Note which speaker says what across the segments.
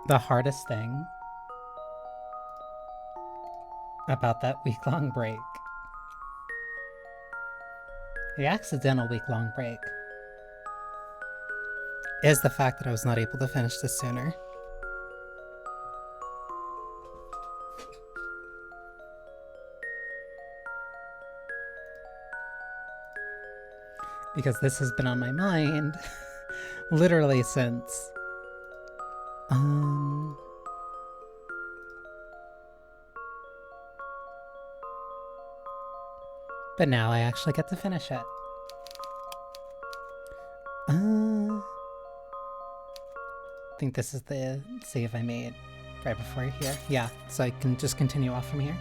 Speaker 1: The hardest thing about that week-long break, the accidental week-long break, is the fact that I was not able to finish this sooner. Because this has been on my mind literally since but now I actually get to finish it. I think this is the save I made right before here. Yeah, so I can just continue off from here.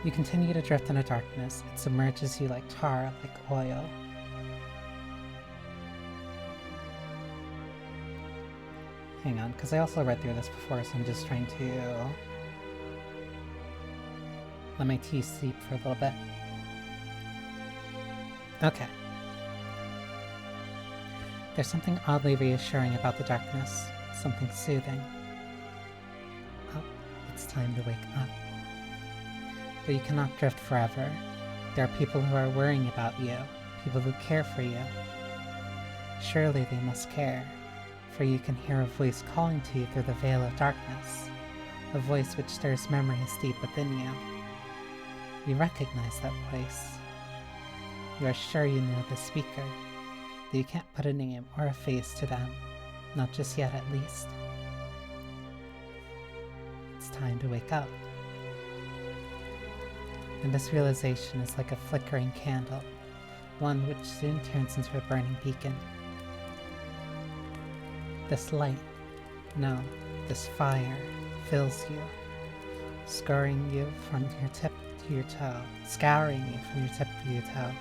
Speaker 1: You continue to drift in the darkness. It submerges you like tar, like oil. Hang on, because I also read through this before, so I'm just trying to let my tea steep for a little bit. Okay. There's something oddly reassuring about the darkness. Something soothing. Oh, it's time to wake up. But you cannot drift forever. There are people who are worrying about you, people who care for you. Surely they must care, for you can hear a voice calling to you through the veil of darkness, a voice which stirs memories deep within you. You recognize that voice. You are sure you know the speaker, though you can't put a name or a face to them, not just yet at least. It's time to wake up. And this realization is like a flickering candle, one which soon turns into a burning beacon. This light, no, this fire, fills you, scouring you from your tip to your toe, scouring you from your tip to your toe.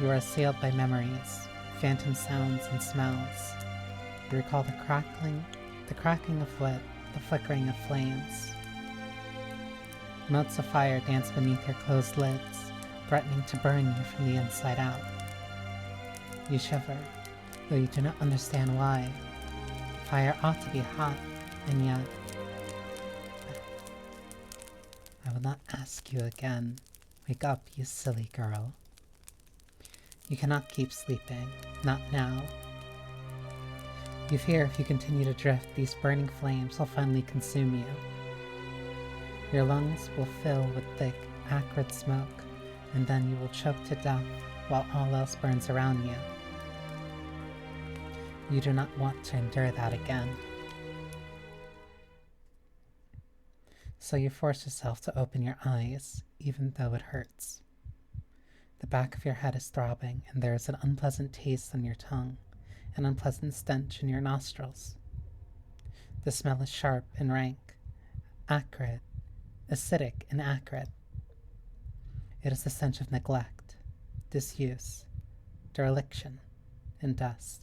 Speaker 1: You are assailed by memories, phantom sounds and smells. You recall the cracking of wood, the flickering of flames. Motes of fire dance beneath your closed lids, threatening to burn you from the inside out. You shiver, though you do not understand why. Fire ought to be hot, and yet... I will not ask you again. Wake up, you silly girl. You cannot keep sleeping, not now. You fear if you continue to drift, these burning flames will finally consume you. Your lungs will fill with thick, acrid smoke, and then you will choke to death while all else burns around you. You do not want to endure that again. So you force yourself to open your eyes, even though it hurts. The back of your head is throbbing, and there is an unpleasant taste on your tongue, an unpleasant stench in your nostrils. The smell is sharp and rank, acrid, acidic and acrid. It is the stench of neglect, disuse, dereliction, and dust.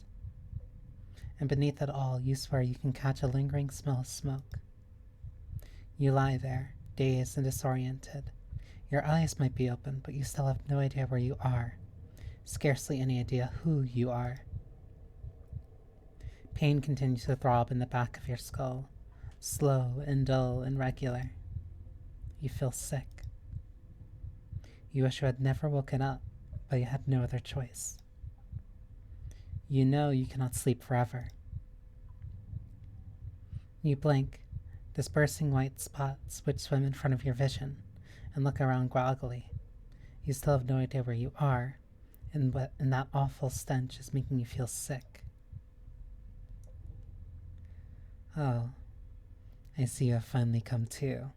Speaker 1: And beneath it all, you swear you can catch a lingering smell of smoke. You lie there, dazed and disoriented. Your eyes might be open, but you still have no idea where you are, scarcely any idea who you are. Pain continues to throb in the back of your skull, slow and dull and regular. You feel sick. You wish you had never woken up, but you had no other choice. You know you cannot sleep forever. You blink, dispersing white spots which swim in front of your vision, and look around groggily. You still have no idea where you are, and that awful stench is making you feel sick. Oh, I see you have finally come to.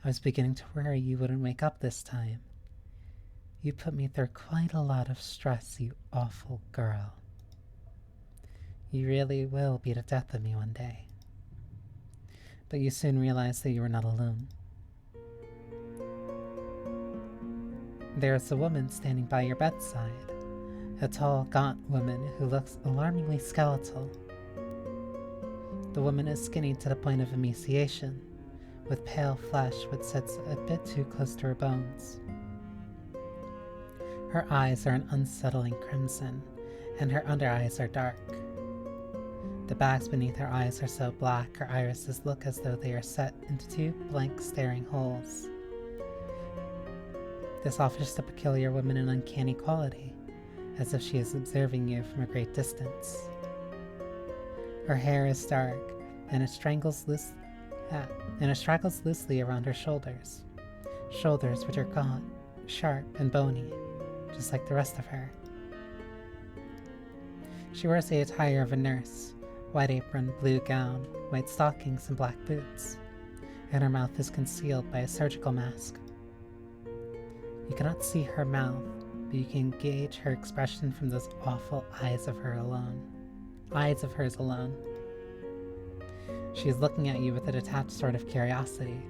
Speaker 1: I was beginning to worry you wouldn't wake up this time. You put me through quite a lot of stress, you awful girl. You really will be the death of me one day. But you soon realized that you were not alone. There is a woman standing by your bedside, a tall, gaunt woman who looks alarmingly skeletal. The woman is skinny to the point of emaciation, with pale flesh which sits a bit too close to her bones. Her eyes are an unsettling crimson, and her under eyes are dark. The bags beneath her eyes are so black her irises look as though they are set into two blank staring holes. This offers the peculiar woman an uncanny quality, as if she is observing you from a great distance. Her hair is dark, and it straggles loosely around her shoulders which are gaunt, sharp, and bony, just like the rest of her. She wears the attire of a nurse, white apron, blue gown, white stockings, and black boots, and her mouth is concealed by a surgical mask. You cannot see her mouth, but you can gauge her expression from those awful eyes of hers alone. She is looking at you with a detached sort of curiosity,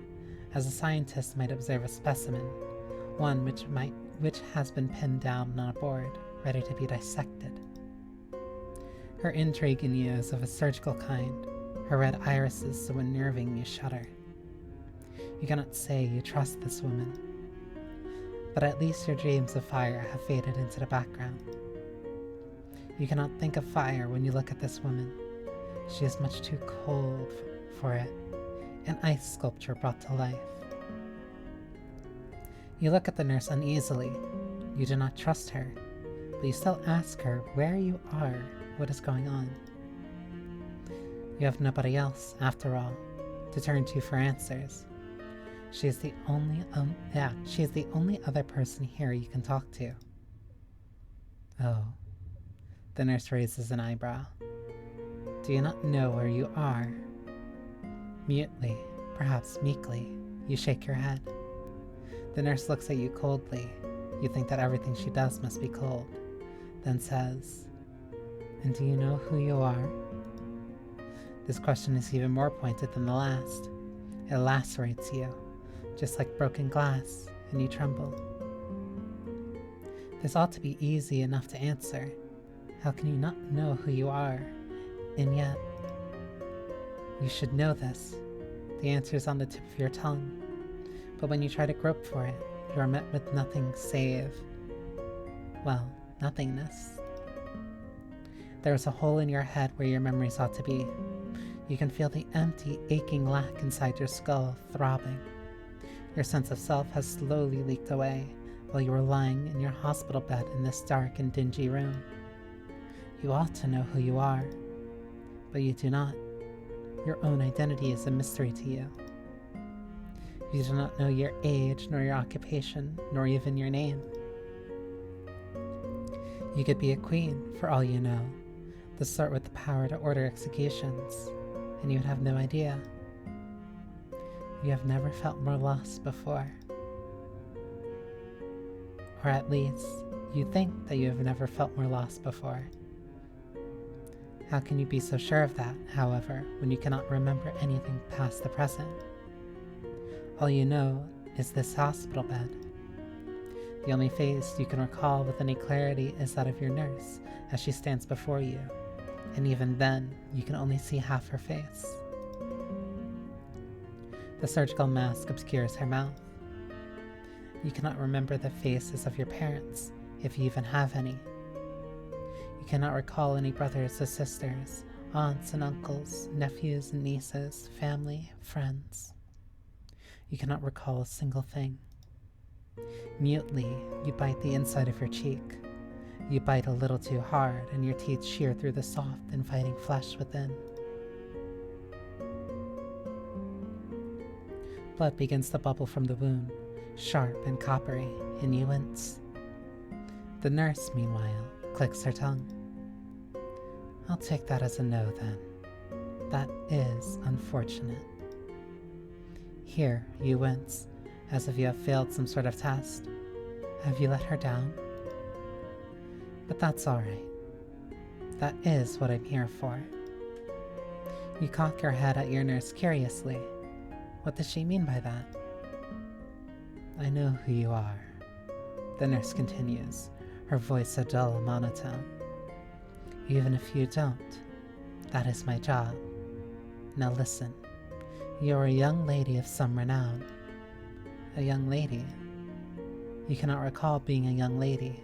Speaker 1: as a scientist might observe a specimen, one which has been pinned down on a board, ready to be dissected. Her intrigue in you is of a surgical kind, her red irises so unnerving you shudder. You cannot say you trust this woman, but at least your dreams of fire have faded into the background. You cannot think of fire when you look at this woman. She is much too cold for it, an ice sculpture brought to life. You look at the nurse uneasily. You do not trust her, but you still ask her where you are, what is going on. You have nobody else, after all, to turn to for answers. She is the only other person here you can talk to. Oh, the nurse raises an eyebrow. Do you not know where you are? Mutely, perhaps meekly, you shake your head. The nurse looks at you coldly. You think that everything she does must be cold, then says, "And do you know who you are?" This question is even more pointed than the last. It lacerates you, just like broken glass, and you tremble. This ought to be easy enough to answer. How can you not know who you are? And yet, you should know this. The answer is on the tip of your tongue. But when you try to grope for it, you are met with nothing save, well, nothingness. There is a hole in your head where your memories ought to be. You can feel the empty, aching lack inside your skull throbbing. Your sense of self has slowly leaked away while you are lying in your hospital bed in this dark and dingy room. You ought to know who you are, but you do not. Your own identity is a mystery to you. You do not know your age, nor your occupation, nor even your name. You could be a queen, for all you know, the sort with the power to order executions, and you would have no idea. You have never felt more lost before. Or at least, you think that you have never felt more lost before. How can you be so sure of that, however, when you cannot remember anything past the present? All you know is this hospital bed. The only face you can recall with any clarity is that of your nurse as she stands before you, and even then, you can only see half her face. The surgical mask obscures her mouth. You cannot remember the faces of your parents, if you even have any. You cannot recall any brothers or sisters, aunts and uncles, nephews and nieces, family, friends. You cannot recall a single thing. Mutely, you bite the inside of your cheek. You bite a little too hard, and your teeth shear through the soft, inviting flesh within. Blood begins to bubble from the wound, sharp and coppery, and you wince. The nurse, meanwhile, clicks her tongue. I'll take that as a no, then. That is unfortunate. Here, you wince, as if you have failed some sort of test. Have you let her down? But that's all right. That is what I'm here for. You cock your head at your nurse curiously. What does she mean by that? I know who you are, the nurse continues, her voice a dull monotone. Even if you don't, that is my job. Now listen, you are a young lady of some renown. A young lady? You cannot recall being a young lady,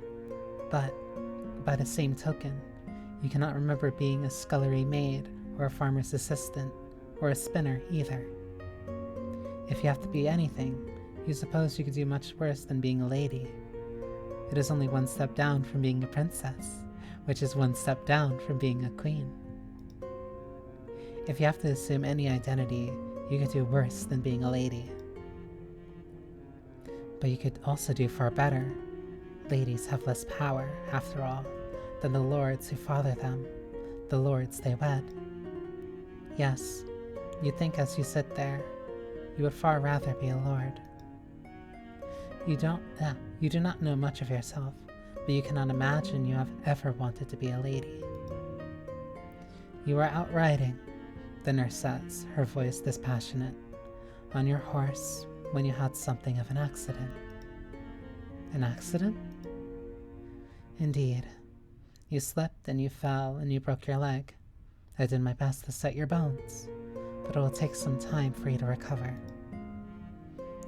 Speaker 1: But, by the same token, you cannot remember being a scullery maid or a farmer's assistant or a spinner either. If you have to be anything, you suppose you could do much worse than being a lady. It is only one step down from being a princess, which is one step down from being a queen. If you have to assume any identity, you could do worse than being a lady. But you could also do far better. Ladies have less power, after all, than the lords who father them, the lords they wed. Yes, you think as you sit there, you would far rather be a lord. You do not know much of yourself, but you cannot imagine you have ever wanted to be a lady. You were out riding, the nurse says, her voice dispassionate, on your horse when you had something of an accident. An accident? Indeed. You slipped and you fell and you broke your leg. I did my best to set your bones, but it will take some time for you to recover.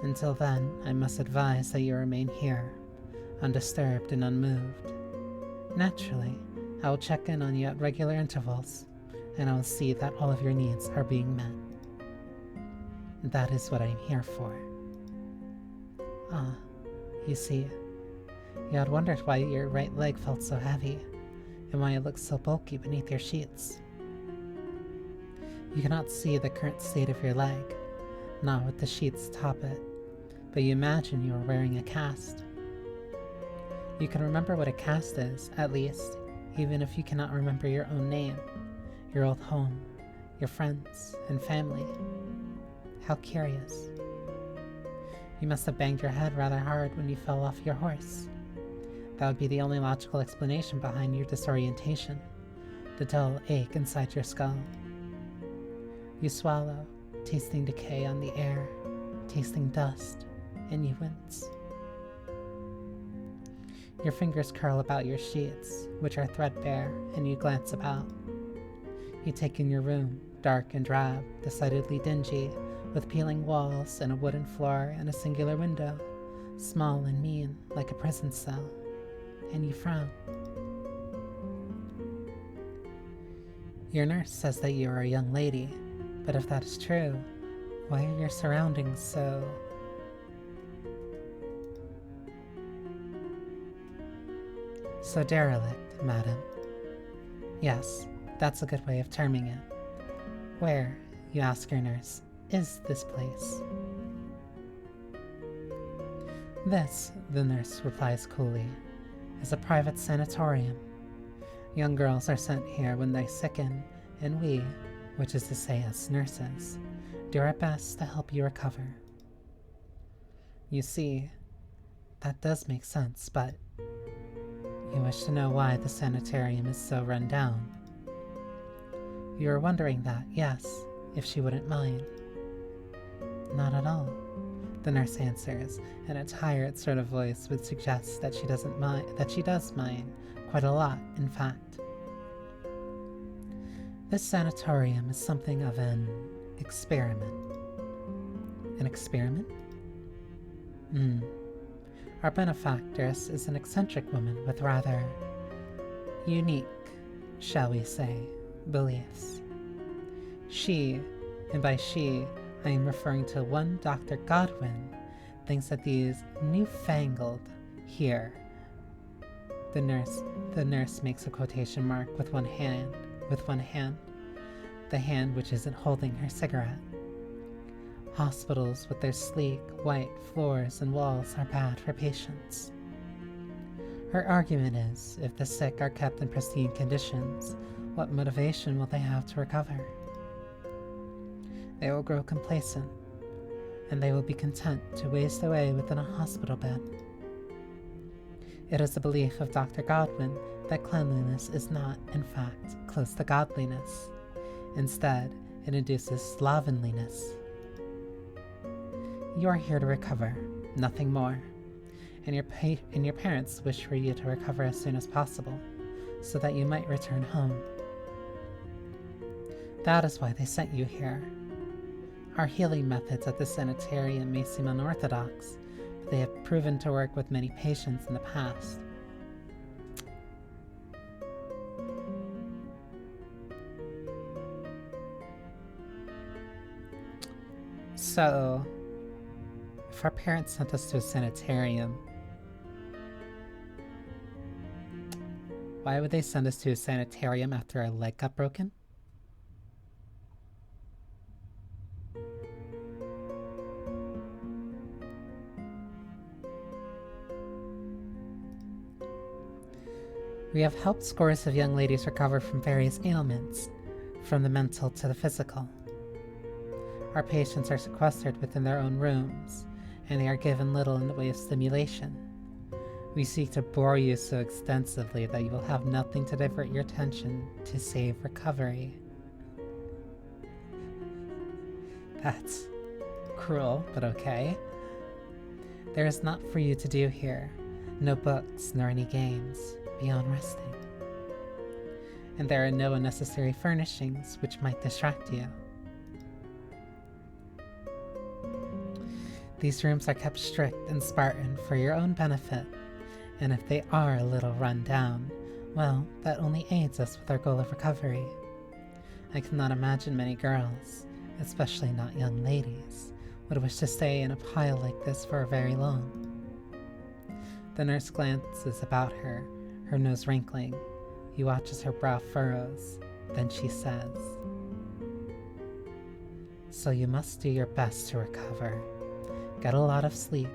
Speaker 1: Until then, I must advise that you remain here, undisturbed and unmoved. Naturally, I will check in on you at regular intervals, and I will see that all of your needs are being met. That is what I am here for. Ah, you see, you had wondered why your right leg felt so heavy, and why it looked so bulky beneath your sheets. You cannot see the current state of your leg, not with the sheets atop it, but you imagine you are wearing a cast. You can remember what a cast is, at least, even if you cannot remember your own name, your old home, your friends, and family. How curious. You must have banged your head rather hard when you fell off your horse. That would be the only logical explanation behind your disorientation, the dull ache inside your skull. You swallow, tasting decay on the air, tasting dust, and you wince. Your fingers curl about your sheets, which are threadbare, and you glance about. You take in your room, dark and drab, decidedly dingy, with peeling walls and a wooden floor and a singular window, small and mean, like a prison cell, and you frown. Your nurse says that you are a young lady, but if that is true, why are your surroundings so... so derelict, madam? Yes, that's a good way of terming it. Where, you ask your nurse, is this place? This, the nurse replies coolly, is a private sanatorium. Young girls are sent here when they sicken, and we, which is to say as nurses, do our best to help you recover. You see, that does make sense, but you wish to know why the sanitarium is so run down. You are wondering that, yes, if she wouldn't mind. Not at all, the nurse answers, and a tired sort of voice would suggest that she doesn't mind, that she does mind, quite a lot, in fact. This sanatorium is something of an experiment. An experiment? Our benefactress is an eccentric woman with rather unique, shall we say, beliefs. She, and by she, I am referring to one Dr. Godwin, thinks that these newfangled here. The nurse makes a quotation mark with one hand, the hand which isn't holding her cigarette. Hospitals with their sleek, white floors and walls are bad for patients. Her argument is, if the sick are kept in pristine conditions, what motivation will they have to recover? They will grow complacent, and they will be content to waste away within a hospital bed. It is the belief of Dr. Godwin that cleanliness is not, in fact, close to godliness. Instead, it induces slovenliness. You are here to recover, nothing more, and your parents wish for you to recover as soon as possible, so that you might return home. That is why they sent you here. Our healing methods at the sanitarium may seem unorthodox, but they have proven to work with many patients in the past. So, if our parents sent us to a sanitarium, why would they send us to a sanitarium after our leg got broken? We have helped scores of young ladies recover from various ailments, from the mental to the physical. Our patients are sequestered within their own rooms, and they are given little in the way of stimulation. We seek to bore you so extensively that you will have nothing to divert your attention to save recovery. That's cruel, but okay. There is naught for you to do here, no books nor any games, beyond resting. And there are no unnecessary furnishings which might distract you. These rooms are kept strict and Spartan for your own benefit, and if they are a little run down, well, that only aids us with our goal of recovery. I cannot imagine many girls, especially not young ladies, would wish to stay in a pile like this for very long. The nurse glances about her, her nose wrinkling. He watches her brow furrows. Then she says, "So you must do your best to recover. Get a lot of sleep,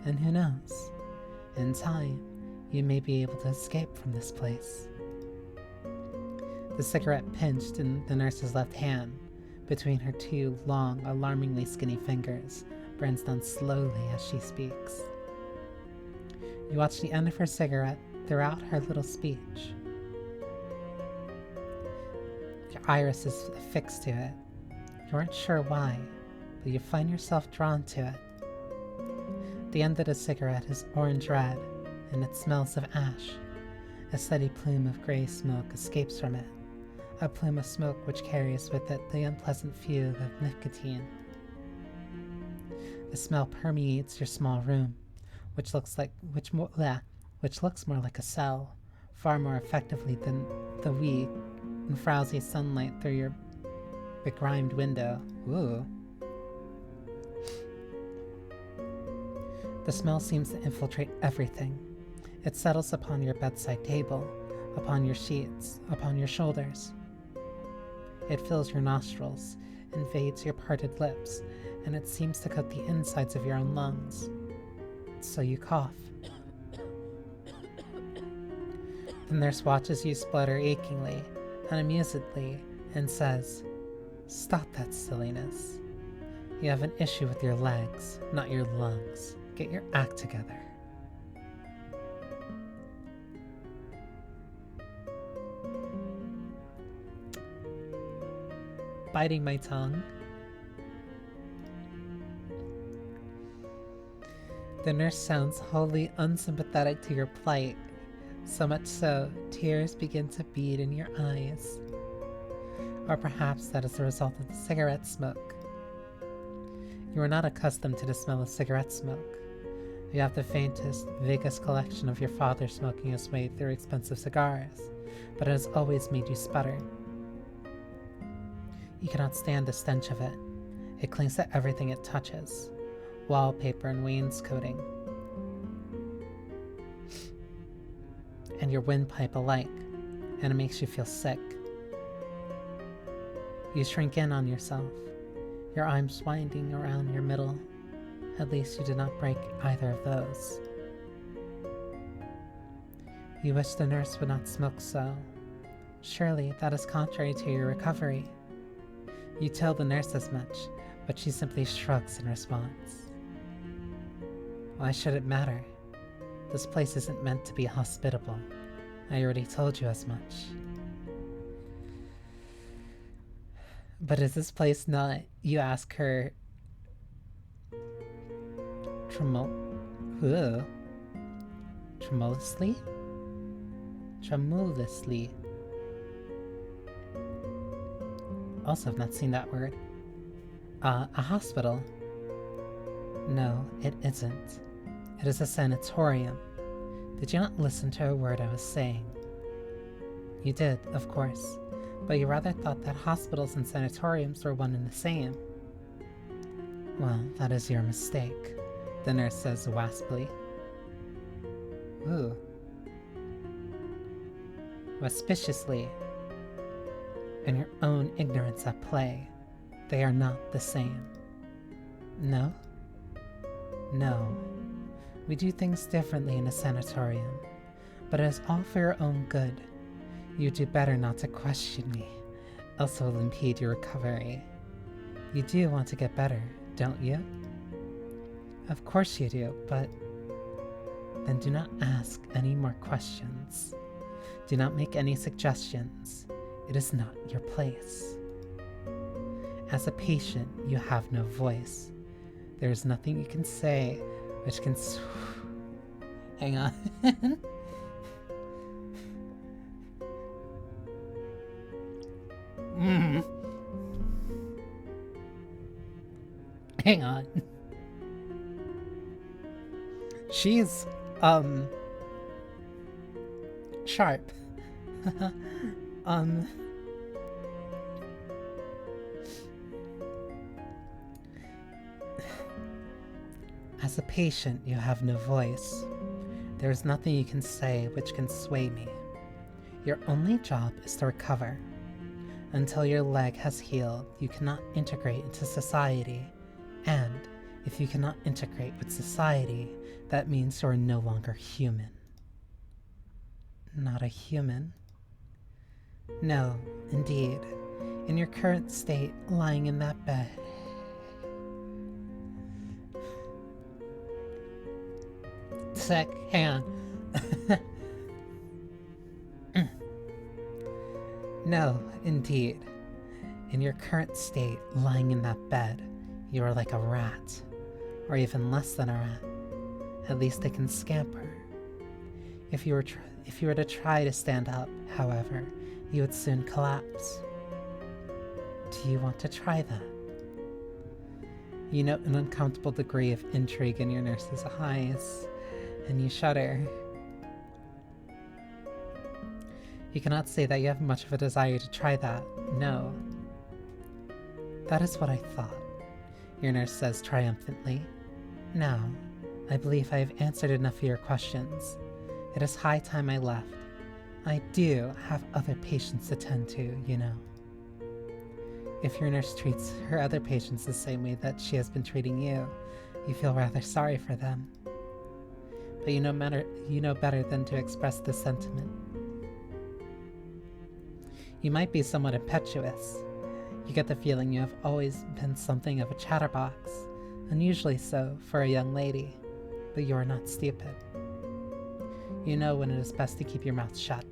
Speaker 1: and who knows, in time, you may be able to escape from this place." The cigarette pinched in the nurse's left hand, between her two long, alarmingly skinny fingers, burns down slowly as she speaks. You watch the end of her cigarette throughout her little speech. Your iris is affixed to it. You aren't sure why, but you find yourself drawn to it. The end of the cigarette is orange-red, and it smells of ash. A steady plume of grey smoke escapes from it, a plume of smoke which carries with it the unpleasant fume of nicotine. The smell permeates your small room, which looks more like a cell, far more effectively than the weak and frowsy sunlight through your begrimed window. Ooh. The smell seems to infiltrate everything. It settles upon your bedside table, upon your sheets, upon your shoulders. It fills your nostrils, invades your parted lips, and it seems to coat the insides of your own lungs. So you cough. The nurse watches you splutter achingly, unamusedly, and says, "Stop that silliness. You have an issue with your legs, not your lungs. Get your act together." Biting my tongue. The nurse sounds wholly unsympathetic to your plight, so much so tears begin to bead in your eyes. Or perhaps that is the result of the cigarette smoke. You are not accustomed to the smell of cigarette smoke. You have the faintest, vaguest collection of your father smoking his way through expensive cigars, but it has always made you sputter. You cannot stand the stench of it. It clings to everything it touches, wallpaper and wainscoting, and your windpipe alike, and it makes you feel sick. You shrink in on yourself, your arms winding around your middle. At least you did not break either of those. You wish the nurse would not smoke so. Surely that is contrary to your recovery. You tell the nurse as much, but she simply shrugs in response. Why should it matter? This place isn't meant to be hospitable. I already told you as much. But is this place not, you ask her, tremulously? Tremulously. Also, I've not seen that word. A hospital? No, it isn't. It is a sanatorium. Did you not listen to a word I was saying? You did, of course, but you rather thought that hospitals and sanatoriums were one and the same. Well, that is your mistake, the nurse says waspily. Ooh. Auspiciously. And your own ignorance at play. They are not the same. No? No. We do things differently in a sanatorium, but it is all for your own good. You do better not to question me, else it will impede your recovery. You do want to get better, don't you? Of course you do, but then do not ask any more questions. Do not make any suggestions. It is not your place. As a patient, you have no voice. There is nothing you can say which can hang on. Hang on. She's, sharp. As a patient, you have no voice. There is nothing you can say which can sway me. Your only job is to recover. Until your leg has healed, you cannot integrate into society. And if you cannot integrate with society, that means you are no longer human. Not a human? No, indeed. In your current state, lying in that bed. Sec, hang on. No, indeed. In your current state, lying in that bed, you are like a rat, or even less than a rat. At least they can scamper. If you were to try to stand up, however, you would soon collapse. Do you want to try that? You note an uncomfortable degree of intrigue in your nurse's eyes, and you shudder. You cannot say that you have much of a desire to try that, no. That is what I thought, your nurse says triumphantly. Now, I believe I have answered enough of your questions. It is high time I left. I do have other patients to tend to, you know. If your nurse treats her other patients the same way that she has been treating you, you feel rather sorry for them. But you know better than to express this sentiment. You might be somewhat impetuous. You get the feeling you have always been something of a chatterbox, unusually so for a young lady, but you are not stupid. You know when it is best to keep your mouth shut.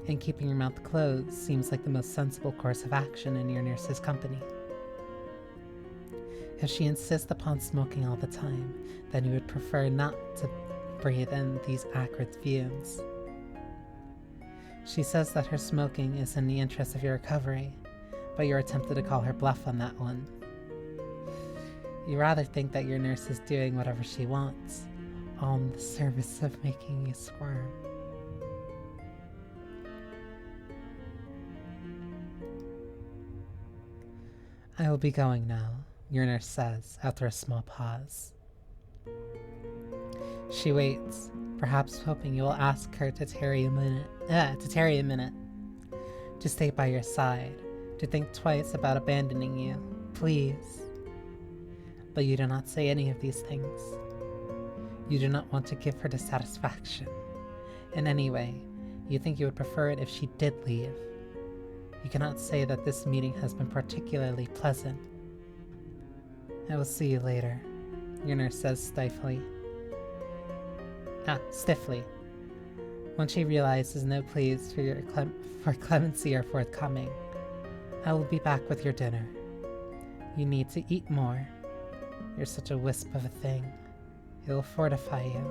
Speaker 1: And keeping your mouth closed seems like the most sensible course of action in your nurse's company. If she insists upon smoking all the time, then you would prefer not to breathe in these acrid fumes. She says that her smoking is in the interest of your recovery, but you're tempted to call her bluff on that one. You rather think that your nurse is doing whatever she wants, all in the service of making you squirm. I will be going now, your nurse says after a small pause. She waits, perhaps hoping you will ask her to tarry a minute, to stay by your side, to think twice about abandoning you, please. But you do not say any of these things. You do not want to give her dissatisfaction. In any way, you think you would prefer it if she did leave. You cannot say that this meeting has been particularly pleasant. I will see you later, your nurse says stiffly. When she realizes no pleas for clemency are forthcoming, I will be back with your dinner. You need to eat more. You're such a wisp of a thing. It will fortify you.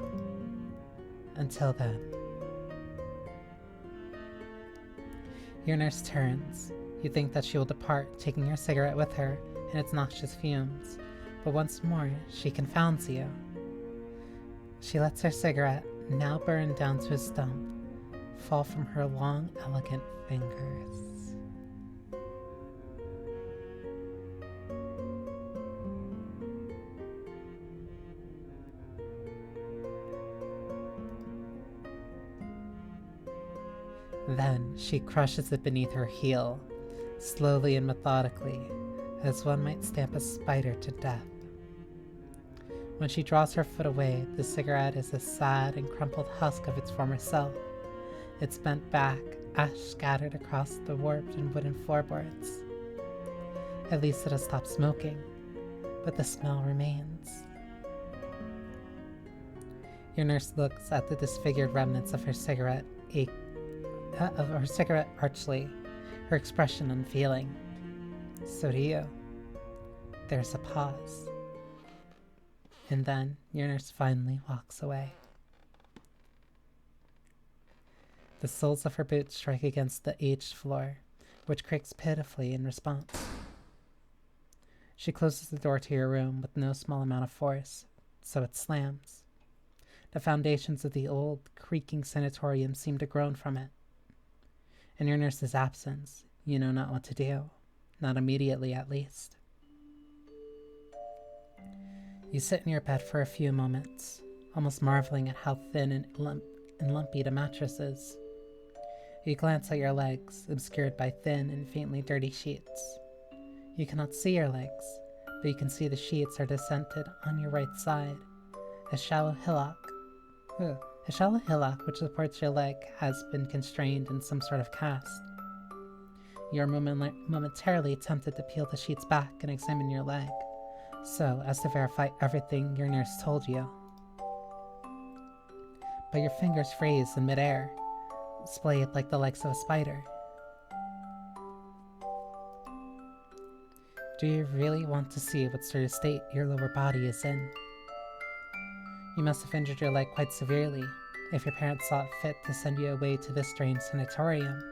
Speaker 1: Until then. Your nurse turns. You think that she will depart, taking your cigarette with her and its noxious fumes, but once more she confounds you. She lets her cigarette, now burned down to a stump, fall from her long, elegant fingers. Then she crushes it beneath her heel, slowly and methodically, as one might stamp a spider to death. When she draws her foot away, the cigarette is a sad and crumpled husk of its former self, its bent back, ash scattered across the warped and wooden floorboards. At least it has stopped smoking, but the smell remains. Your nurse looks at the disfigured remnants of her cigarette archly, her expression unfeeling. So do you. There's a pause. And then your nurse finally walks away. The soles of her boots strike against the aged floor, which creaks pitifully in response. She closes the door to your room with no small amount of force, so it slams. The foundations of the old, creaking sanatorium seem to groan from it. In your nurse's absence, you know not what to do, not immediately at least. You sit in your bed for a few moments, almost marveling at how thin and lumpy the mattress is. You glance at your legs, obscured by thin and faintly dirty sheets. You cannot see your legs, but you can see the sheets are descended on your right side. A shallow hillock which supports your leg has been constrained in some sort of cast. You are momentarily tempted to peel the sheets back and examine your leg, so as to verify everything your nurse told you. But your fingers freeze in midair, splayed like the legs of a spider. Do you really want to see what sort of state your lower body is in? You must have injured your leg quite severely if your parents saw it fit to send you away to this strange sanatorium.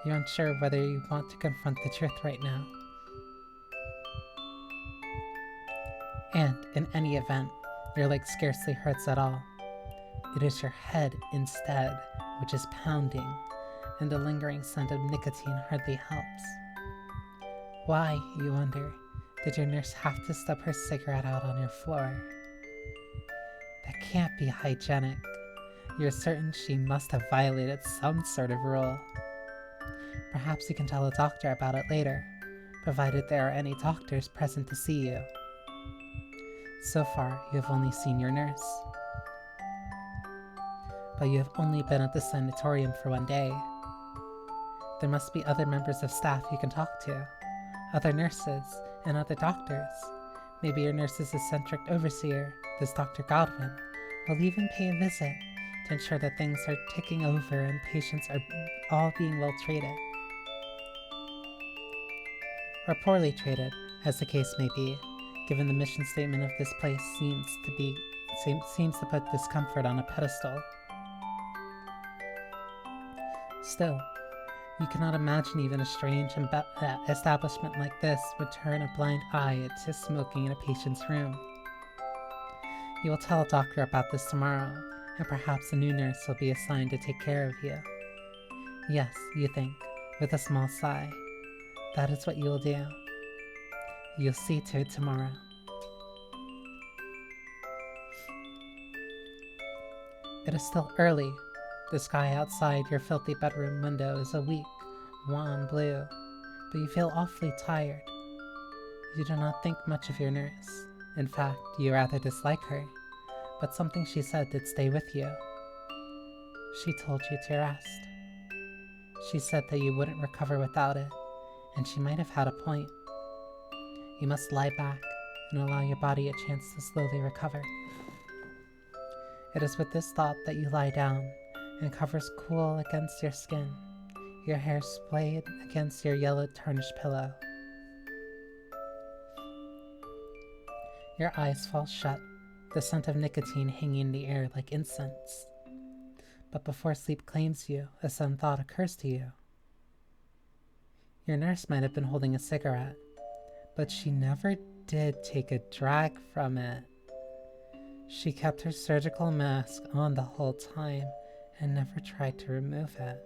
Speaker 1: You're unsure whether you want to confront the truth right now. And in any event, your leg scarcely hurts at all. It is your head instead which is pounding, and the lingering scent of nicotine hardly helps. Why, you wonder, did your nurse have to stub her cigarette out on your floor? That can't be hygienic. You're certain she must have violated some sort of rule. Perhaps you can tell a doctor about it later, provided there are any doctors present to see you. So far, you have only seen your nurse. But you have only been at the sanatorium for one day. There must be other members of staff you can talk to, other nurses, and other doctors. Maybe your nurse's eccentric overseer, this Dr. Godwin, will even pay a visit to ensure that things are ticking over and patients are all being well treated. Or poorly treated, as the case may be, given the mission statement of this place seems to put discomfort on a pedestal. Still, you cannot imagine even a strange establishment like this would turn a blind eye to smoking in a patient's room. You will tell a doctor about this tomorrow, and perhaps a new nurse will be assigned to take care of you. Yes, you think, with a small sigh, that is what you will do. You'll see to it tomorrow. It is still early. The sky outside your filthy bedroom window is a weak, wan blue, but you feel awfully tired. You do not think much of your nurse. In fact, you rather dislike her, but something she said did stay with you. She told you to rest. She said that you wouldn't recover without it, and she might have had a point. You must lie back and allow your body a chance to slowly recover. It is with this thought that you lie down, and covers cool against your skin, your hair splayed against your yellow tarnished pillow. Your eyes fall shut, the scent of nicotine hanging in the air like incense. But before sleep claims you, a sudden thought occurs to you. Your nurse might have been holding a cigarette, but she never did take a drag from it. She kept her surgical mask on the whole time and never tried to remove it.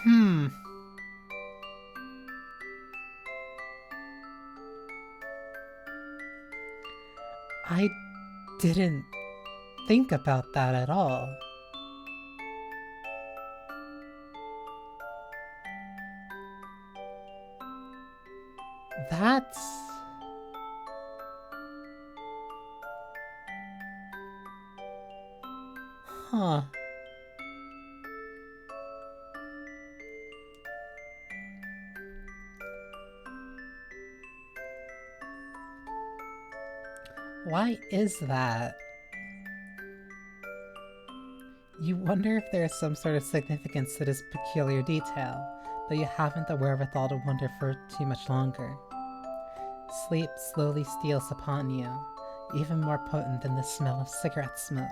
Speaker 1: Hmm. I didn't think about that at all. That's... Huh. Why is that? You wonder if there's some sort of significance to this peculiar detail, but you haven't the wherewithal to wonder for too much longer. Sleep slowly steals upon you, even more potent than the smell of cigarette smoke.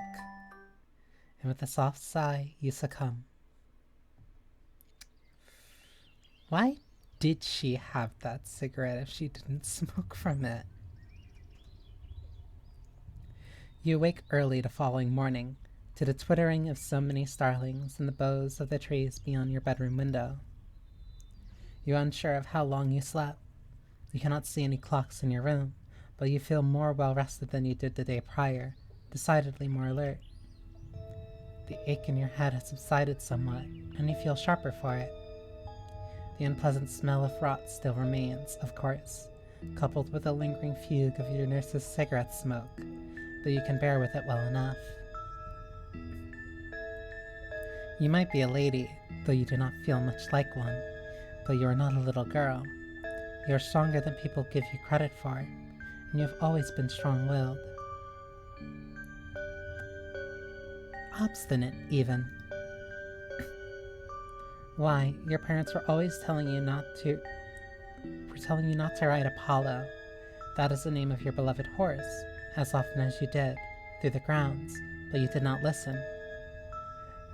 Speaker 1: And with a soft sigh, you succumb. Why did she have that cigarette if she didn't smoke from it? You awake early the following morning, to the twittering of so many starlings and the boughs of the trees beyond your bedroom window. You're unsure of how long you slept. You cannot see any clocks in your room, but you feel more well rested than you did the day prior, decidedly more alert. The ache in your head has subsided somewhat, and you feel sharper for it. The unpleasant smell of rot still remains, of course, coupled with a lingering fugue of your nurse's cigarette smoke, but you can bear with it well enough. You might be a lady, though you do not feel much like one, but you are not a little girl. You are stronger than people give you credit for, and you have always been strong-willed. Obstinate, even. Why, your parents were always telling you not to ride Apollo. That is the name of your beloved horse, as often as you did, through the grounds, but you did not listen.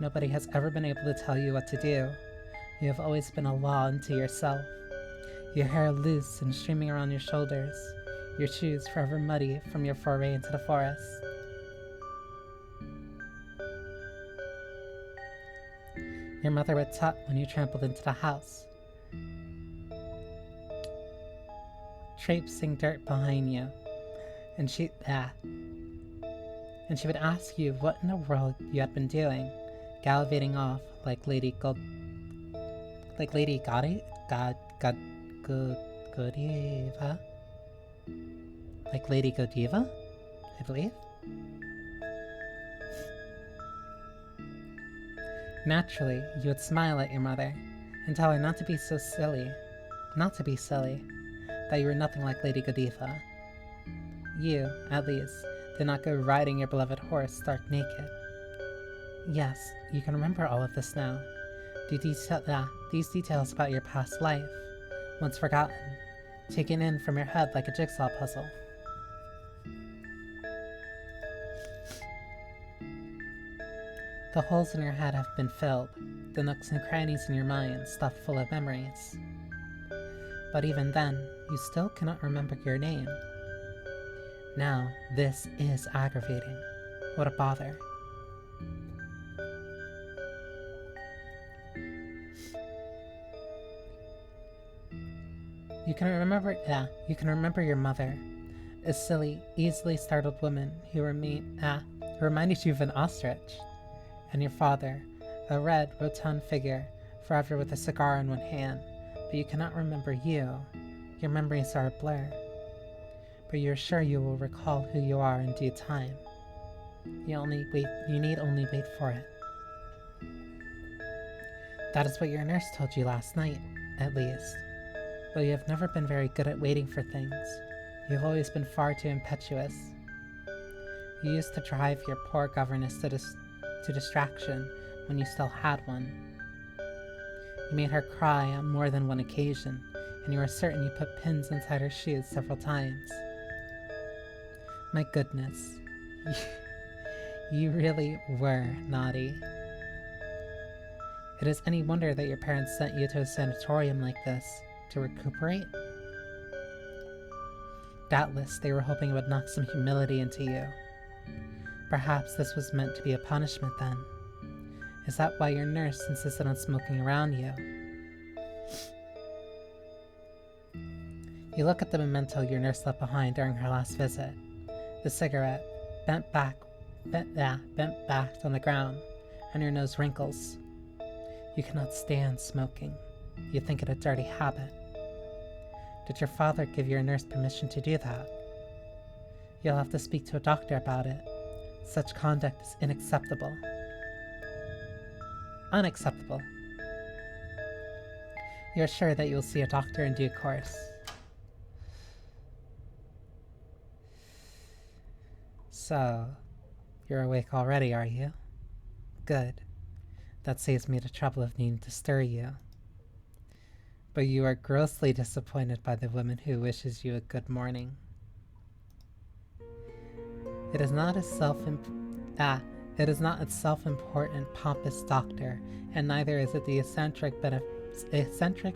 Speaker 1: Nobody has ever been able to tell you what to do. You have always been a law unto yourself. Your hair loose and streaming around your shoulders, your shoes forever muddy from your foray into the forest. Your mother would tut when you trampled into the house, traipsing dirt behind you, and she would ask you what in the world you had been doing, gallivanting off like Lady Godiva? Like Lady Godiva, I believe? Naturally, you would smile at your mother and tell her not to be silly, that you were nothing like Lady Godiva. You, at least, did not go riding your beloved horse stark naked. Yes, you can remember all of this now. These details about your past life, once forgotten, taken in from your head like a jigsaw puzzle. The holes in your head have been filled, the nooks and crannies in your mind stuffed full of memories. But even then, you still cannot remember your name. Now, this is aggravating. What a bother. You can remember your mother, a silly, easily startled woman who reminded you of an ostrich, and your father, a red, rotund figure, forever with a cigar in one hand, but you cannot remember you. Your memories are a blur. But you are sure you will recall who you are in due time. You need only wait for it. That is what your nurse told you last night, at least. But you have never been very good at waiting for things. You have always been far too impetuous. You used to drive your poor governess to distraction when you still had one. You made her cry on more than one occasion, and you are certain you put pins inside her shoes several times. My goodness, you really were naughty. It is any wonder that your parents sent you to a sanatorium like this, to recuperate? Doubtless they were hoping it would knock some humility into you. Perhaps this was meant to be a punishment then. Is that why your nurse insisted on smoking around you? You look at the memento your nurse left behind during her last visit. The cigarette, bent back on the ground, and your nose wrinkles. You cannot stand smoking. You think it a dirty habit. Did your father give your nurse permission to do that? You'll have to speak to a doctor about it. Such conduct is unacceptable. Unacceptable. You're sure that you'll see a doctor in due course. So, you're awake already, are you? Good. That saves me the trouble of needing to stir you. But you are grossly disappointed by the woman who wishes you a good morning. It is not a self-important, pompous doctor, and neither is it the eccentric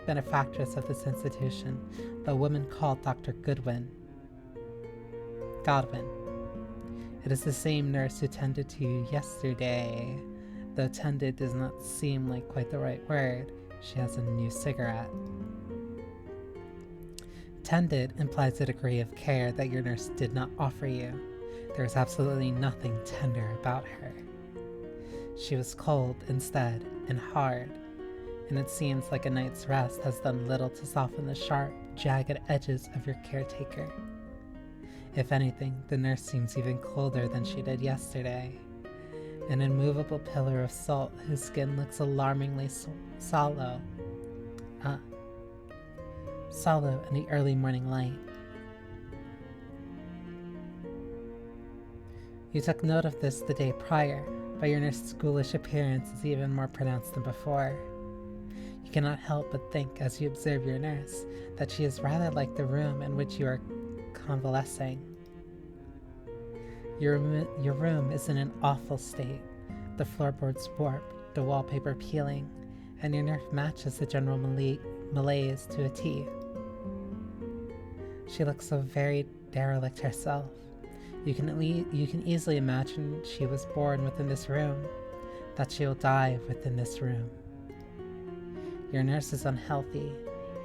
Speaker 1: benefactress of this institution, the woman called Dr. Godwin. It is the same nurse who tended to you yesterday. Though tended does not seem like quite the right word, she has a new cigarette. Tended implies a degree of care that your nurse did not offer you. There is absolutely nothing tender about her. She was cold instead, and hard, and it seems like a night's rest has done little to soften the sharp, jagged edges of your caretaker. If anything, the nurse seems even colder than she did yesterday. An immovable pillar of salt whose skin looks alarmingly sallow in the early morning light. You took note of this the day prior, but your nurse's ghoulish appearance is even more pronounced than before. You cannot help but think, as you observe your nurse, that she is rather like the room in which you are convalescing. Your room is in an awful state. The floorboards warped, the wallpaper peeling, and your nurse matches the general malaise to a T. She looks so very derelict herself. You can easily imagine she was born within this room, that she will die within this room. Your nurse is unhealthy,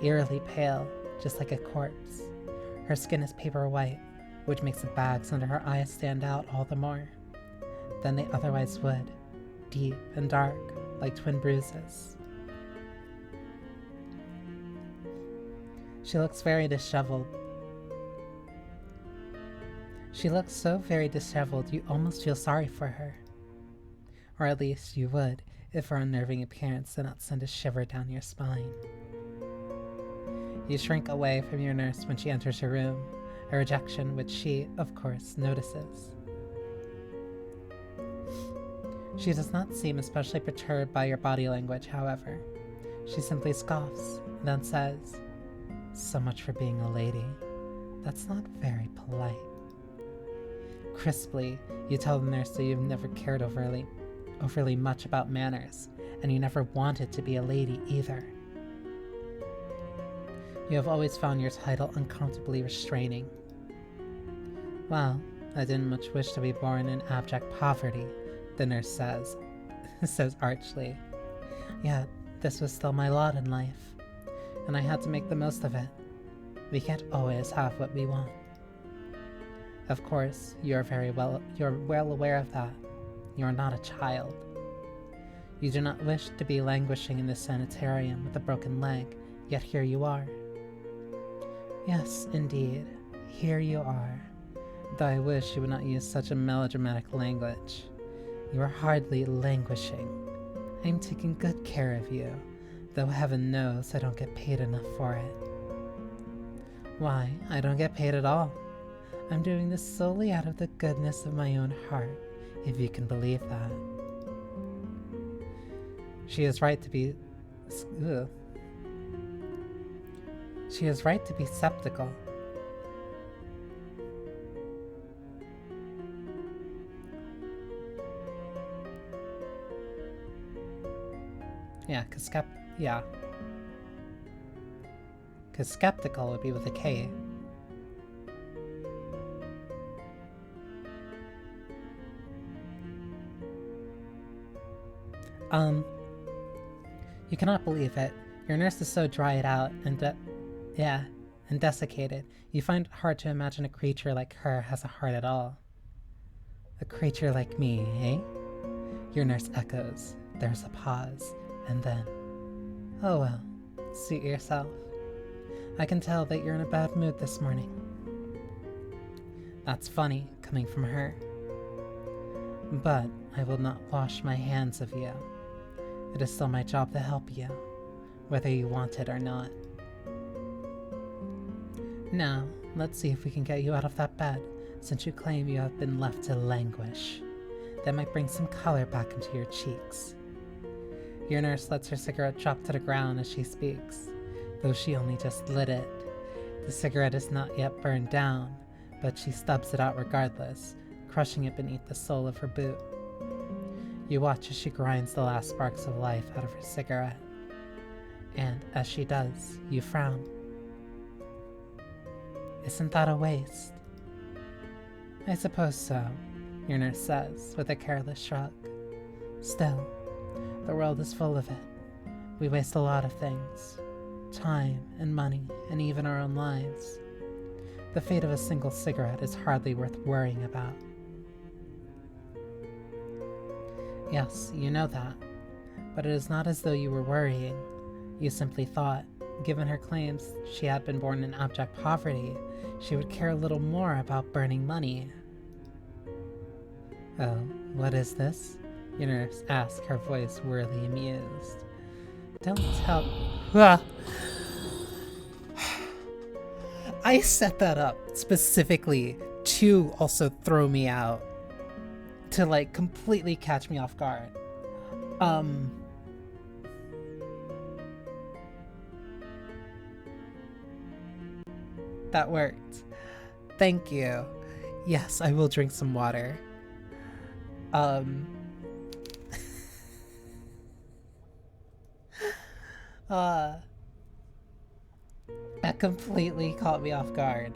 Speaker 1: eerily pale, just like a corpse. Her skin is paper white, which makes the bags under her eyes stand out all the more than they otherwise would, deep and dark, like twin bruises. She looks very disheveled. She looks so very disheveled you almost feel sorry for her. Or at least you would if her unnerving appearance did not send a shiver down your spine. You shrink away from your nurse when she enters your room, a rejection which she, of course, notices. She does not seem especially perturbed by your body language, however. She simply scoffs, and then says, "So much for being a lady. That's not very polite." Crisply, you tell the nurse that you've never cared overly much about manners, and you never wanted to be a lady either. You have always found your title uncomfortably restraining. Well, I didn't much wish to be born in abject poverty, the nurse says archly. Yet, this was still my lot in life, and I had to make the most of it. We can't always have what we want. Of course, you're well aware of that. You are not a child. You do not wish to be languishing in this sanitarium with a broken leg, yet here you are. Yes, indeed, here you are. Though I wish you would not use such a melodramatic language. You are hardly languishing. I am taking good care of you, though heaven knows I don't get paid enough for it. Why, I don't get paid at all. I'm doing this solely out of the goodness of my own heart, if you can believe that. She is right to be skeptical. Because skeptical would be with a K. Um, you cannot believe it. Your nurse is so dried out and and desiccated. You find it hard to imagine a creature like her has a heart at all. A creature like me, eh? Your nurse echoes. There's a pause, and then, oh well, suit yourself. I can tell that you're in a bad mood this morning. That's funny, coming from her. But I will not wash my hands of you. It is still my job to help you, whether you want it or not. Now, let's see if we can get you out of that bed, since you claim you have been left to languish. That might bring some color back into your cheeks. Your nurse lets her cigarette drop to the ground as she speaks, though she only just lit it. The cigarette is not yet burned down, but she stubs it out regardless, crushing it beneath the sole of her boot. You watch as she grinds the last sparks of life out of her cigarette. And as she does, you frown. Isn't that a waste? I suppose so, your nurse says, with a careless shrug. Still, the world is full of it. We waste a lot of things. Time and money, and even our own lives. The fate of a single cigarette is hardly worth worrying about. Yes, you know that. But it is not as though you were worrying. You simply thought, given her claims she had been born in abject poverty, she would care a little more about burning money. Oh, what is this? Your nurse asked, her voice wearily amused. Don't tell... I set that up specifically to also throw me out. To, like, completely catch me off guard. That worked. Thank you. Yes, I will drink some water. That completely caught me off guard.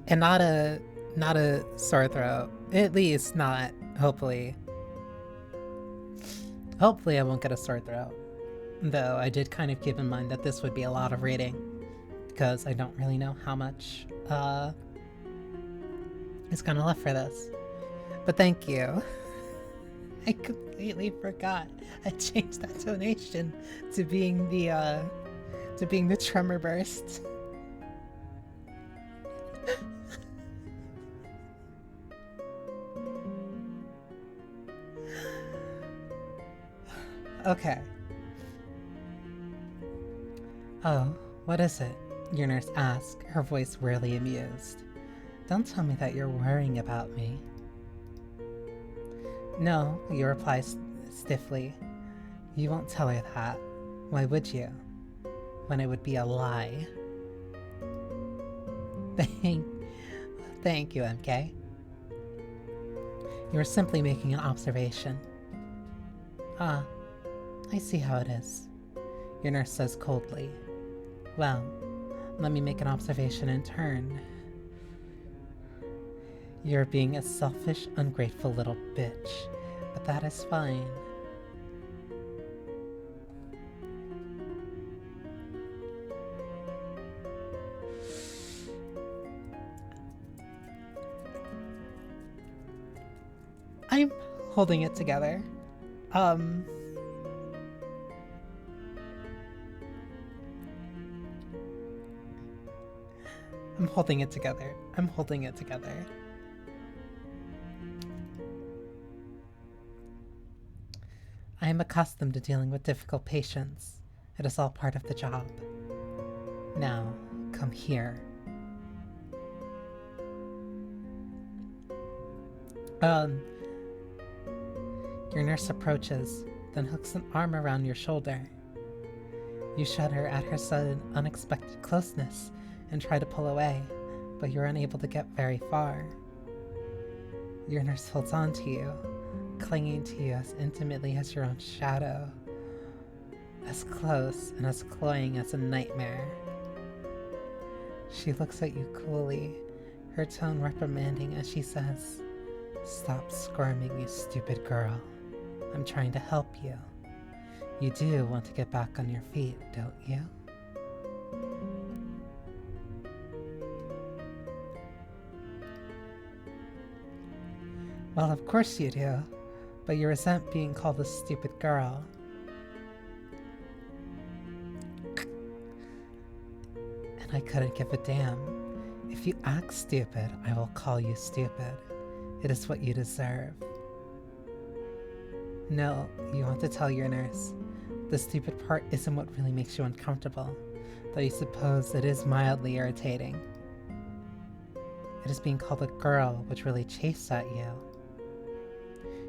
Speaker 1: And not a sore throat. At least not, hopefully. Hopefully I won't get a sore throat. Though I did kind of keep in mind that this would be a lot of reading, because I don't really know how much is gonna left for this. But thank you. I completely forgot. I changed that donation to being the tremor burst. Okay. Oh, what is it? Your nurse asked, her voice wearily amused. Don't tell me that you're worrying about me. No, you reply stiffly. You won't tell her that. Why would you? When it would be a lie. Thank you, MK. You were simply making an observation. Ah, I see how it is. Your nurse says coldly. Well, let me make an observation in turn. You're being a selfish, ungrateful little bitch, but that is fine. I'm holding it together. I'm holding it together. I'm holding it together. I am accustomed to dealing with difficult patients. It is all part of the job. Now, come here. Your nurse approaches, then hooks an arm around your shoulder. You shudder at her sudden, unexpected closeness and try to pull away, but you're unable to get very far. Your nurse holds on to you, clinging to you as intimately as your own shadow, as close and as cloying as a nightmare. She looks at you coolly, her tone reprimanding as she says, "Stop squirming, you stupid girl. I'm trying to help you. You do want to get back on your feet, don't you?" "Well, of course you do, but you resent being called a stupid girl." "And I couldn't give a damn. If you act stupid, I will call you stupid. It is what you deserve." "No, you want to tell your nurse. The stupid part isn't what really makes you uncomfortable, though you suppose it is mildly irritating. It is being called a girl which really chafes at you.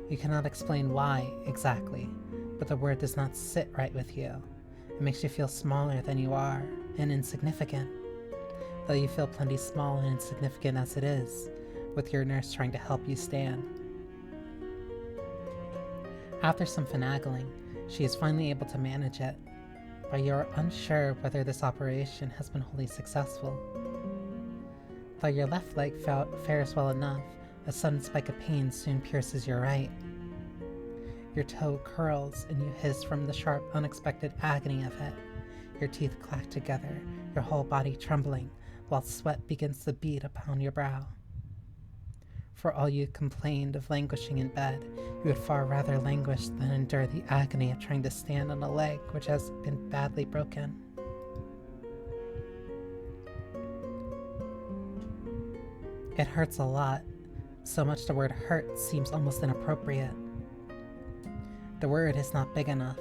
Speaker 1: You cannot explain why, exactly, but the word does not sit right with you. It makes you feel smaller than you are, and insignificant, though you feel plenty small and insignificant as it is, with your nurse trying to help you stand." After some finagling, she is finally able to manage it, but you are unsure whether this operation has been wholly successful. Though your left leg fares well enough, a sudden spike of pain soon pierces your right. Your toe curls and you hiss from the sharp, unexpected agony of it. Your teeth clack together, your whole body trembling, while sweat begins to bead upon your brow. For all you complained of languishing in bed, you would far rather languish than endure the agony of trying to stand on a leg which has been badly broken. It hurts a lot, so much the word hurt seems almost inappropriate. The word is not big enough.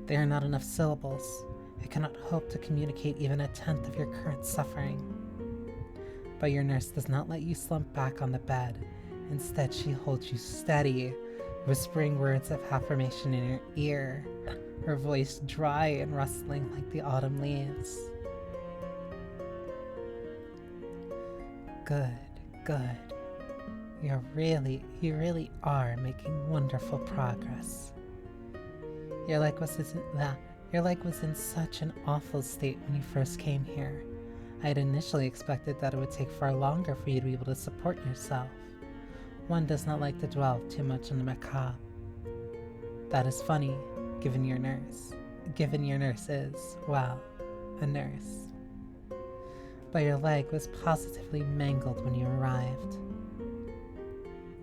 Speaker 1: There are not enough syllables. It cannot hope to communicate even a tenth of your current suffering. But your nurse does not let you slump back on the bed. Instead, she holds you steady, whispering words of affirmation in your ear, her voice dry and rustling like the autumn leaves. "Good, good. You really are making wonderful progress. Your leg was in such an awful state when you first came here. I had initially expected that it would take far longer for you to be able to support yourself. One does not like to dwell too much on the macabre. That is funny, given your nurse is, well, a nurse. But your leg was positively mangled when you arrived."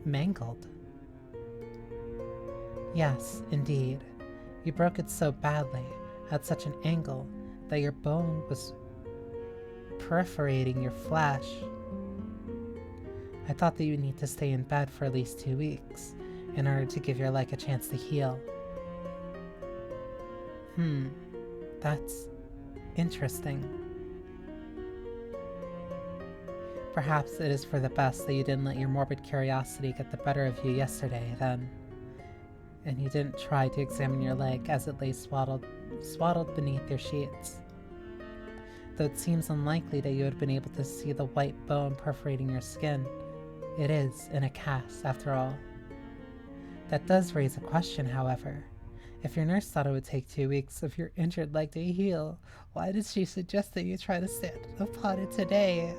Speaker 1: "Mangled?" "Yes, indeed. You broke it so badly, at such an angle, that your bone was perforating your flesh. I thought that you would need to stay in bed for at least 2 weeks in order to give your leg a chance to heal." That's interesting. Perhaps it is for the best that you didn't let your morbid curiosity get the better of you yesterday, then, and you didn't try to examine your leg as it lay swaddled beneath your sheets. Though it seems unlikely that you had been able to see the white bone perforating your skin, it is in a cast, after all. That does raise a question, however. If your nurse thought it would take 2 weeks of your injured leg to heal, why did she suggest that you try to stand upon it today?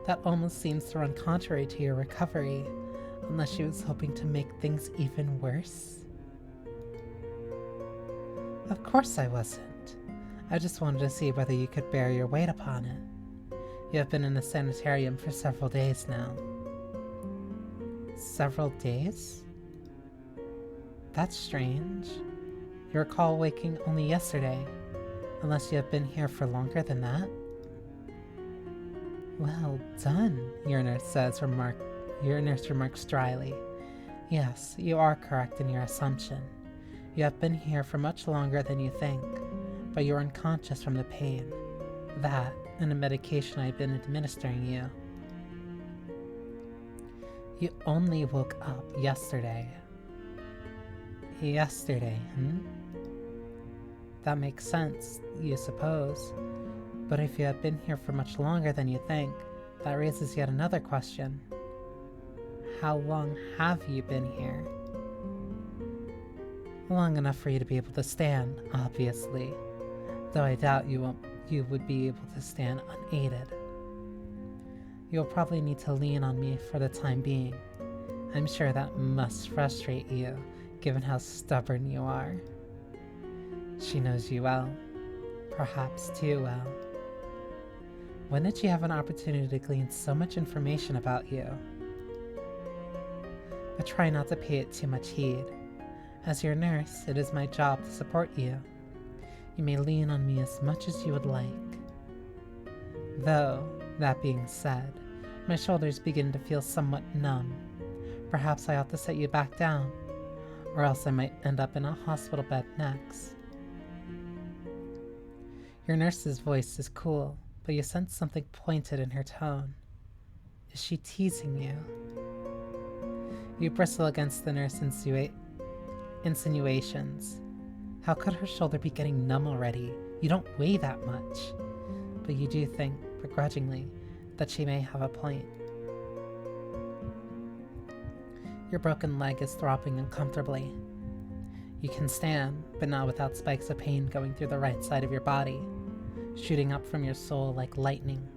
Speaker 1: That almost seems to run contrary to your recovery, unless she was hoping to make things even worse. Of course I wasn't. I just wanted to see whether you could bear your weight upon it. You have been in the sanitarium for several days now. Several days? That's strange. You recall waking only yesterday, unless you have been here for longer than that? Well done, your nurse remarks dryly. Yes, you are correct in your assumption. You have been here for much longer than you think, but you are unconscious from the pain. That, and the medication I have been administering you. You only woke up yesterday. Yesterday, That makes sense, you suppose. But if you have been here for much longer than you think, that raises yet another question. How long have you been here? Long enough for you to be able to stand, obviously. Though I doubt you would be able to stand unaided. You'll probably need to lean on me for the time being. I'm sure that must frustrate you, given how stubborn you are. She knows you well. Perhaps too well. When did she have an opportunity to glean so much information about you? But try not to pay it too much heed. As your nurse, it is my job to support you. You may lean on me as much as you would like. Though, that being said, my shoulders begin to feel somewhat numb. Perhaps I ought to set you back down, or else I might end up in a hospital bed next. Your nurse's voice is cool, but you sense something pointed in her tone. Is she teasing you? You bristle against the nurse's insinuations. How could her shoulder be getting numb already? You don't weigh that much. But you do think, begrudgingly, that she may have a point. Your broken leg is throbbing uncomfortably. You can stand, but not without spikes of pain going through the right side of your body, shooting up from your soul like lightning.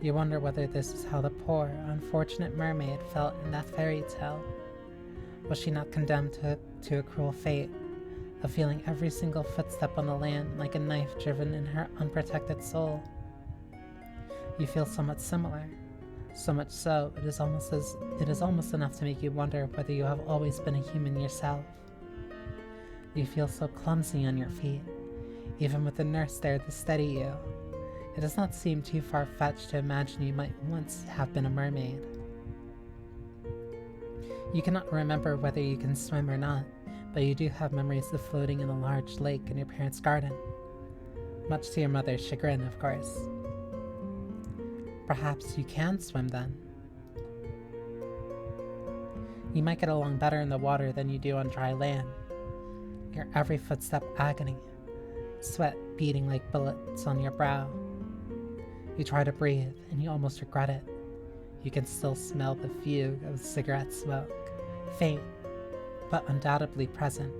Speaker 1: You wonder whether this is how the poor, unfortunate mermaid felt in that fairy tale. Was she not condemned to a cruel fate, of feeling every single footstep on the land like a knife driven in her unprotected soul? You feel somewhat similar, so much so it is almost enough to make you wonder whether you have always been a human yourself. You feel so clumsy on your feet, even with the nurse there to steady you. It does not seem too far-fetched to imagine you might once have been a mermaid. You cannot remember whether you can swim or not, but you do have memories of floating in a large lake in your parents' garden. Much to your mother's chagrin, of course. Perhaps you can swim then. You might get along better in the water than you do on dry land. Your every footstep agony, sweat beating like bullets on your brow. You try to breathe, and you almost regret it. You can still smell the fume of cigarette smoke, faint, but undoubtedly present.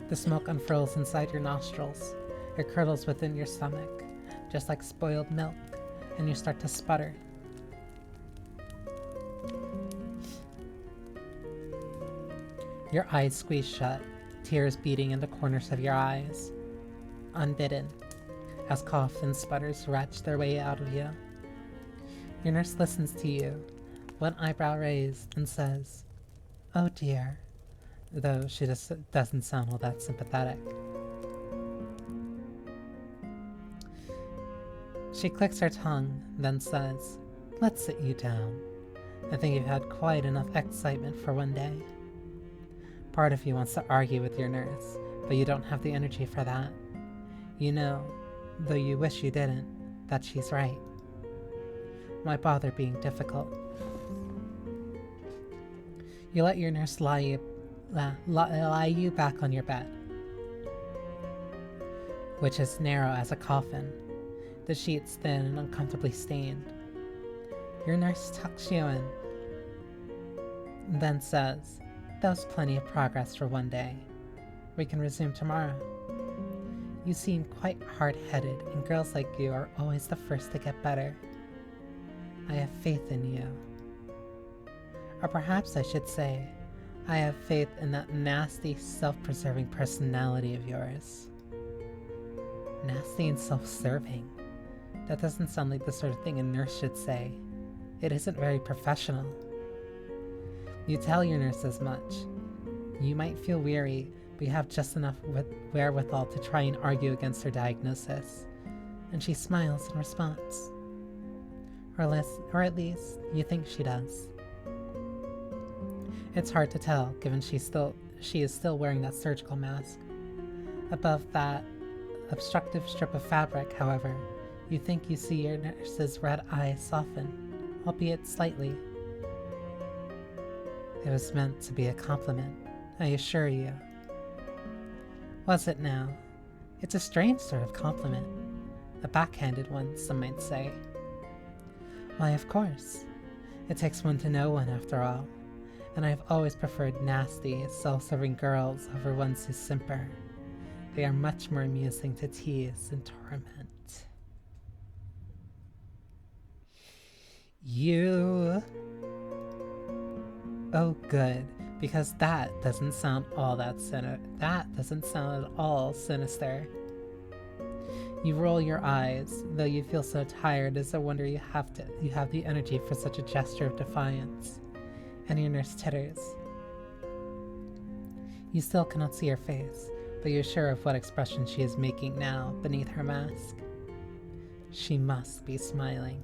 Speaker 1: The smoke unfurls inside your nostrils. It curdles within your stomach, just like spoiled milk, and you start to sputter. Your eyes squeeze shut, tears beating in the corners of your eyes. Unbidden, as cough and sputters retch their way out of you. Your nurse listens to you, one eyebrow raised, and says, "Oh dear," though she doesn't sound all that sympathetic. She clicks her tongue, then says, "Let's sit you down. I think you've had quite enough excitement for one day." Part of you wants to argue with your nurse, but you don't have the energy for that. You know, though you wish you didn't, that she's right. Why bother being difficult? You let your nurse lie you back on your bed, which is narrow as a coffin, the sheets thin and uncomfortably stained. Your nurse tucks you in, and then says, "That was plenty of progress for one day. We can resume tomorrow. You seem quite hard-headed, and girls like you are always the first to get better. I have faith in you. Or perhaps I should say, I have faith in that nasty, self-preserving personality of yours." Nasty and self-serving? That doesn't sound like the sort of thing a nurse should say. It isn't very professional. You tell your nurse as much. You might feel weary, but you have just enough wherewithal to try and argue against her diagnosis, and she smiles in response. Or at least, you think she does. It's hard to tell, given she is still wearing that surgical mask. Above that obstructive strip of fabric, however, you think you see your nurse's red eyes soften, albeit slightly. It was meant to be a compliment, I assure you. Was it now? It's a strange sort of compliment. A backhanded one, some might say. Why, of course. It takes one to know one, after all. and I have always preferred nasty, self-serving girls over ones who simper. They are much more amusing to tease and torment. You... Oh, good, because that doesn't sound at all sinister. You roll your eyes, though you feel so tired as to wonder you have the energy for such a gesture of defiance. And your nurse titters. You still cannot see her face, but you're sure of what expression she is making now beneath her mask. She must be smiling.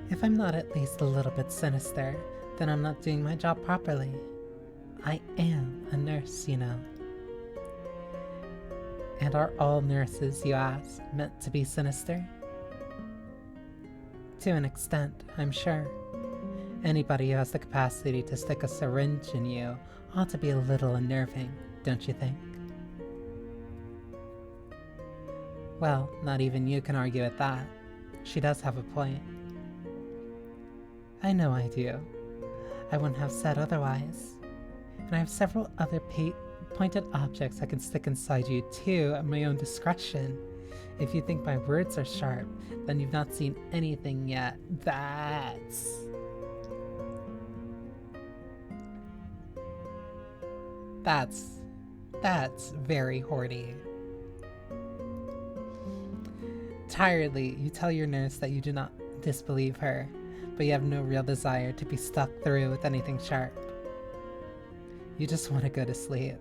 Speaker 1: If I'm not at least a little bit sinister, then I'm not doing my job properly. I am a nurse, you know. And are all nurses, you ask, meant to be sinister? To an extent, I'm sure. Anybody who has the capacity to stick a syringe in you ought to be a little unnerving, don't you think? Well, not even you can argue at that. She does have a point. I know I do. I wouldn't have said otherwise. And I have several other pointed objects I can stick inside you too at my own discretion. If you think my words are sharp, then you've not seen anything yet. That's very horny. Tiredly, you tell your nurse that you do not disbelieve her, but you have no real desire to be stuck through with anything sharp. You just want to go to sleep.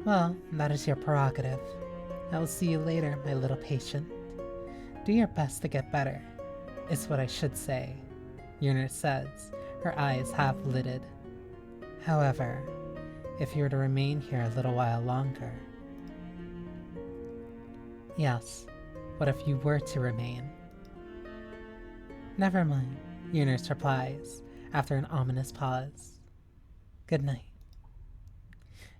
Speaker 1: Well, that is your prerogative. I will see you later, my little patient. Do your best to get better, is what I should say, your nurse says, her eyes half-lidded. However, if you were to remain here a little while longer... Yes, what if you were to remain? Never mind, your nurse replies, after an ominous pause. Good night.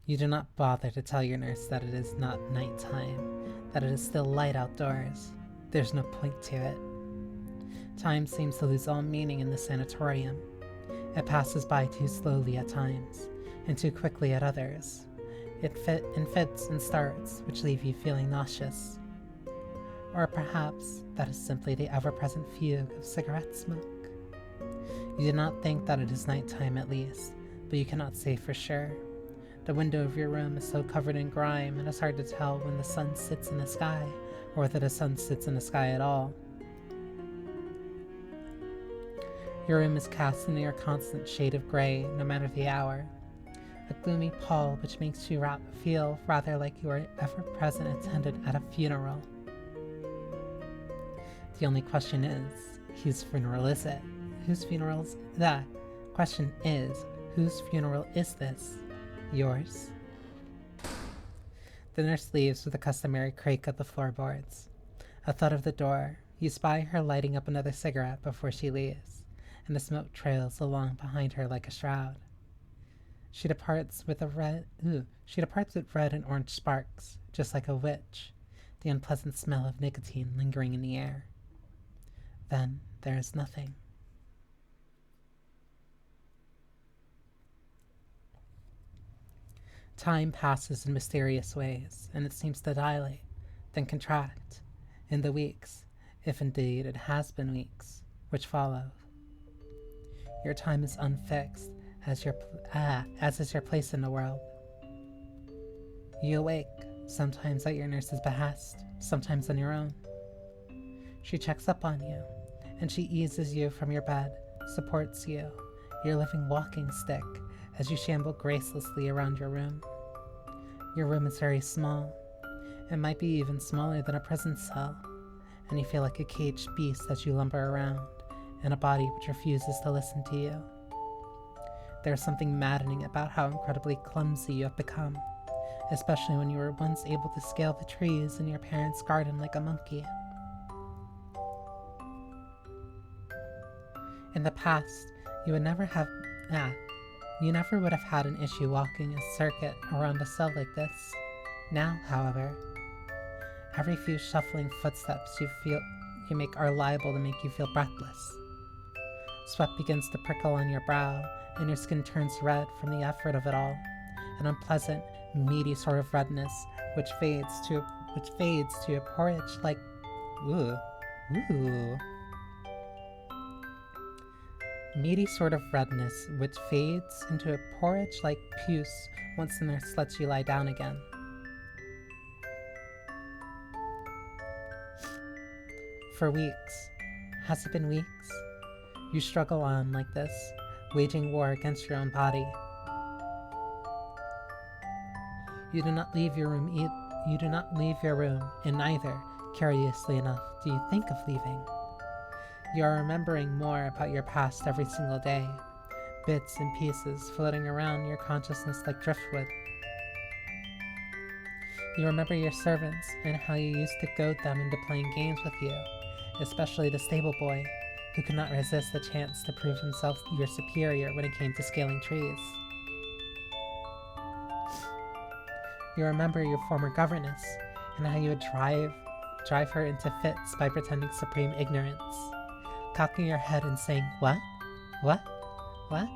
Speaker 1: You do not bother to tell your nurse that it is not nighttime, that it is still light outdoors. There's no point to it. Time seems to lose all meaning in the sanatorium. It passes by too slowly at times, and too quickly at others. It fits and starts, which leave you feeling nauseous. Or perhaps that is simply the ever-present fugue of cigarette smoke. You do not think that it is nighttime at least, but you cannot say for sure. The window of your room is so covered in grime it is hard to tell when the sun sits in the sky, or whether the sun sits in the sky at all. Your room is cast in a constant shade of grey, no matter the hour. A gloomy pall which makes you feel rather like you are ever-present attendant at a funeral. The only question is, whose funeral is it? Whose funeral is that? Question is, whose funeral is this? Yours? The nurse leaves with a customary creak of the floorboards. A thud of the door. You spy her lighting up another cigarette before she leaves, and the smoke trails along behind her like a shroud. She departs with red and orange sparks, just like a witch, the unpleasant smell of nicotine lingering in the air. Then there is nothing. Time passes in mysterious ways, and it seems to dilate, then contract, in the weeks, if indeed it has been weeks, which follow. Your time is unfixed, as is your place in the world. You awake, sometimes at your nurse's behest, sometimes on your own. She checks up on you, and she eases you from your bed, supports you, your living walking stick, as you shamble gracelessly around your room. Your room is very small. It might be even smaller than a prison cell, and you feel like a caged beast as you lumber around, in a body which refuses to listen to you. There's something maddening about how incredibly clumsy you have become, especially when you were once able to scale the trees in your parents' garden like a monkey. In the past, you never would have had an issue walking a circuit around a cell like this. Now, however, every few shuffling footsteps you make are liable to make you feel breathless. Sweat begins to prickle on your brow, and your skin turns red from the effort of it all. An unpleasant, meaty sort of redness, which fades to a porridge like ooh. Meaty sort of redness, which fades into a porridge like puce once the nurse lets you lie down again. For weeks, has it been weeks? You struggle on like this, waging war against your own body. You do not leave your room, and neither, curiously enough, do you think of leaving. You are remembering more about your past every single day, bits and pieces floating around your consciousness like driftwood. You remember your servants and how you used to goad them into playing games with you, especially the stable boy, who could not resist the chance to prove himself your superior when it came to scaling trees. You remember your former governess, and how you would drive her into fits by pretending supreme ignorance, cocking your head and saying, "What? What? What?"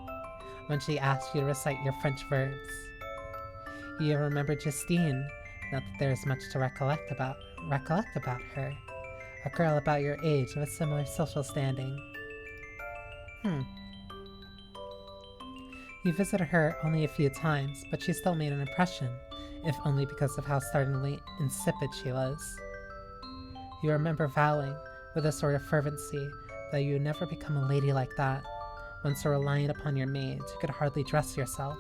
Speaker 1: when she asked you to recite your French verbs. You remember Justine, not that there is much to recollect about her, a girl about your age of a similar social standing. You visited her only a few times, but she still made an impression, if only because of how startlingly insipid she was. You remember vowing, with a sort of fervency, that you would never become a lady like that, when so reliant upon your maids who could hardly dress yourself.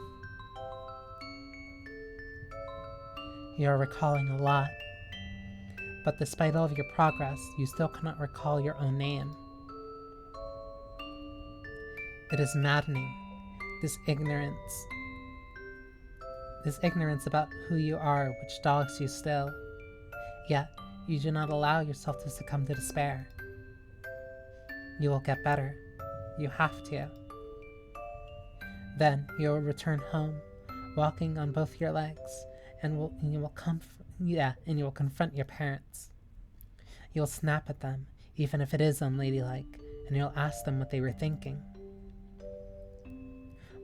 Speaker 1: You are recalling a lot, but despite all of your progress, you still cannot recall your own name. It is maddening, this ignorance about who you are which dogs you still. Yet, you do not allow yourself to succumb to despair. You will get better. You have to. Then you will return home, walking on both your legs, and you will confront your parents. You'll snap at them, even if it is unladylike, and you'll ask them what they were thinking.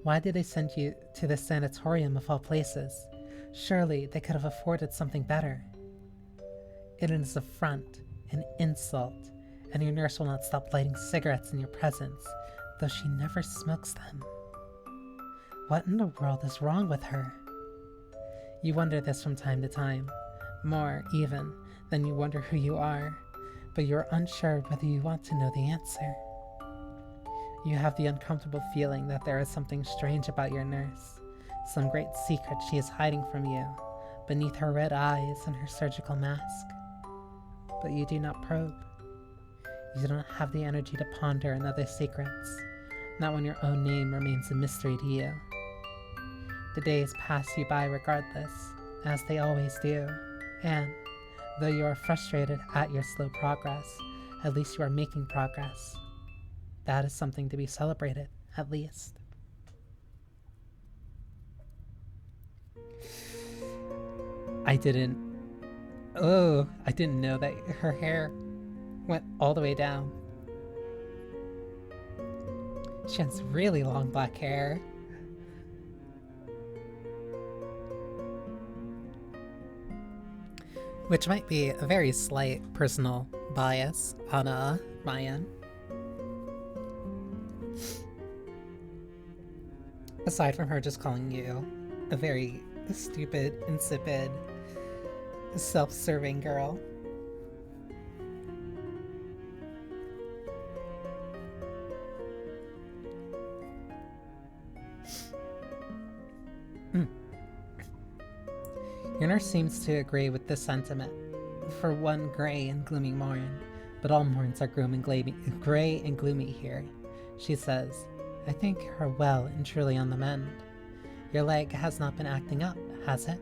Speaker 1: Why did they send you to this sanatorium of all places? Surely they could have afforded something better. It is an affront, an insult, and your nurse will not stop lighting cigarettes in your presence, though she never smokes them. What in the world is wrong with her? You wonder this from time to time, more, even, than you wonder who you are, but you are unsure whether you want to know the answer. You have the uncomfortable feeling that there is something strange about your nurse, some great secret she is hiding from you, beneath her red eyes and her surgical mask. But you do not probe. You do not have the energy to ponder another secrets, not when your own name remains a mystery to you. The days pass you by regardless, as they always do, and, though you are frustrated at your slow progress, at least you are making progress. That is something to be celebrated, at least. I didn't know that her hair went all the way down. She has really long black hair. Which might be a very slight personal bias on my end. Aside from her just calling you a very stupid, insipid, self-serving girl. Your nurse seems to agree with this sentiment. For one gray and gloomy morn, but all morns are gray and gloomy here. She says, "I think you're well and truly on the mend. Your leg has not been acting up, has it?"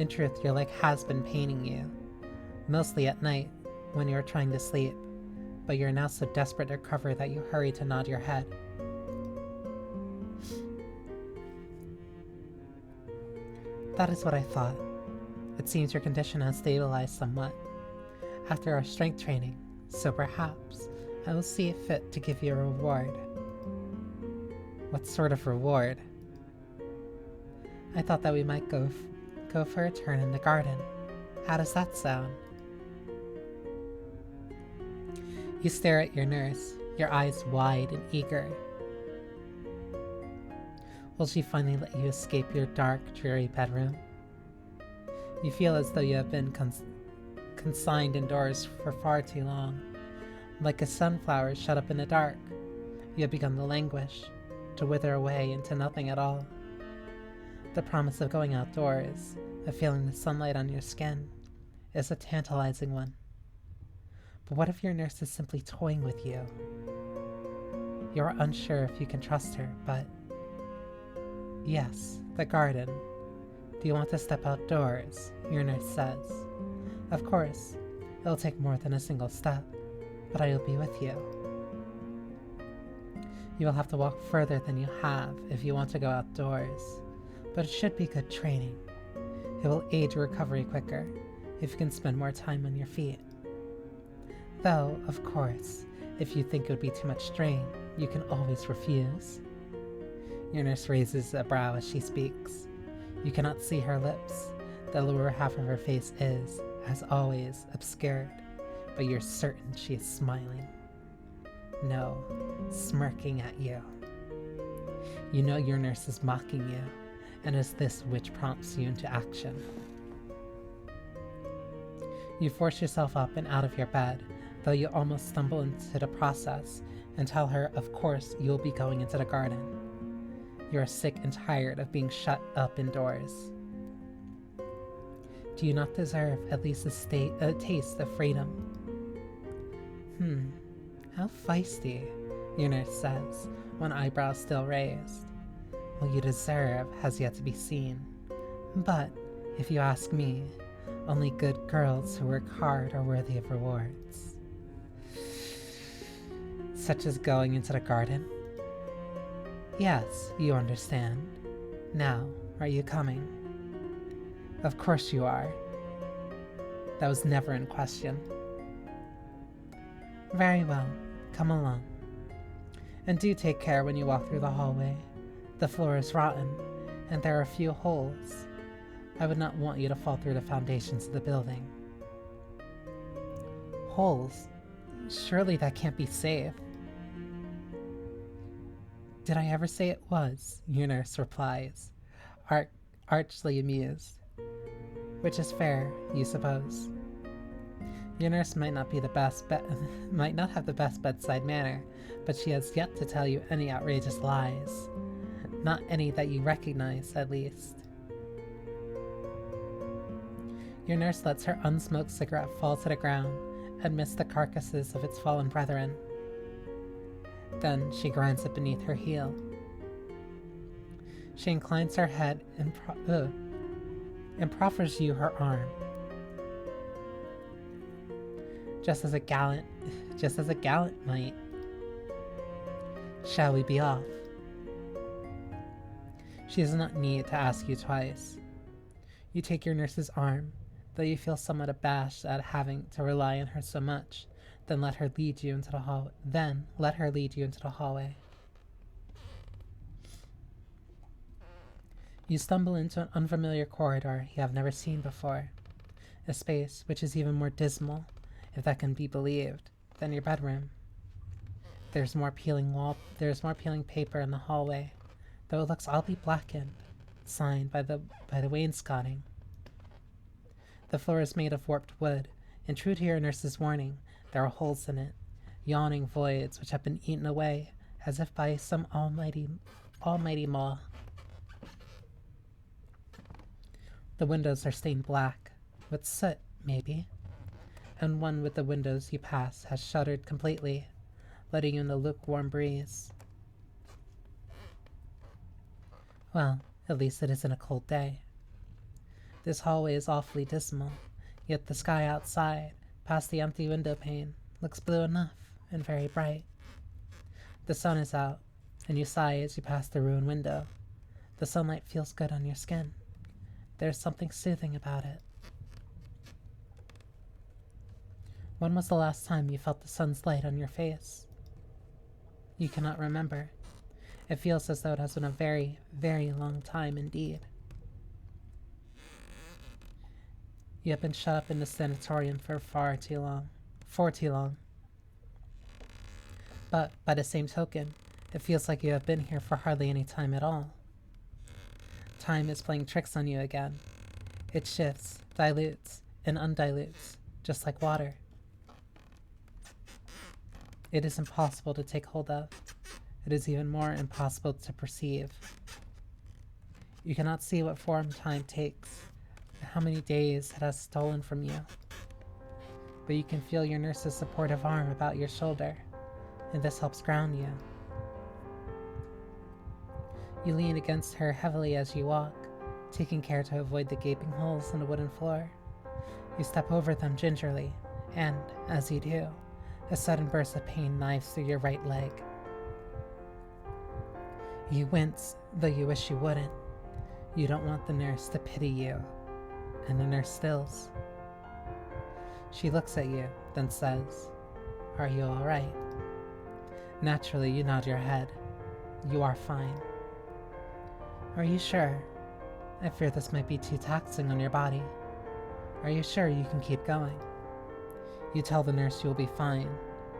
Speaker 1: In truth, your leg has been paining you, mostly at night when you are trying to sleep, but you are now so desperate to recover that you hurry to nod your head. That is what I thought. It seems your condition has stabilized somewhat after our strength training, so perhaps, I will see fit to give you a reward. What sort of reward? I thought that we might go for a turn in the garden. How does that sound? You stare at your nurse, your eyes wide and eager. Will she finally let you escape your dark, dreary bedroom? You feel as though you have been consigned indoors for far too long. Like a sunflower shut up in the dark, you have begun to languish, to wither away into nothing at all. The promise of going outdoors, of feeling the sunlight on your skin, is a tantalizing one. But what if your nurse is simply toying with you? You are unsure if you can trust her, but... Yes, the garden. Do you want to step outdoors? Your nurse says. Of course, it'll take more than a single step, but I will be with you. You will have to walk further than you have if you want to go outdoors, but it should be good training. It will aid your recovery quicker if you can spend more time on your feet. Though, of course, if you think it would be too much strain, you can always refuse. Your nurse raises a brow as she speaks. You cannot see her lips. The lower half of her face is, as always, obscured, but you're certain she is smiling. No, smirking at you. You know your nurse is mocking you, and it is this which prompts you into action. You force yourself up and out of your bed, though you almost stumble into the process, and tell her, of course, you will be going into the garden. You are sick and tired of being shut up indoors. Do you not deserve at least a taste of freedom? How feisty, your nurse says, one eyebrow still raised. What you deserve has yet to be seen. But, if you ask me, only good girls who work hard are worthy of rewards. Such as going into the garden? Yes, you understand. Now, are you coming? Of course you are. That was never in question. Very well, come along. And do take care when you walk through the hallway. The floor is rotten, and there are a few holes. I would not want you to fall through the foundations of the building. Holes? Surely that can't be safe. Did I ever say it was? Your nurse replies, archly amused. Which is fair, you suppose. Your nurse might not have the best bedside manner, but she has yet to tell you any outrageous lies. Not any that you recognize, at least. Your nurse lets her unsmoked cigarette fall to the ground amidst the carcasses of its fallen brethren. Then she grinds it beneath her heel. She inclines her head and proffers you her arm. Just as a gallant might. Shall we be off? She does not need to ask you twice. You take your nurse's arm, though you feel somewhat abashed at having to rely on her so much. Then let her lead you into the hallway. You stumble into an unfamiliar corridor you have never seen before, a space which is even more dismal, if that can be believed, than your bedroom. There's more peeling paper in the hallway, though it looks oddly blackened, signed by the wainscoting. The floor is made of warped wood, and true to your nurse's warning, there are holes in it, yawning voids which have been eaten away as if by some almighty maw. The windows are stained black, with soot, maybe, and one with the windows you pass has shuttered completely, letting you in the lukewarm breeze. Well, at least it isn't a cold day. This hallway is awfully dismal, yet the sky outside, past the empty window pane, looks blue enough and very bright. The sun is out, and you sigh as you pass the ruined window. The sunlight feels good on your skin. There's something soothing about it. When was the last time you felt the sun's light on your face? You cannot remember. It feels as though it has been a very, very long time indeed. You have been shut up in the sanatorium for far too long. For too long. But, by the same token, it feels like you have been here for hardly any time at all. Time is playing tricks on you again. It shifts, dilutes, and undilutes, just like water. It is impossible to take hold of. It is even more impossible to perceive. You cannot see what form time takes, how many days it has stolen from you. But you can feel your nurse's supportive arm about your shoulder, and this helps ground you. You lean against her heavily as you walk, taking care to avoid the gaping holes in the wooden floor. You step over them gingerly, and, as you do, a sudden burst of pain knives through your right leg. You wince, though you wish you wouldn't. You don't want the nurse to pity you, and the nurse stills. She looks at you, then says, "Are you all right?" Naturally, you nod your head. You are fine. Are you sure? I fear this might be too taxing on your body. Are you sure you can keep going? You tell the nurse you will be fine.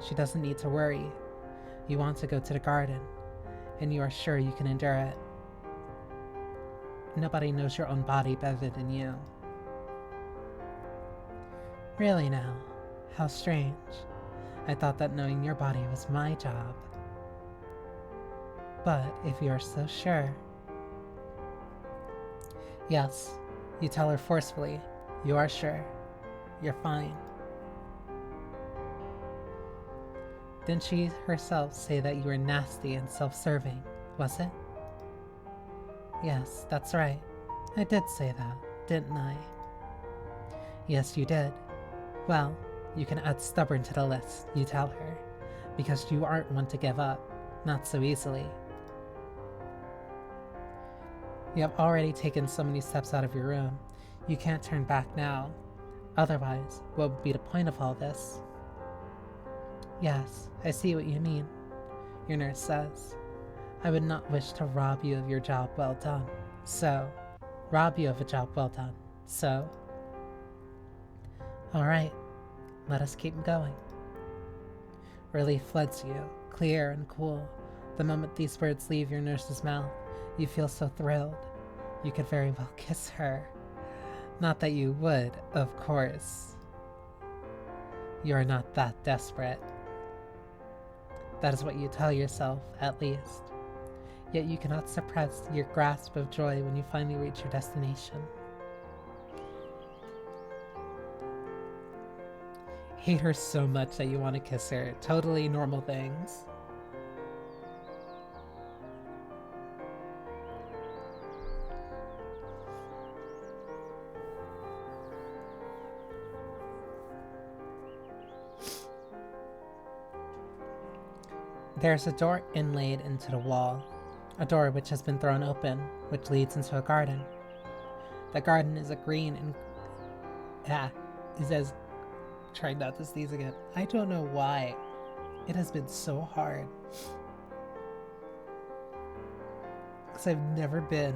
Speaker 1: She doesn't need to worry. You want to go to the garden, and you are sure you can endure it. Nobody knows your own body better than you. Really now? How strange. I thought that knowing your body was my job. But if you are so sure... Yes, you tell her forcefully. You are sure. You're fine. Didn't she herself say that you were nasty and self-serving, was it? Yes, that's right. I did say that, didn't I? Yes, you did. Well, you can add stubborn to the list, you tell her, because you aren't one to give up, not so easily. You have already taken so many steps out of your room, you can't turn back now. Otherwise, what would be the point of all this? Yes, I see what you mean, your nurse says. I would not wish to rob you of your job well done. So, rob you of a job well done. So, all right, let us keep going. Relief floods you, clear and cool. The moment these words leave your nurse's mouth, you feel so thrilled. You could very well kiss her. Not that you would, of course. You are not that desperate. That is what you tell yourself, at least. Yet you cannot suppress your grasp of joy when you finally reach your destination. Hate her so much that you want to kiss her. Totally normal things. There's a door inlaid into the wall, a door which has been thrown open, which leads into a garden. The garden is a green and... it says... Trying not to sneeze again. I don't know why. It has been so hard. Because I've never been...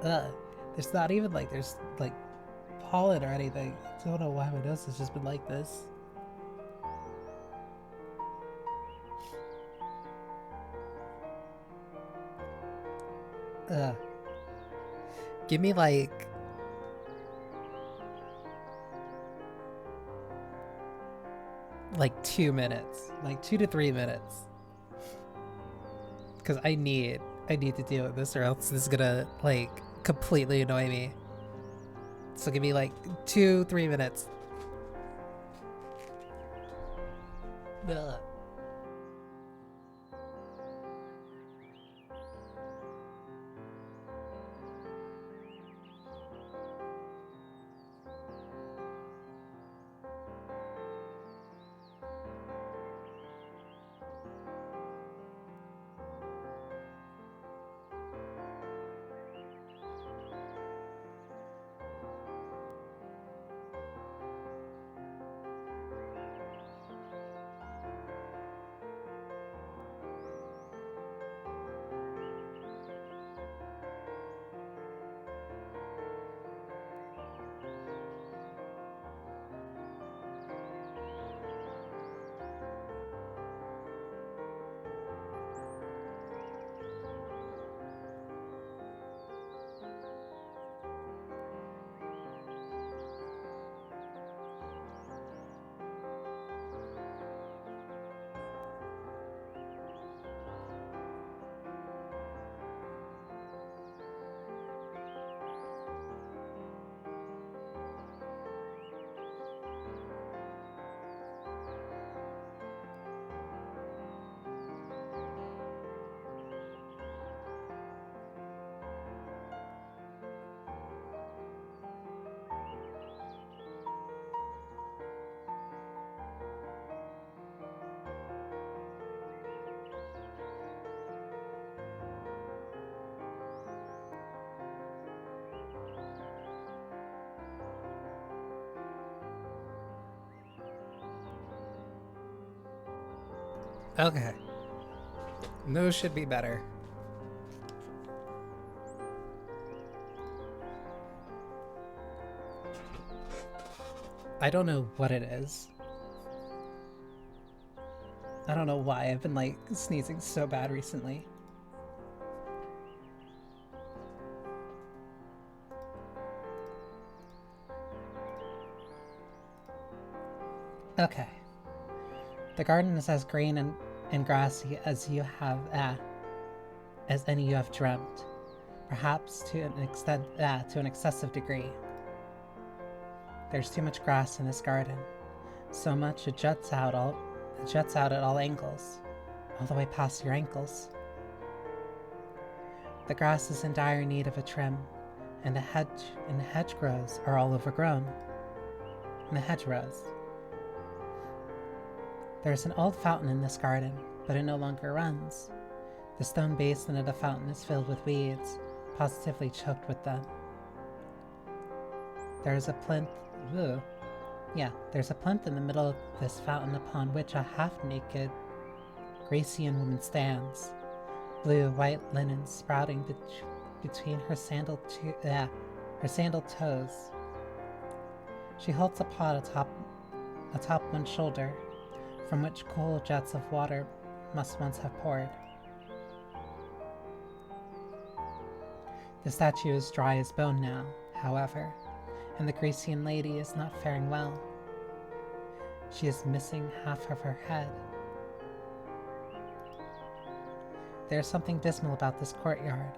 Speaker 1: There's not even like, there's like pollen or anything. I don't know why my nose has just been like this. Give me like 2 minutes, like 2 to 3 minutes, because I need to deal with this or else this is gonna like completely annoy me. So give me like 2-3 minutes. Ugh. Okay. Those should be better. I don't know what it is. I don't know why I've been like sneezing so bad recently. Okay. The garden is as green and grassy as you have as any you have dreamt, perhaps to an excessive degree. There's too much grass in this garden, so much it juts out at all angles, all the way past your ankles. The grass is in dire need of a trim, and the hedgerows are all overgrown. And the hedgerows. There's an old fountain in this garden, but it no longer runs. The stone basin of the fountain is filled with weeds, positively choked with them. There's a plinth in the middle of this fountain upon which a half-naked Grecian woman stands, blue-white linen sprouting between her sandaled toes. She holds a pot atop one shoulder, from which cool jets of water must once have poured. The statue is dry as bone now, however, and the Grecian lady is not faring well. She is missing half of her head. There is something dismal about this courtyard,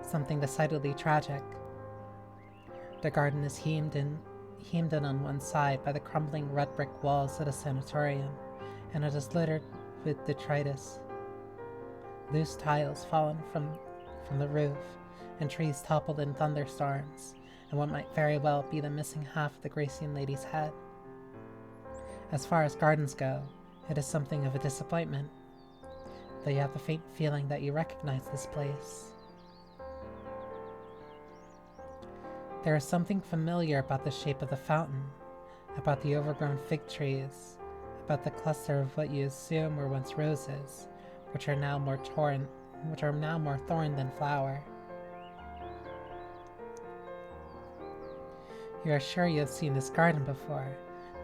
Speaker 1: something decidedly tragic. The garden is hemmed in on one side by the crumbling red brick walls of a sanatorium, and it is littered with detritus. Loose tiles fallen from the roof, and trees toppled in thunderstorms, and what might very well be the missing half of the Grecian lady's head. As far as gardens go, it is something of a disappointment, though you have the faint feeling that you recognize this place. There is something familiar about the shape of the fountain, about the overgrown fig trees, about the cluster of what you assume were once roses, which are now more thorn than flower. You are sure you have seen this garden before,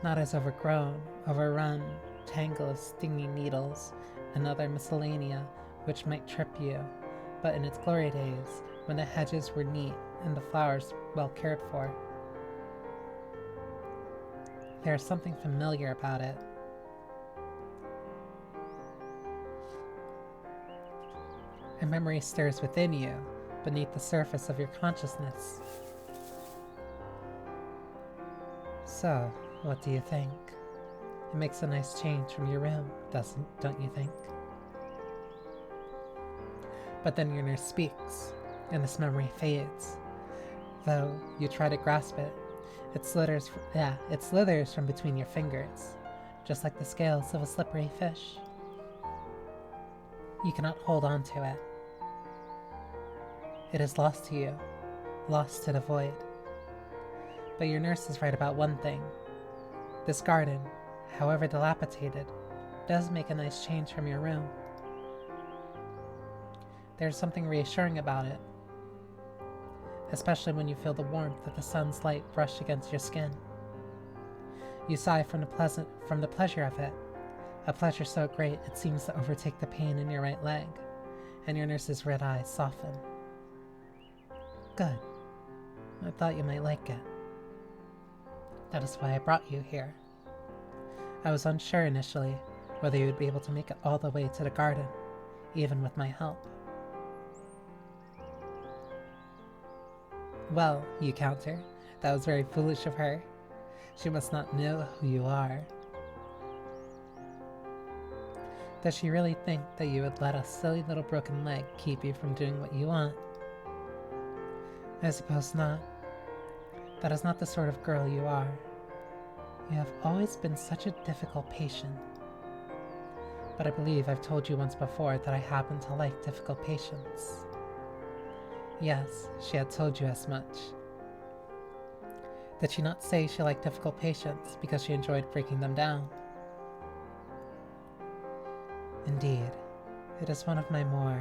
Speaker 1: not as overgrown, overrun, tangle of stinging needles and other miscellanea which might trip you, but in its glory days, when the hedges were neat and the flowers well cared for. There is something familiar about it. A memory stirs within you, beneath the surface of your consciousness. So, what do you think? It makes a nice change from your room, don't you think? But then your nurse speaks, and this memory fades. Though you try to grasp it, it slithers from between your fingers, just like the scales of a slippery fish. You cannot hold on to it. It is lost to you, lost to the void. But your nurse is right about one thing. This garden, however dilapidated, does make a nice change from your room. There's something reassuring about it, especially when you feel the warmth of the sun's light brush against your skin. You sigh from the pleasure of it, a pleasure so great it seems to overtake the pain in your right leg, and your nurse's red eyes soften. Good. I thought you might like it. That is why I brought you here. I was unsure initially whether you would be able to make it all the way to the garden, even with my help. Well, you counter, that was very foolish of her. She must not know who you are. Does she really think that you would let a silly little broken leg keep you from doing what you want? I suppose not. That is not the sort of girl you are. You have always been such a difficult patient. But I believe I've told you once before that I happen to like difficult patients. Yes, she had told you as much. Did she not say she liked difficult patients because she enjoyed breaking them down? Indeed, it is one of my more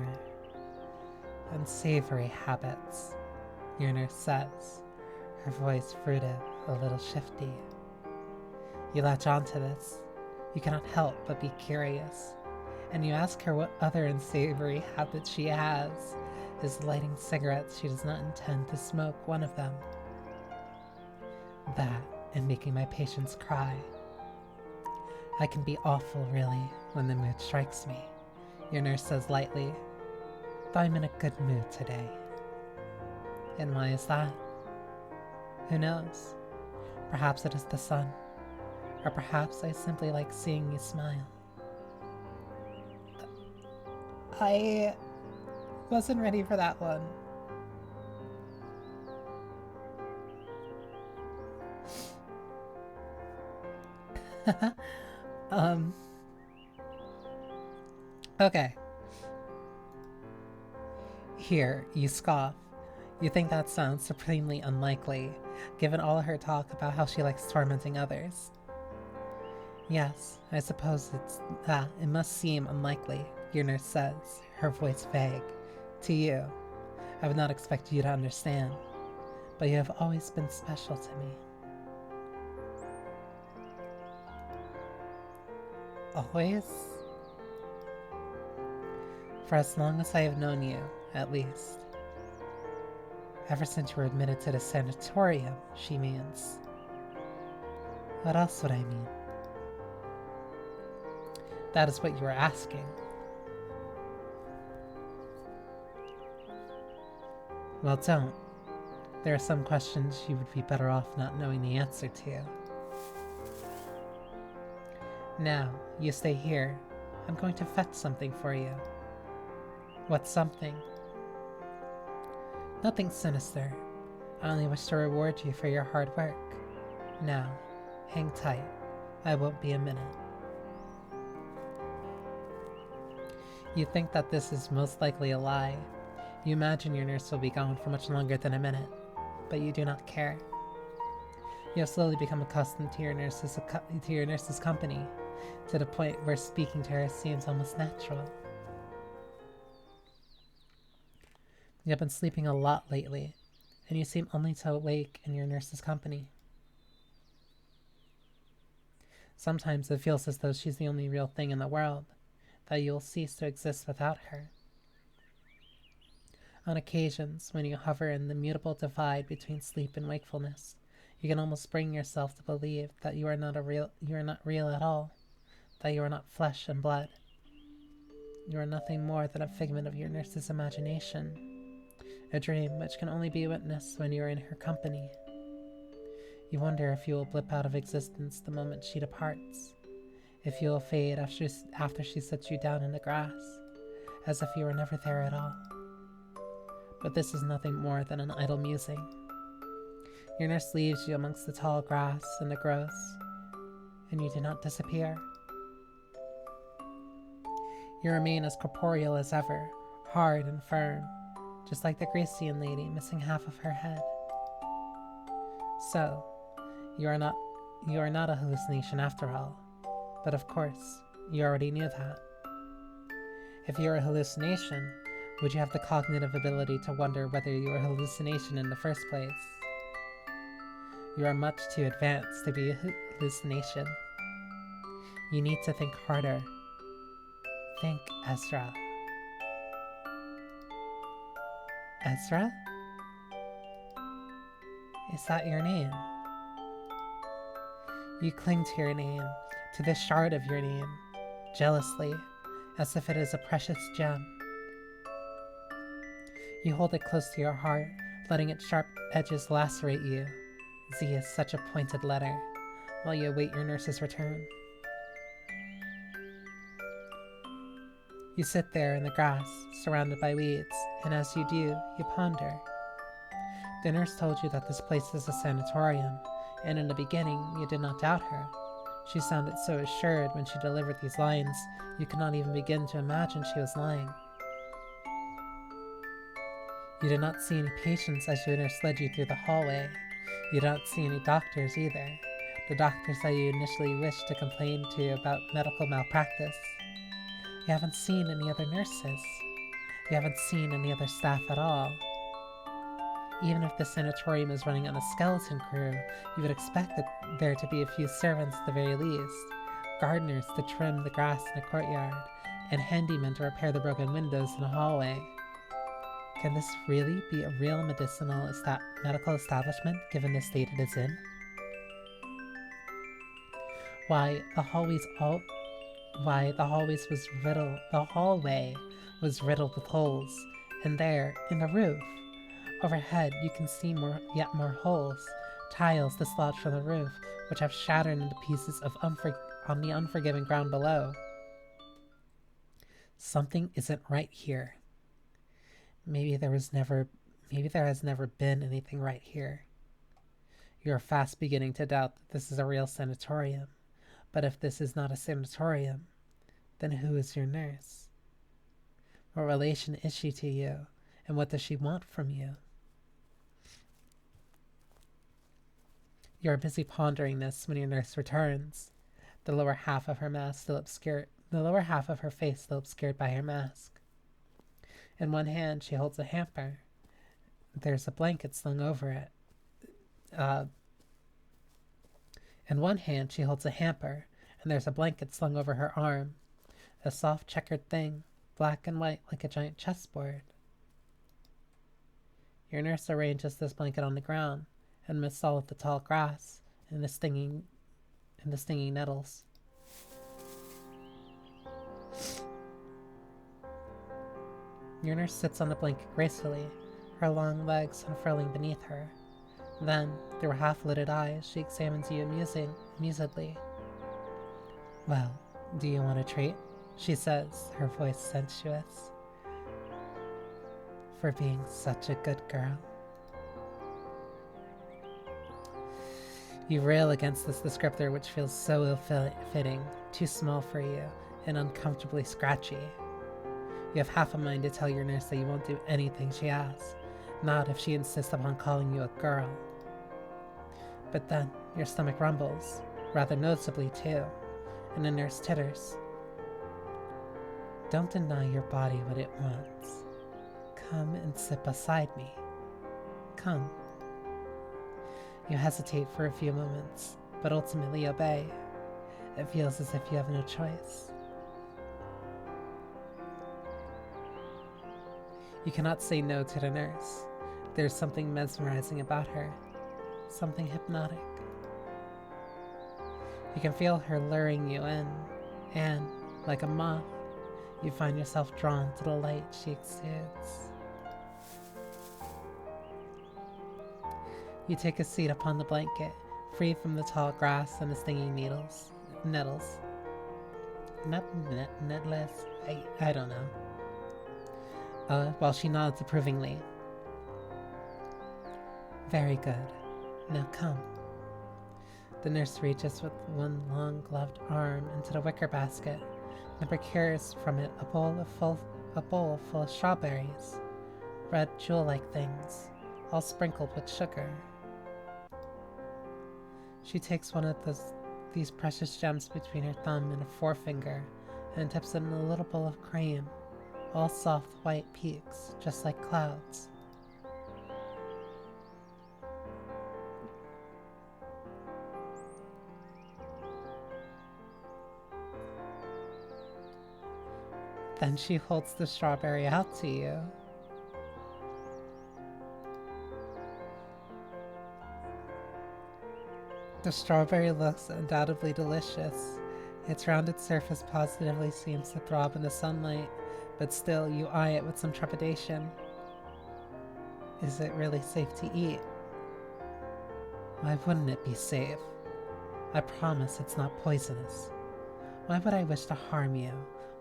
Speaker 1: unsavory habits, your nurse says, her voice fruited, a little shifty. You latch onto this. You cannot help but be curious, and you ask her what other unsavory habit she has. Is lighting cigarettes she does not intend to smoke one of them? That, and making my patients cry. I can be awful, really, when the mood strikes me, your nurse says lightly, though I'm in a good mood today. And why is that? Who knows? Perhaps it is the sun, or perhaps I simply like seeing you smile. I wasn't ready for that one. Okay. Here, you scoff. You think that sounds supremely unlikely, given all her talk about how she likes tormenting others. Yes, I suppose it must seem unlikely, your nurse says, her voice vague. To you. I would not expect you to understand, but you have always been special to me. Always? For as long as I have known you, at least. Ever since you were admitted to the sanatorium, she means. What else would I mean? That is what you were asking. Well, don't. There are some questions you would be better off not knowing the answer to. Now, you stay here. I'm going to fetch something for you. What's something? Nothing sinister. I only wish to reward you for your hard work. Now, hang tight. I won't be a minute. You think that this is most likely a lie. You imagine your nurse will be gone for much longer than a minute, but you do not care. You have slowly become accustomed to your nurse's company, to the point where speaking to her seems almost natural. You have been sleeping a lot lately, and you seem only to awake in your nurse's company. Sometimes it feels as though she's the only real thing in the world, that you will cease to exist without her. On occasions, when you hover in the mutable divide between sleep and wakefulness, you can almost bring yourself to believe that you are not real at all, that you are not flesh and blood. You are nothing more than a figment of your nurse's imagination, a dream which can only be witnessed when you are in her company. You wonder if you will blip out of existence the moment she departs, if you will fade after she sets you down in the grass, as if you were never there at all. But this is nothing more than an idle musing. Your nurse leaves you amongst the tall grass and the growths, and you do not disappear. You remain as corporeal as ever, hard and firm, just like the Grecian lady missing half of her head. So, you are not a hallucination after all, but of course, you already knew that. If you are a hallucination, would you have the cognitive ability to wonder whether you were a hallucination in the first place? You are much too advanced to be a hallucination. You need to think harder. Think, Ezra. Ezra? Is that your name? You cling to your name, to this shard of your name, jealously, as if it is a precious gem. You hold it close to your heart, letting its sharp edges lacerate you. Z is such a pointed letter, while you await your nurse's return. You sit there in the grass, surrounded by weeds, and as you do, you ponder. The nurse told you that this place is a sanatorium, and in the beginning you did not doubt her. She sounded so assured when she delivered these lines, you could not even begin to imagine she was lying. You did not see any patients as your nurse led you through the hallway. You did not see any doctors either, the doctors that you initially wished to complain to about medical malpractice. You haven't seen any other nurses. You haven't seen any other staff at all. Even if the sanatorium is running on a skeleton crew, you would expect that there to be a few servants at the very least, gardeners to trim the grass in a courtyard, and handymen to repair the broken windows in a hallway. Can this really be a real medical establishment given the state it is in? Why, the hallway was riddled with holes, and there, in the roof, overhead, you can see yet more holes, tiles dislodged from the roof, which have shattered into pieces on the unforgiving ground below. Something isn't right here. Maybe there has never been anything right here. You are fast beginning to doubt that this is a real sanatorium. But if this is not a sanatorium, then who is your nurse? What relation is she to you, and what does she want from you? You are busy pondering this when your nurse returns, the lower half of her face still obscured by her mask. In one hand, she holds a hamper. There's a blanket slung over it. In one hand, she holds a hamper, and there's a blanket slung over her arm. A soft checkered thing, black and white like a giant chessboard. Your nurse arranges this blanket on the ground, amidst all of the tall grass and the stinging nettles. Your nurse sits on the blanket gracefully, her long legs unfurling beneath her. Then, through her half-lidded eyes, she examines you amusedly. Well, do you want a treat? She says, her voice sensuous. For being such a good girl. You rail against this descriptor which feels so ill-fitting, too small for you, and uncomfortably scratchy. You have half a mind to tell your nurse that you won't do anything she asks, not if she insists upon calling you a girl. But then, your stomach rumbles, rather noticeably too, and the nurse titters. Don't deny your body what it wants. Come and sit beside me. Come. You hesitate for a few moments, but ultimately obey. It feels as if you have no choice. You cannot say no to the nurse. There's something mesmerizing about her. Something hypnotic. You can feel her luring you in, and, like a moth, you find yourself drawn to the light she exudes. You take a seat upon the blanket, free from the tall grass and the stinging nettles. Netless? I don't know. While she nods approvingly. Very good. Now come. The nurse reaches with one long gloved arm into the wicker basket and procures from it a bowl full of strawberries, red jewel-like things, all sprinkled with sugar. She takes one of these precious gems between her thumb and her forefinger and dips it in a little bowl of cream, all soft white peaks, just like clouds. Then she holds the strawberry out to you. The strawberry looks undoubtedly delicious. Its rounded surface positively seems to throb in the sunlight, but still you eye it with some trepidation. Is it really safe to eat? Why wouldn't it be safe? I promise it's not poisonous. Why would I wish to harm you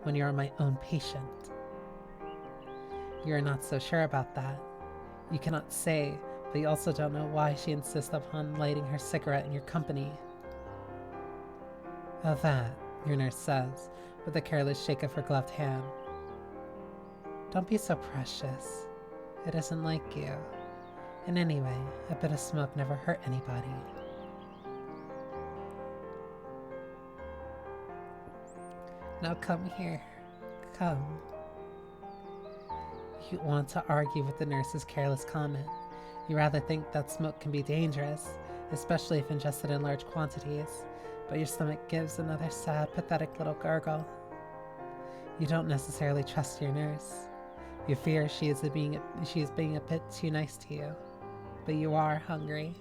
Speaker 1: when you are my own patient? You are not so sure about that. You cannot say, but you also don't know why she insists upon lighting her cigarette in your company. Oh, that, your nurse says, with a careless shake of her gloved hand. Don't be so precious. It isn't like you. And anyway, a bit of smoke never hurt anybody. Now come here. come. You want to argue with the nurse's careless comment. You rather think that smoke can be dangerous, especially if ingested in large quantities, but your stomach gives another sad, pathetic little gurgle. You don't necessarily trust your nurse. You fear she is being a bit too nice to you, but you are hungry.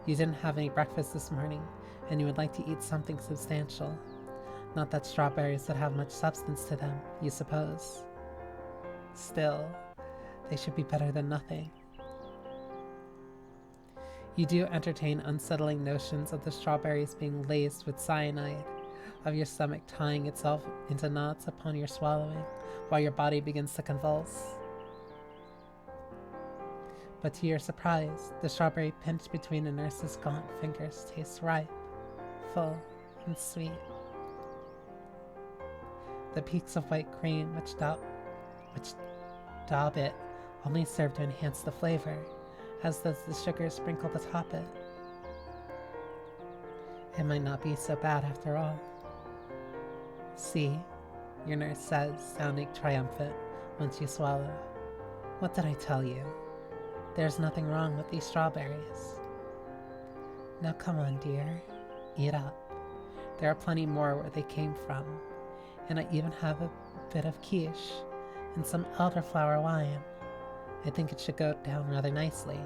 Speaker 1: You didn't have any breakfast this morning, and you would like to eat something substantial. Not that strawberries would have much substance to them, you suppose. Still, they should be better than nothing. You do entertain unsettling notions of the strawberries being laced with cyanide, of your stomach tying itself into knots upon your swallowing, while your body begins to convulse. But to your surprise, the strawberry pinched between the nurse's gaunt fingers tastes ripe, full, and sweet. The peaks of white cream which daub it only serve to enhance the flavor, as does the sugar sprinkled atop it. It might not be so bad after all. See, your nurse says, sounding triumphant once you swallow. What did I tell you? There's nothing wrong with these strawberries. Now come on, dear. Eat up. There are plenty more where they came from, and I even have a bit of quiche and some elderflower wine. I think it should go down rather nicely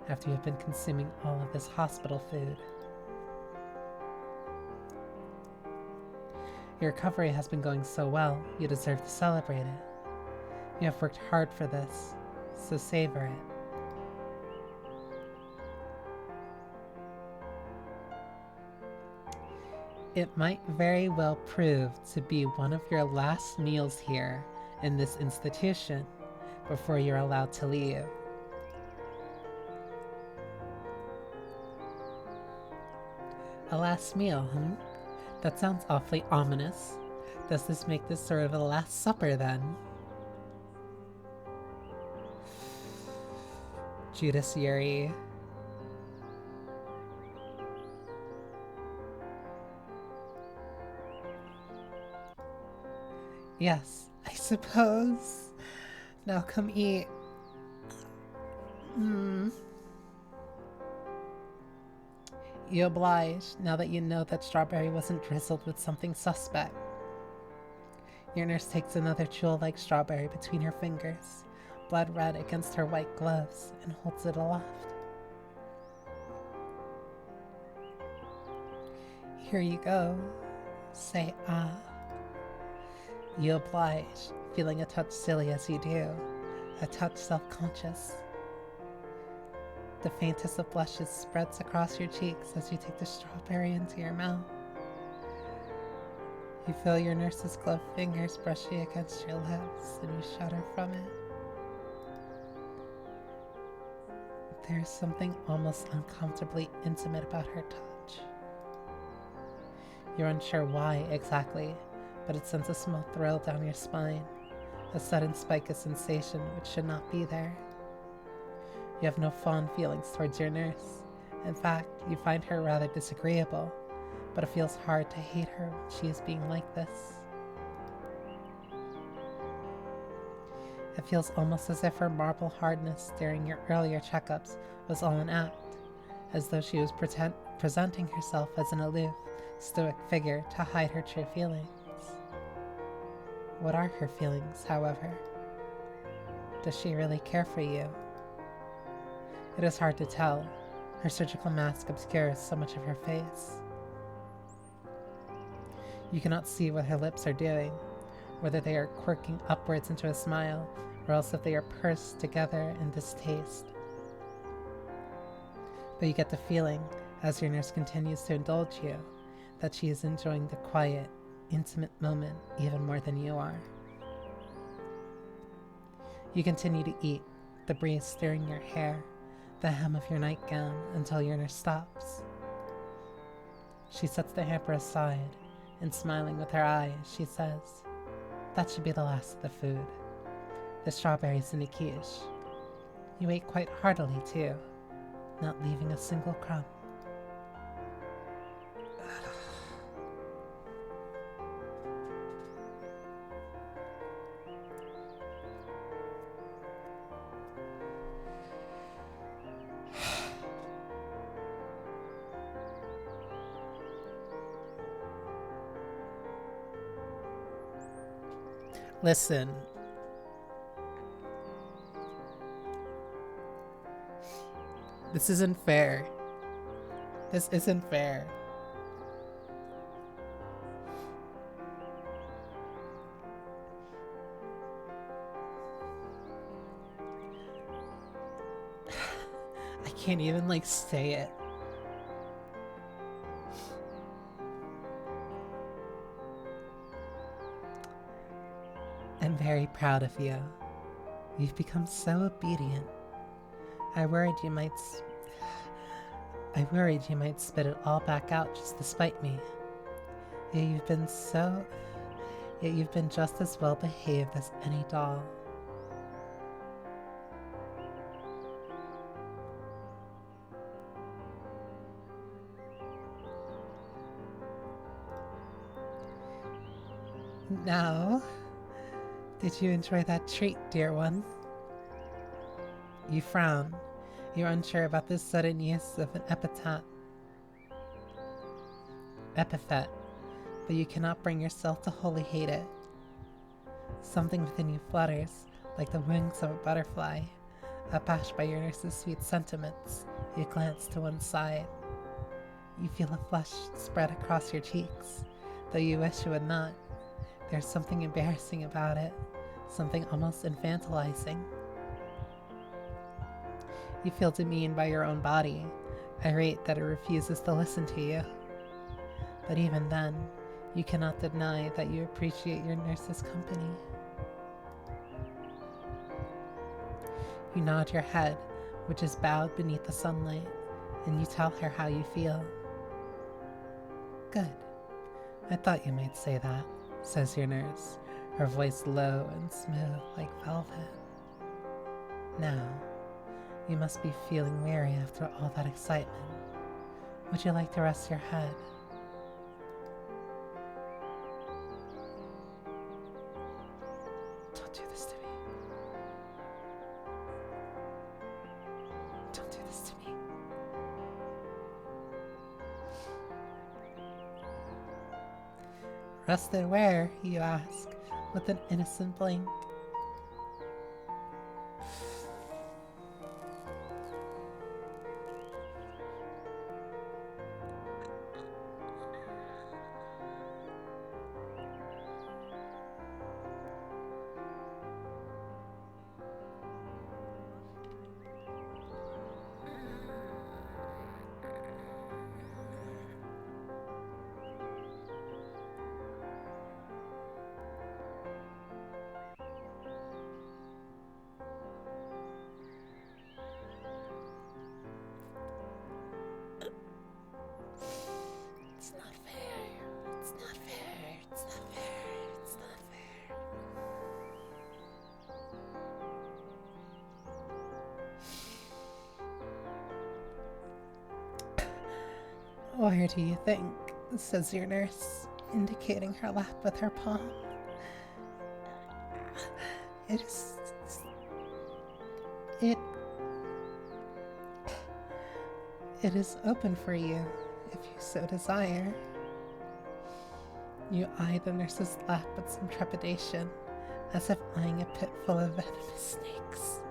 Speaker 1: after you have been consuming all of this hospital food. Your recovery has been going so well, you deserve to celebrate it. You have worked hard for this, so savor it. It might very well prove to be one of your last meals here in this institution before you're allowed to leave. A last meal, That sounds awfully ominous. Does this make this sort of a last supper then? Judiciary. Yes, I suppose. Now come eat. You oblige, now that you know that strawberry wasn't drizzled with something suspect. Your nurse takes another jewel-like strawberry between her fingers, blood red against her white gloves, and holds it aloft. Here you go. Say ah. You oblige, feeling a touch silly as you do, a touch self-conscious. The faintest of blushes spreads across your cheeks as you take the strawberry into your mouth. You feel your nurse's gloved fingers brushing against your lips, and you shudder from it. There is something almost uncomfortably intimate about her touch. You're unsure why exactly, but it sends a small thrill down your spine, a sudden spike of sensation which should not be there. You have no fond feelings towards your nurse. In fact, you find her rather disagreeable, but it feels hard to hate her when she is being like this. It feels almost as if her marble hardness during your earlier checkups was all an act, as though she was presenting herself as an aloof, stoic figure to hide her true feelings. What are her feelings, however? Does she really care for you? It is hard to tell. Her surgical mask obscures so much of her face. You cannot see what her lips are doing, whether they are quirking upwards into a smile, or else if they are pursed together in distaste. But you get the feeling, as your nurse continues to indulge you, that she is enjoying the quiet, intimate moment even more than you are. You continue to eat, the breeze stirring your hair, the hem of your nightgown, until your nurse stops. She sets the hamper aside, and smiling with her eyes, she says, "That should be the last of the food. The strawberries and the quiche. You ate quite heartily, too, not leaving a single crumb." Listen. This isn't fair. This isn't fair. I can't even, like, say it. I'm very proud of you. You've become so obedient. I worried you might spit it all back out just to spite me. Yet you've been just as well behaved as any doll. Now, did you enjoy that treat, dear one? You frown. You're unsure about this sudden use of an epithet, but you cannot bring yourself to wholly hate it. Something within you flutters, like the wings of a butterfly. Abashed by your nurse's sweet sentiments, you glance to one side. You feel a flush spread across your cheeks, though you wish you would not. There's something embarrassing about it, something almost infantilizing. You feel demeaned by your own body, irate that it refuses to listen to you. But even then, you cannot deny that you appreciate your nurse's company. You nod your head, which is bowed beneath the sunlight, and you tell her how you feel. Good. I thought you might say that, says your nurse, her voice low and smooth like velvet. Now, you must be feeling weary after all that excitement. Would you like to rest your head? Don't do this to me. Don't do this to me. Rested where, you ask, with an innocent blink. Where do you think? Says your nurse, indicating her lap with her palm. It is open for you, if you so desire. You eye the nurse's lap with some trepidation, as if eyeing a pit full of venomous snakes.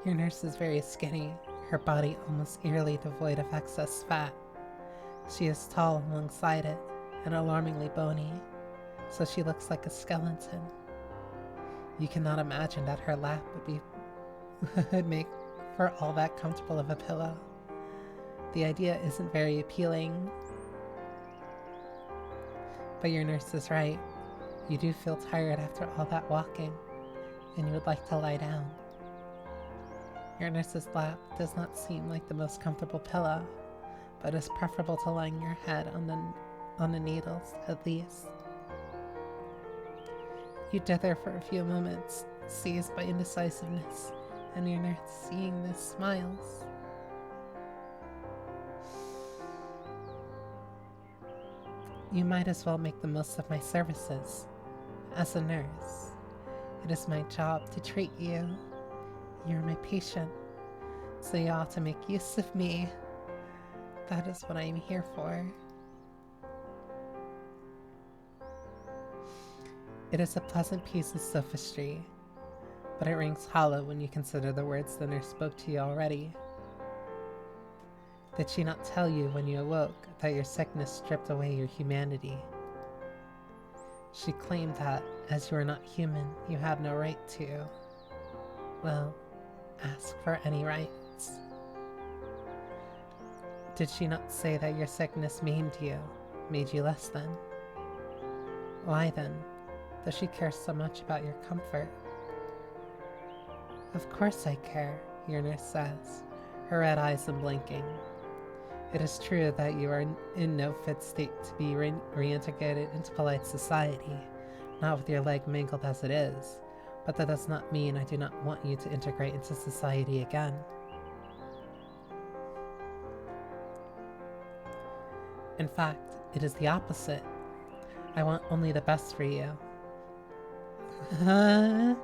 Speaker 1: Your nurse is very skinny, her body almost eerily devoid of excess fat. She is tall alongside it, and alarmingly bony, so she looks like a skeleton. You cannot imagine that her lap would make for all that comfortable of a pillow. The idea isn't very appealing. But your nurse is right. You do feel tired after all that walking, and you would like to lie down. Your nurse's lap does not seem like the most comfortable pillow, but is preferable to lying your head on the needles, at least. You dither for a few moments, seized by indecisiveness, and your nurse, seeing this, smiles. You might as well make the most of my services. As a nurse, it is my job to treat you. You're my patient, so you ought to make use of me. That is what I am here for. It is a pleasant piece of sophistry, but it rings hollow when you consider the words the nurse spoke to you already. Did she not tell you when you awoke that your sickness stripped away your humanity? She claimed that, as you are not human, you had no right to, well, ask for any rights. Did she not say that your sickness maimed you, made you less than? Why then does she care so much about your comfort? Of course I care, your nurse says, her red eyes unblinking. It is true that you are in no fit state to be reintegrated into polite society, not with your leg mangled as it is, but that does not mean I do not want you to integrate into society again. In fact, it is the opposite. I want only the best for you. I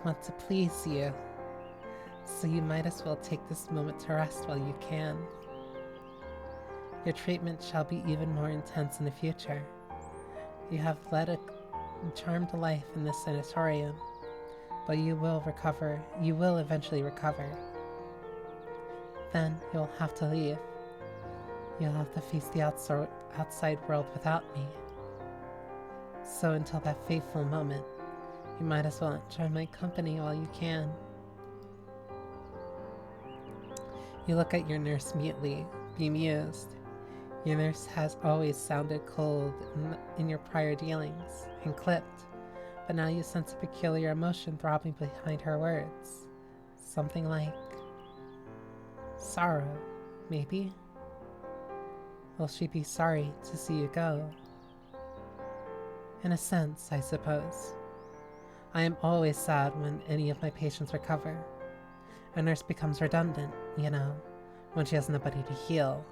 Speaker 1: want to please you, so you might as well take this moment to rest while you can. Your treatment shall be even more intense in the future. You have led a charmed life in this sanatorium, but you will recover. You will eventually recover. Then you'll have to leave. You'll have to face the outside world without me. So until that fateful moment, you might as well enjoy my company while you can. You look at your nurse mutely, bemused. Your nurse has always sounded cold in your prior dealings, and clipped, but now you sense a peculiar emotion throbbing behind her words. Something like sorrow, maybe? Will she be sorry to see you go? In a sense, I suppose. I am always sad when any of my patients recover. A nurse becomes redundant, you know, when she has nobody to heal.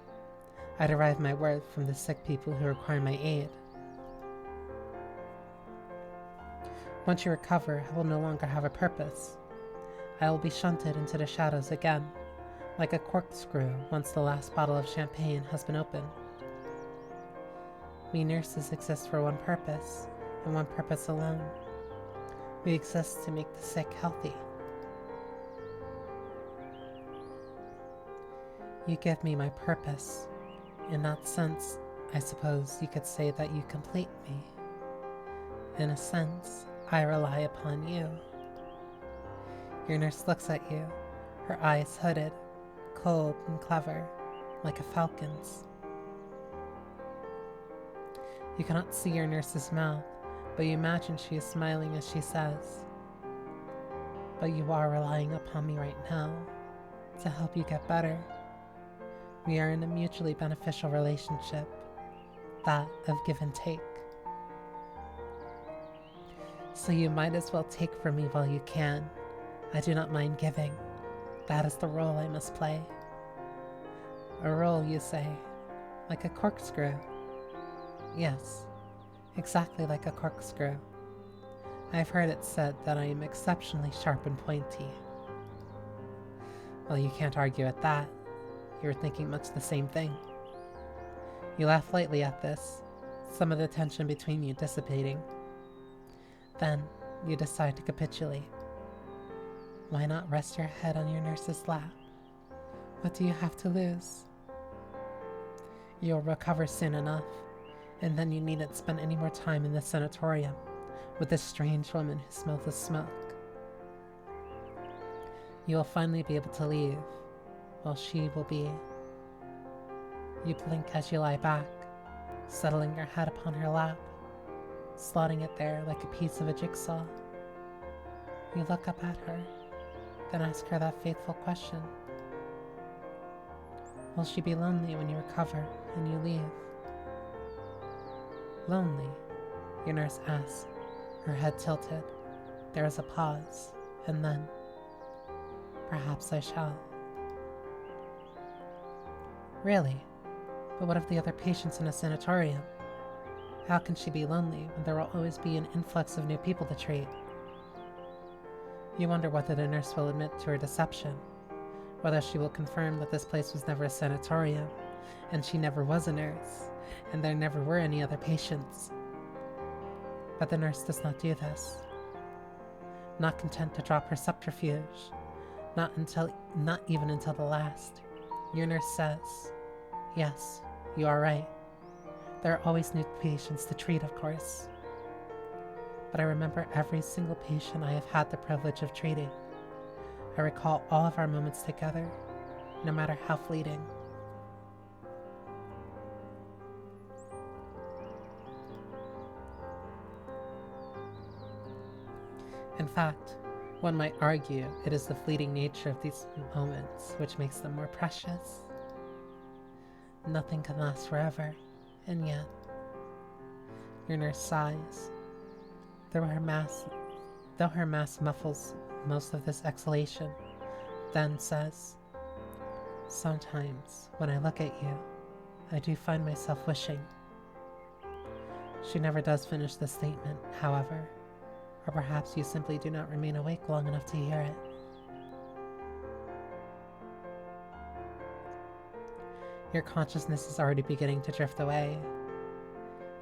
Speaker 1: I derive my worth from the sick people who require my aid. Once you recover, I will no longer have a purpose. I will be shunted into the shadows again, like a corkscrew once the last bottle of champagne has been opened. We nurses exist for one purpose, and one purpose alone. We exist to make the sick healthy. You give me my purpose. In that sense, I suppose you could say that you complete me. In a sense, I rely upon you. Your nurse looks at you, her eyes hooded, cold and clever, like a falcon's. You cannot see your nurse's mouth, but you imagine she is smiling as she says, "But you are relying upon me right now to help you get better. We are in a mutually beneficial relationship, that of give and take. So you might as well take from me while you can. I do not mind giving. That is the role I must play." A role, you say, like a corkscrew. Yes, exactly like a corkscrew. I've heard it said that I am exceptionally sharp and pointy. Well, you can't argue at that. You're thinking much the same thing. You laugh lightly at this, some of the tension between you dissipating. Then, you decide to capitulate. Why not rest your head on your nurse's lap? What do you have to lose? You'll recover soon enough, and then you needn't spend any more time in the sanatorium with this strange woman who smells the smoke. You will finally be able to leave, while she will be. You blink as you lie back, settling your head upon her lap, slotting it there like a piece of a jigsaw. You look up at her, then ask her that fateful question. Will she be lonely when you recover and you leave? Lonely? Your nurse asks, her head tilted. There is a pause, and then, perhaps I shall. Really? But what of the other patients in a sanatorium? How can she be lonely when there will always be an influx of new people to treat? You wonder whether the nurse will admit to her deception, whether she will confirm that this place was never a sanatorium, and she never was a nurse, and there never were any other patients. But the nurse does not do this. Not content to drop her subterfuge, not even until the last, your nurse says, "Yes, you are right. There are always new patients to treat, of course. But I remember every single patient I have had the privilege of treating. I recall all of our moments together, no matter how fleeting." In fact, one might argue it is the fleeting nature of these moments which makes them more precious. Nothing can last forever, and yet, your nurse sighs, though her mask muffles most of this exhalation, then says, "Sometimes, when I look at you, I do find myself wishing." She never does finish the statement, however, or perhaps you simply do not remain awake long enough to hear it. Your consciousness is already beginning to drift away.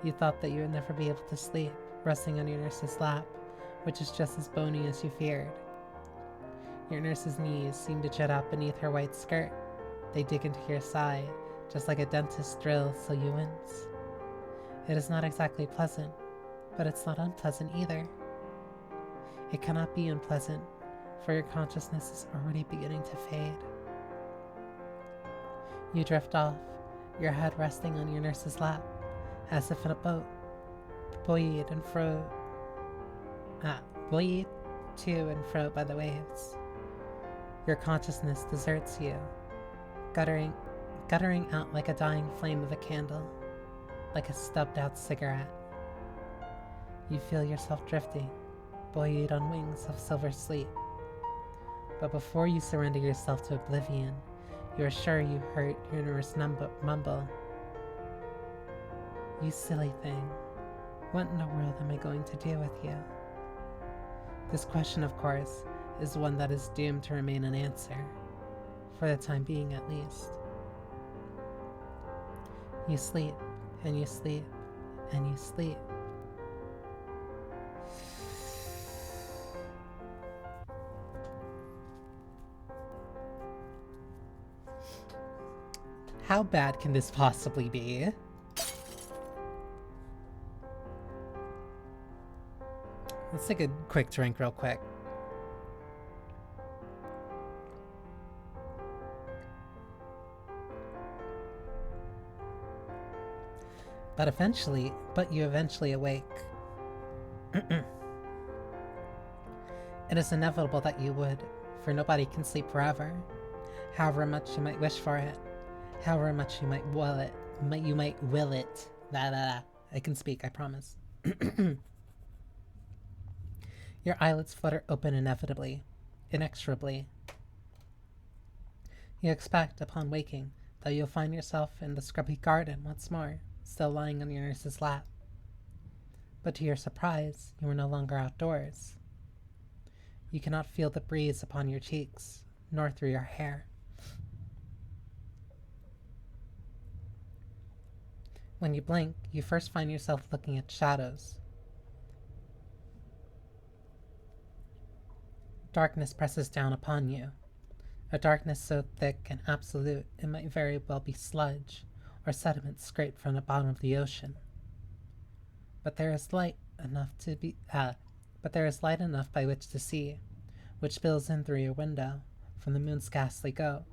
Speaker 1: You thought that you would never be able to sleep, resting on your nurse's lap, which is just as bony as you feared. Your nurse's knees seem to jut out beneath her white skirt. They dig into your side, just like a dentist drill so you wince. It is not exactly pleasant, but it's not unpleasant either. It cannot be unpleasant, for your consciousness is already beginning to fade. You drift off, your head resting on your nurse's lap, as if in a boat, buoyed to and fro by the waves. Your consciousness deserts you, guttering out like a dying flame of a candle, like a stubbed out cigarette. You feel yourself drifting, buoyed on wings of silver sleep. But before you surrender yourself to oblivion, you are sure you heard your nurse mumble, "You silly thing, what in the world am I going to do with you?" This question, of course, is one that is doomed to remain unanswered, for the time being at least. You sleep, and you sleep, and you sleep. How bad can this possibly be? Let's take a quick drink real quick. But you eventually awake. It is inevitable that you would, for nobody can sleep forever. However much you might wish for it, however much you might will it, I can speak, I promise. Your eyelids flutter open inevitably, inexorably. You expect, upon waking, that you'll find yourself in the scrubby garden once more, still lying on your nurse's lap. But to your surprise, you are no longer outdoors. You cannot feel the breeze upon your cheeks, nor through your hair. When you blink, you first find yourself looking at shadows. Darkness presses down upon you, a darkness so thick and absolute it might very well be sludge or sediment scraped from the bottom of the ocean. But there is light enough by which to see, which spills in through your window from the moon's ghostly glow.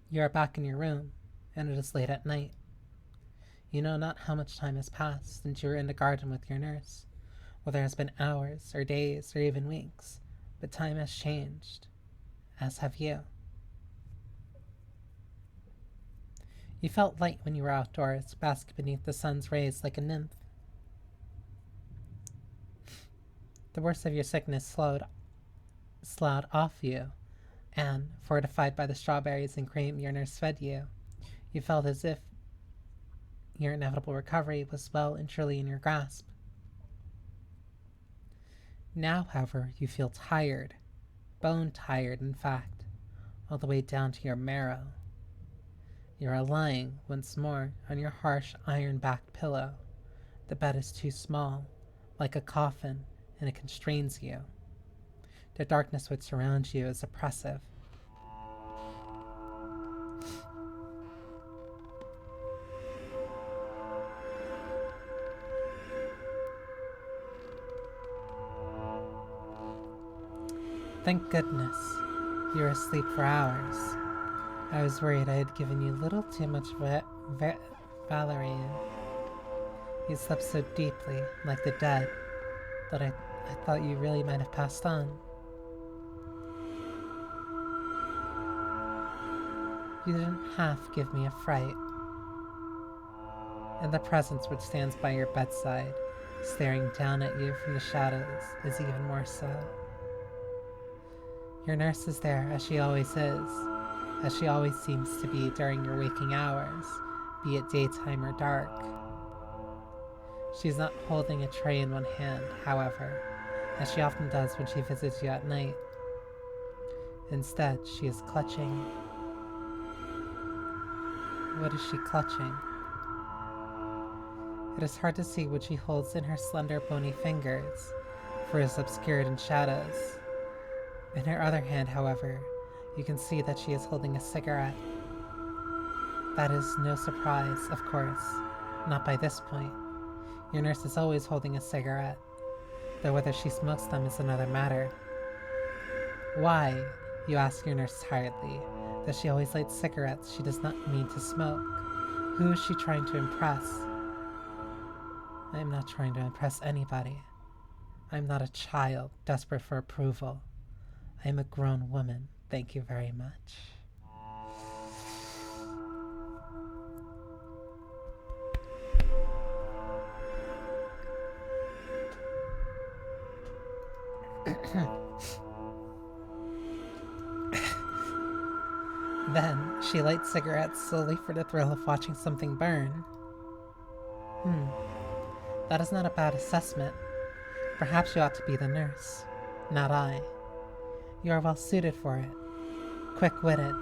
Speaker 1: You are back in your room, and it is late at night. You know not how much time has passed since you were in the garden with your nurse, whether it has been hours, or days, or even weeks, but time has changed, as have you. You felt light when you were outdoors, basking beneath the sun's rays like a nymph. The worst of your sickness sloughed off you, and, fortified by the strawberries and cream your nurse fed you, you felt as if your inevitable recovery was well and truly in your grasp. Now, however, you feel tired, bone-tired, in fact, all the way down to your marrow. You are lying, once more, on your harsh, iron-backed pillow. The bed is too small, like a coffin, and it constrains you. The darkness which surrounds you is oppressive. Thank goodness. You're asleep for hours. I was worried I had given you a little too much valerian. You slept so deeply, like the dead, that I thought you really might have passed on. You didn't half give me a fright. And the presence which stands by your bedside, staring down at you from the shadows, is even more so. Your nurse is there, as she always is, as she always seems to be during your waking hours, be it daytime or dark. She's not holding a tray in one hand, however, as she often does when she visits you at night. Instead, she is clutching. What is she clutching? It is hard to see what she holds in her slender, bony fingers, for it is obscured in shadows. In her other hand, however, you can see that she is holding a cigarette. That is no surprise, of course, not by this point. Your nurse is always holding a cigarette, though whether she smokes them is another matter. Why, you ask your nurse tiredly, does she always light cigarettes she does not mean to smoke? Who is she trying to impress? I am not trying to impress anybody. I am not a child desperate for approval. I am a grown woman, thank you very much. Then she lights cigarettes solely for the thrill of watching something burn. That is not a bad assessment. Perhaps you ought to be the nurse, not I. You are well suited for it. Quick-witted.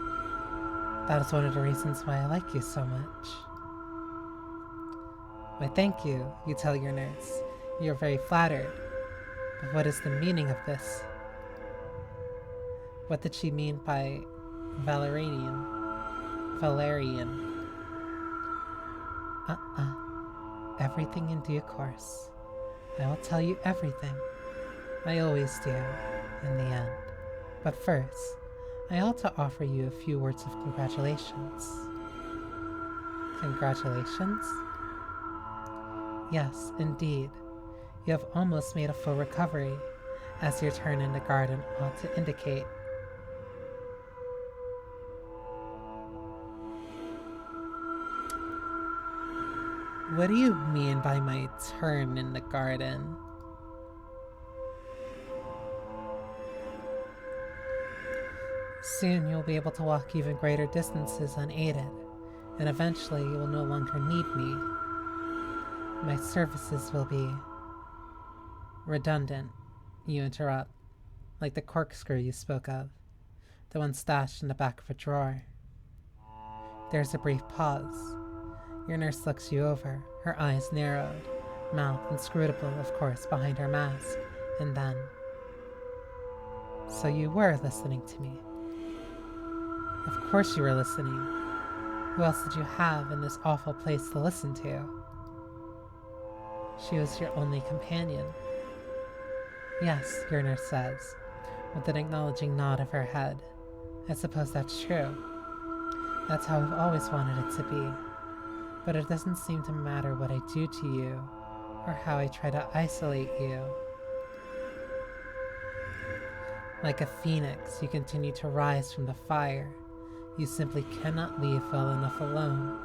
Speaker 1: That is one of the reasons why I like you so much. Why, thank you, you tell your nurse. You are very flattered. But what is the meaning of this? What did she mean by Valerian? Everything in due course. I will tell you everything. I always do, in the end. But first, I ought to offer you a few words of congratulations. Congratulations? Yes, indeed. You have almost made a full recovery, as your turn in the garden ought to indicate. What do you mean by my turn in the garden? Soon you'll be able to walk even greater distances unaided, and eventually you will no longer need me. My services will be redundant, you interrupt, like the corkscrew you spoke of, the one stashed in the back of a drawer. There's a brief pause. Your nurse looks you over, her eyes narrowed, mouth inscrutable, of course, behind her mask, and then... So you were listening to me. Of course you were listening. Who else did you have in this awful place to listen to? She was your only companion. Yes, your nurse says, with an acknowledging nod of her head. I suppose that's true. That's how I've always wanted it to be. But it doesn't seem to matter what I do to you, or how I try to isolate you. Like a phoenix, you continue to rise from the fire. You simply cannot leave well enough alone.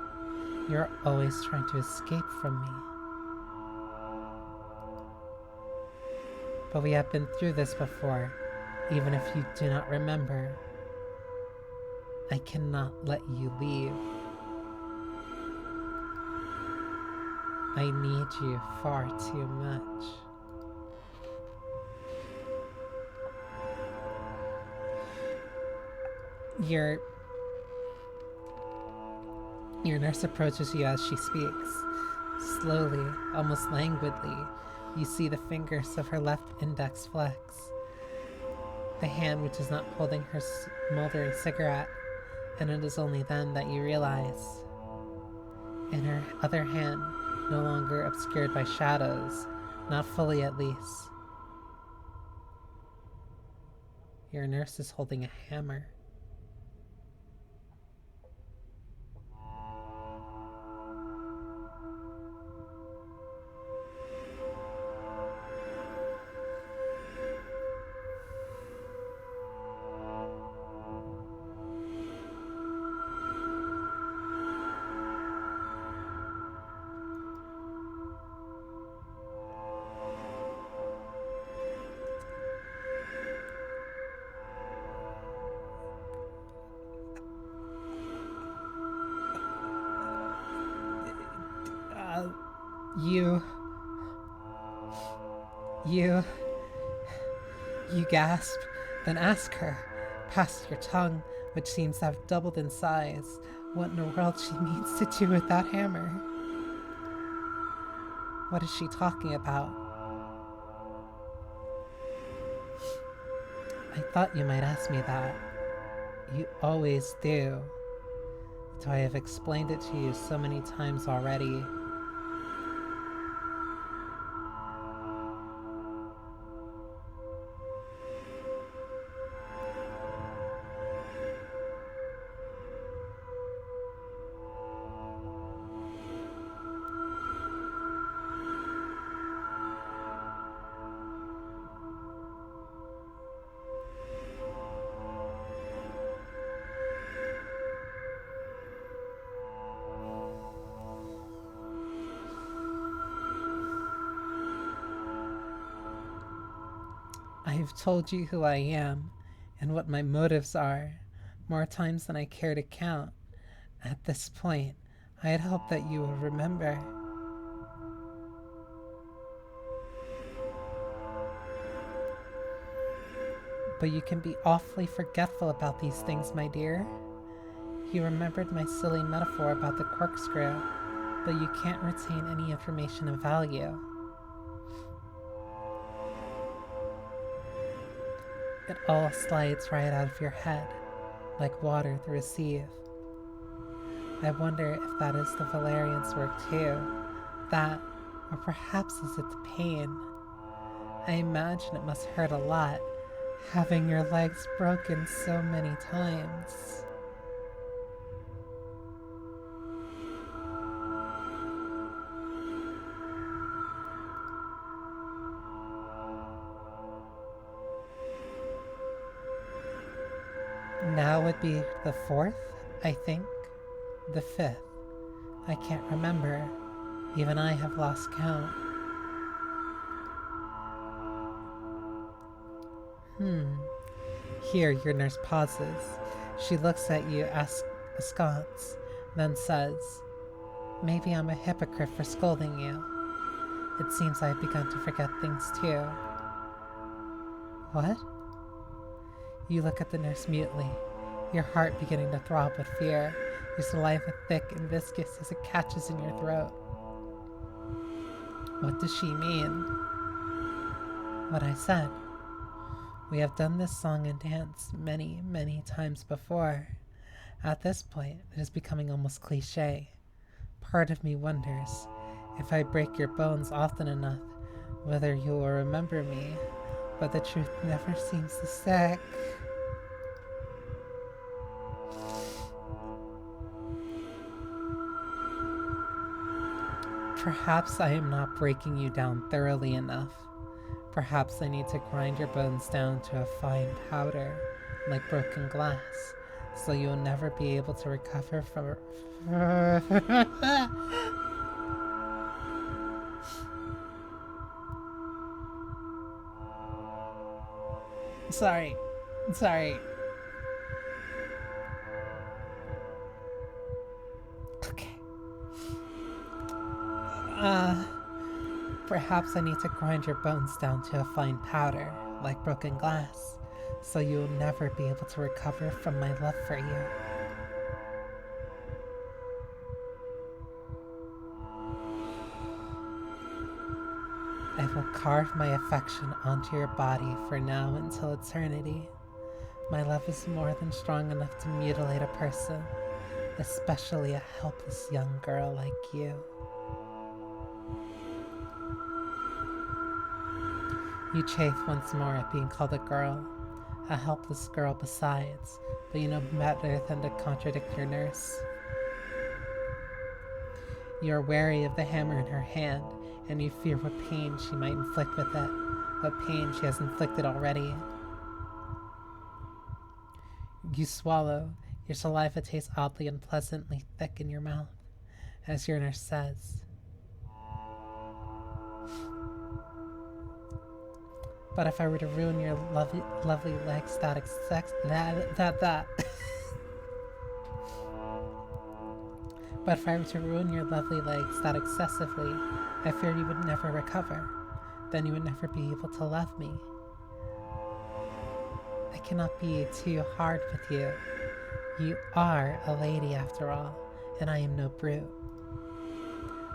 Speaker 1: You're always trying to escape from me. But we have been through this before, even if you do not remember. I cannot let you leave. I need you far too much. Your nurse approaches you as she speaks. Slowly, almost languidly, you see the fingers of her left index flex. The hand which is not holding her smoldering cigarette, and it is only then that you realize. In her other hand, no longer obscured by shadows, not fully at least, your nurse is holding a hammer. You gasp, then ask her, past your tongue, which seems to have doubled in size, what in the world she means to do with that hammer. What is she talking about? I thought you might ask me that. You always do. Though I have explained it to you so many times already. I have told you who I am and what my motives are, more times than I care to count. At this point, I had hoped that you would remember. But you can be awfully forgetful about these things, my dear. You remembered my silly metaphor about the corkscrew, but you can't retain any information of value. It all slides right out of your head, like water through a sieve. I wonder if that is the Valerian's work too. That, or perhaps is it the pain? I imagine it must hurt a lot, having your legs broken so many times. Now would be the 4th, I think. The 5th. I can't remember. Even I have lost count. Here your nurse pauses. She looks at you askance, then says, "Maybe I'm a hypocrite for scolding you. It seems I've begun to forget things too." What? You look at the nurse mutely, your heart beginning to throb with fear, your saliva thick and viscous as it catches in your throat. What does she mean? What I said. We have done this song and dance many, many times before. At this point, it is becoming almost cliché. Part of me wonders, if I break your bones often enough, whether you will remember me, but the truth never seems to stick. Perhaps I am not breaking you down thoroughly enough. Perhaps I need to grind your bones down to a fine powder, like broken glass, so you'll never be able to recover from... Sorry. Okay. Perhaps I need to grind your bones down to a fine powder, like broken glass, so you will never be able to recover from my love for you. I will carve my affection onto your body for now until eternity. My love is more than strong enough to mutilate a person, especially a helpless young girl like you. You chafe once more at being called a girl, a helpless girl besides, but you know better than to contradict your nurse. You are wary of the hammer in her hand, and you fear what pain she might inflict with it, what pain she has inflicted already. You swallow. Your saliva tastes oddly and pleasantly thick in your mouth, as your nurse says. But if I were to ruin your lovely legs that But if I were to ruin your lovely legs that excessively, I fear you would never recover. Then you would never be able to love me. I cannot be too hard with you. You are a lady after all, and I am no brute.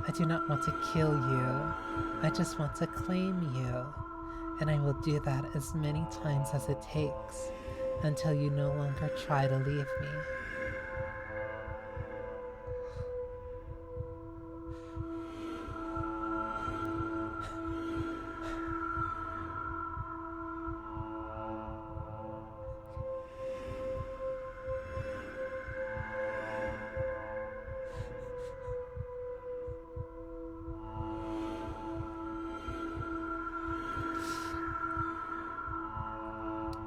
Speaker 1: I do not want to kill you. I just want to claim you. And I will do that as many times as it takes, until you no longer try to leave me.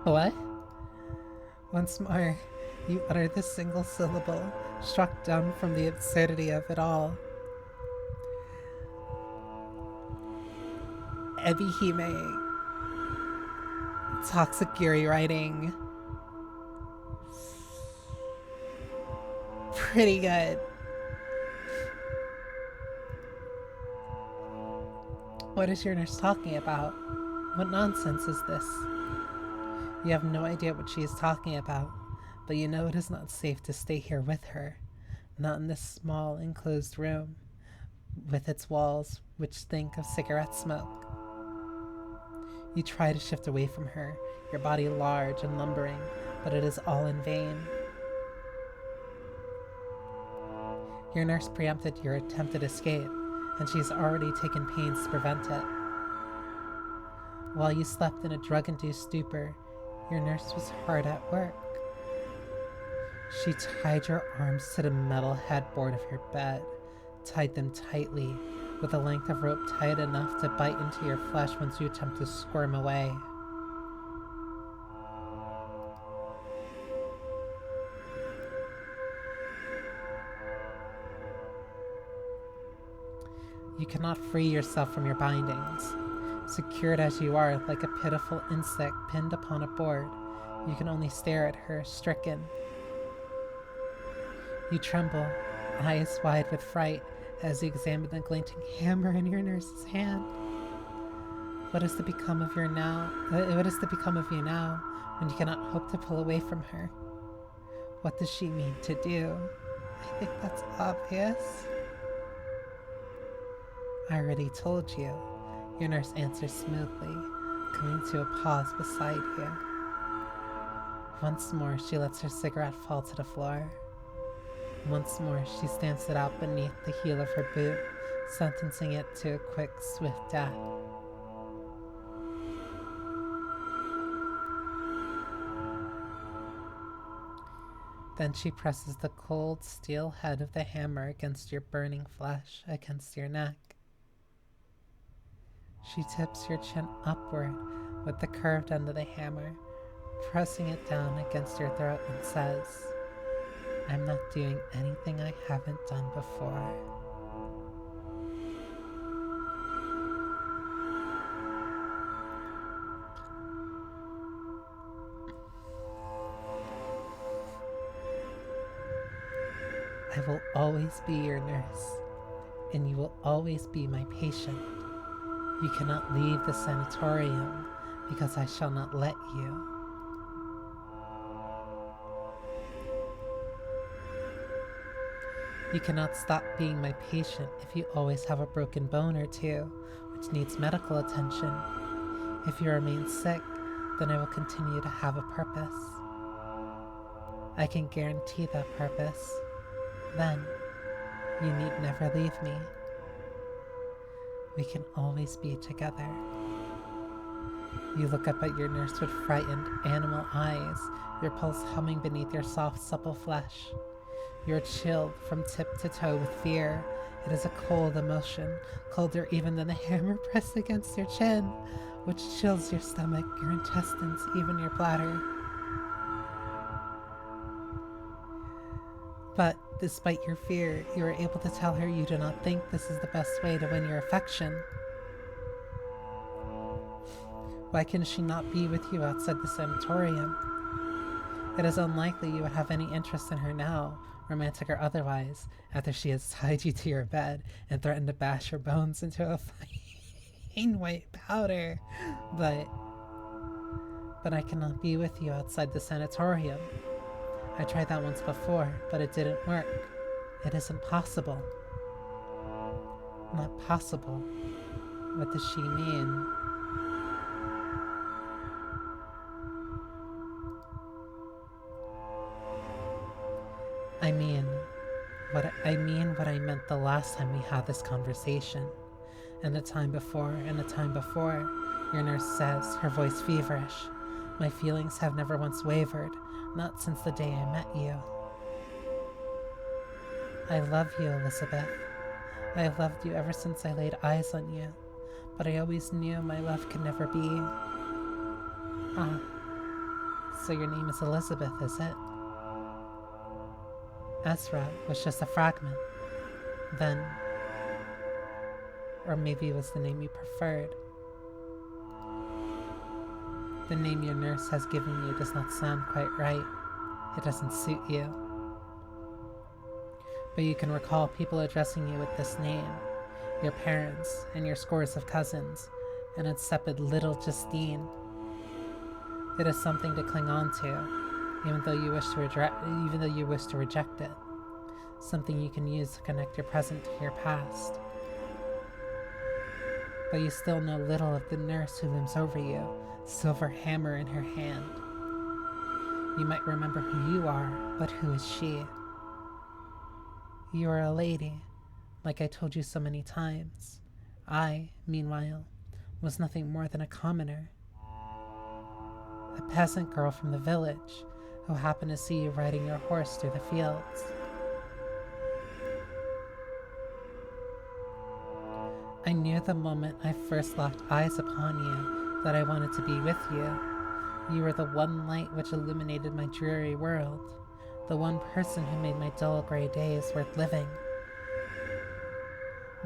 Speaker 1: What? Once more, you utter this single syllable, struck dumb from the absurdity of it all. Ebi-Hime. Toxic Yuri writing. Pretty good. What is your nurse talking about? What nonsense is this? You have no idea what she is talking about, but you know it is not safe to stay here with her, not in this small enclosed room, with its walls which stink of cigarette smoke. You try to shift away from her, your body large and lumbering, but it is all in vain. Your nurse preempted your attempted escape, and she has already taken pains to prevent it. While you slept in a drug-induced stupor, your nurse was hard at work. She tied your arms to the metal headboard of your bed, tied them tightly, with a length of rope tight enough to bite into your flesh once you attempt to squirm away. You cannot free yourself from your bindings. Secured as you are like a pitiful insect pinned upon a board, you can only stare at her, stricken. You tremble, eyes wide with fright, as you examine the glinting hammer in your nurse's hand. What is to become of you now when you cannot hope to pull away from her? What does she mean to do? I think that's obvious. I already told you. Your nurse answers smoothly, coming to a pause beside you. Once more, she lets her cigarette fall to the floor. Once more, she stamps it out beneath the heel of her boot, sentencing it to a quick, swift death. Then she presses the cold steel head of the hammer against your burning flesh, against your neck. She tips your chin upward with the curved end of the hammer, pressing it down against your throat, and says, I'm not doing anything I haven't done before. I will always be your nurse, and you will always be my patient. You cannot leave the sanatorium because I shall not let you. You cannot stop being my patient if you always have a broken bone or two, which needs medical attention. If you remain sick, then I will continue to have a purpose. I can guarantee that purpose. Then, you need never leave me. We can always be together. You look up at your nurse with frightened animal eyes, your pulse humming beneath your soft, supple flesh. You're chilled from tip to toe with fear. It is a cold emotion, colder even than a hammer pressed against your chin, which chills your stomach, your intestines, even your bladder. But despite your fear, you are able to tell her you do not think this is the best way to win your affection. Why can she not be with you outside the sanatorium? It is unlikely you would have any interest in her now, romantic or otherwise, after she has tied you to your bed and threatened to bash your bones into a fine white powder. But I cannot be with you outside the sanatorium. I tried that once before, but it didn't work. It isn't possible. Not possible. What does she mean? I mean what I meant the last time we had this conversation. And the time before, and the time before. Your nurse says, her voice feverish. My feelings have never once wavered, not since the day I met you. I love you, Elizabeth. I have loved you ever since I laid eyes on you, but I always knew my love could never be. Ah, so your name is Elizabeth, is it? Ezra was just a fragment. Then, or maybe it was the name you preferred. The name your nurse has given you does not sound quite right. It doesn't suit you. But you can recall people addressing you with this name, your parents and your scores of cousins, and insipid little Justine. It is something to cling on to, even though you wish to reject it. Something you can use to connect your present to your past. But you still know little of the nurse who looms over you, silver hammer in her hand. You might remember who you are, but who is she? You are a lady, like I told you so many times. I, meanwhile, was nothing more than a commoner. A peasant girl from the village, who happened to see you riding your horse through the fields. I knew the moment I first locked eyes upon you that I wanted to be with you. You were the one light which illuminated my dreary world, the one person who made my dull gray days worth living.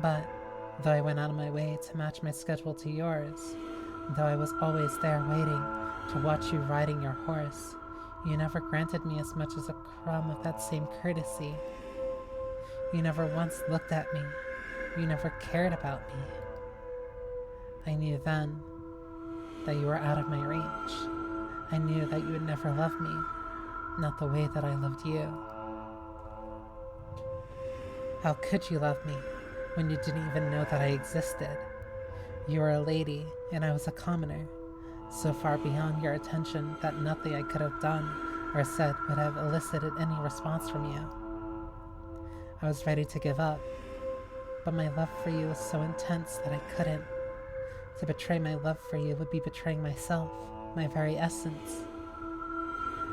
Speaker 1: But, though I went out of my way to match my schedule to yours, though I was always there waiting to watch you riding your horse, you never granted me as much as a crumb of that same courtesy. You never once looked at me. You never cared about me. I knew then that you were out of my reach. I knew that you would never love me, not the way that I loved you. How could you love me when you didn't even know that I existed? You were a lady, and I was a commoner, so far beyond your attention that nothing I could have done or said would have elicited any response from you. I was ready to give up, but my love for you was so intense that I couldn't. To betray my love for you would be betraying myself, my very essence.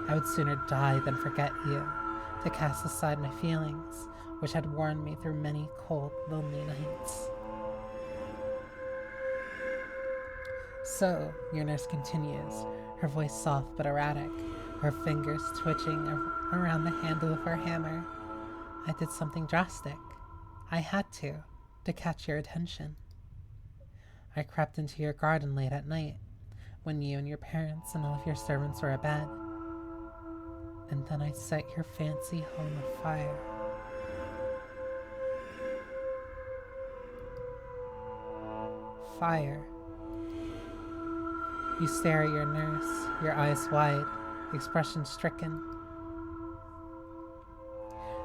Speaker 1: I would sooner die than forget you, to cast aside my feelings, which had worn me through many cold, lonely nights. So, your nurse continues, her voice soft but erratic, her fingers twitching around the handle of her hammer. I did something drastic. I had to catch your attention. I crept into your garden late at night, when you and your parents and all of your servants were abed. And then I set your fancy home afire. Fire. You stare at your nurse, your eyes wide, expression stricken.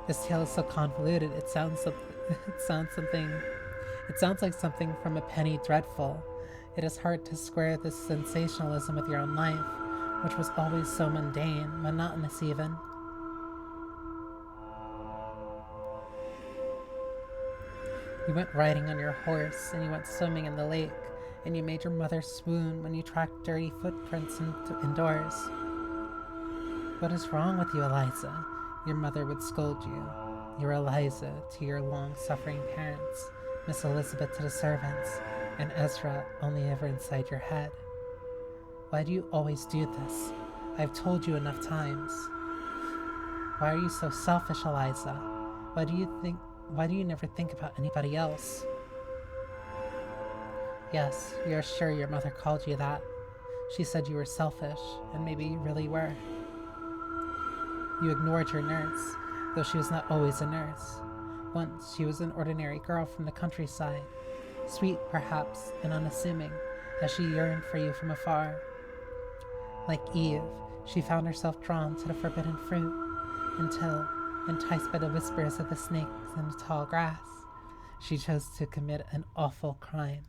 Speaker 1: This tale is so convoluted. It sounds like something from a penny dreadful. It is hard to square this sensationalism with your own life, which was always so mundane, monotonous even. You went riding on your horse, and you went swimming in the lake, and you made your mother swoon when you tracked dirty footprints indoors. What is wrong with you, Eliza? Your mother would scold you. Your Eliza to your long-suffering parents, Miss Elizabeth to the servants, and Ezra only ever inside your head. Why do you always do this? I've told you enough times. Why are you so selfish, Eliza? Why do you never think about anybody else? Yes, you're sure your mother called you that. She said you were selfish, and maybe you really were. You ignored your nurse, though she was not always a nurse. Once she was an ordinary girl from the countryside, sweet perhaps and unassuming, as she yearned for you from afar. Like Eve, she found herself drawn to the forbidden fruit, until, enticed by the whispers of the snakes in the tall grass, she chose to commit an awful crime.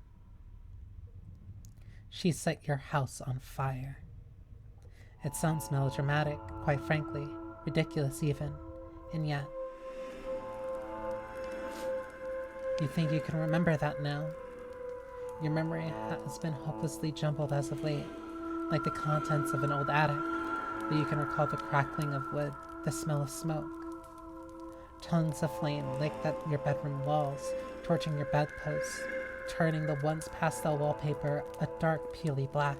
Speaker 1: She set your house on fire. It sounds melodramatic, quite frankly, ridiculous even, and yet. You think you can remember that now? Your memory has been hopelessly jumbled as of late, like the contents of an old attic, but you can recall the crackling of wood, the smell of smoke. Tongues of flame licked at your bedroom walls, torching your bedposts, turning the once pastel wallpaper a dark peely black.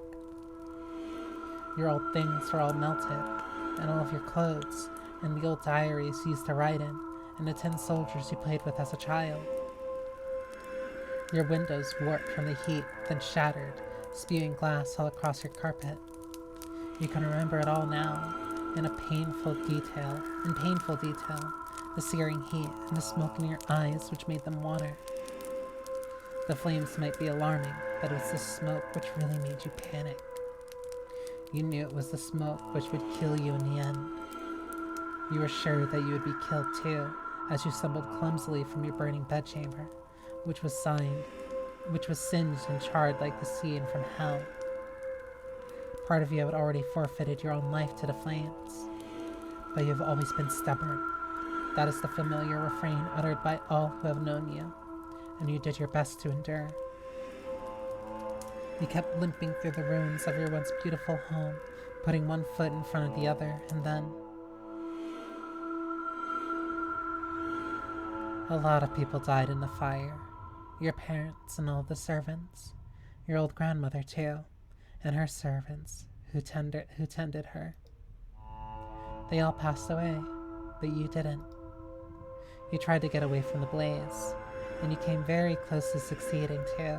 Speaker 1: Your old things were all melted, and all of your clothes, and the old diaries you used to write in, and the tin soldiers you played with as a child. Your windows warped from the heat, then shattered, spewing glass all across your carpet. You can remember it all now, in painful detail, the searing heat and the smoke in your eyes which made them water. The flames might be alarming, but it was the smoke which really made you panic. You knew it was the smoke which would kill you in the end. You were sure that you would be killed too, as you stumbled clumsily from your burning bedchamber, which was singed and charred like the scene from hell. Part of you had already forfeited your own life to the flames, but you have always been stubborn. That is the familiar refrain uttered by all who have known you, and you did your best to endure. You kept limping through the ruins of your once beautiful home, putting one foot in front of the other, and then... A lot of people died in the fire. Your parents and all the servants. Your old grandmother, too, and her servants who tended her. They all passed away, but you didn't. You tried to get away from the blaze, and you came very close to succeeding, too.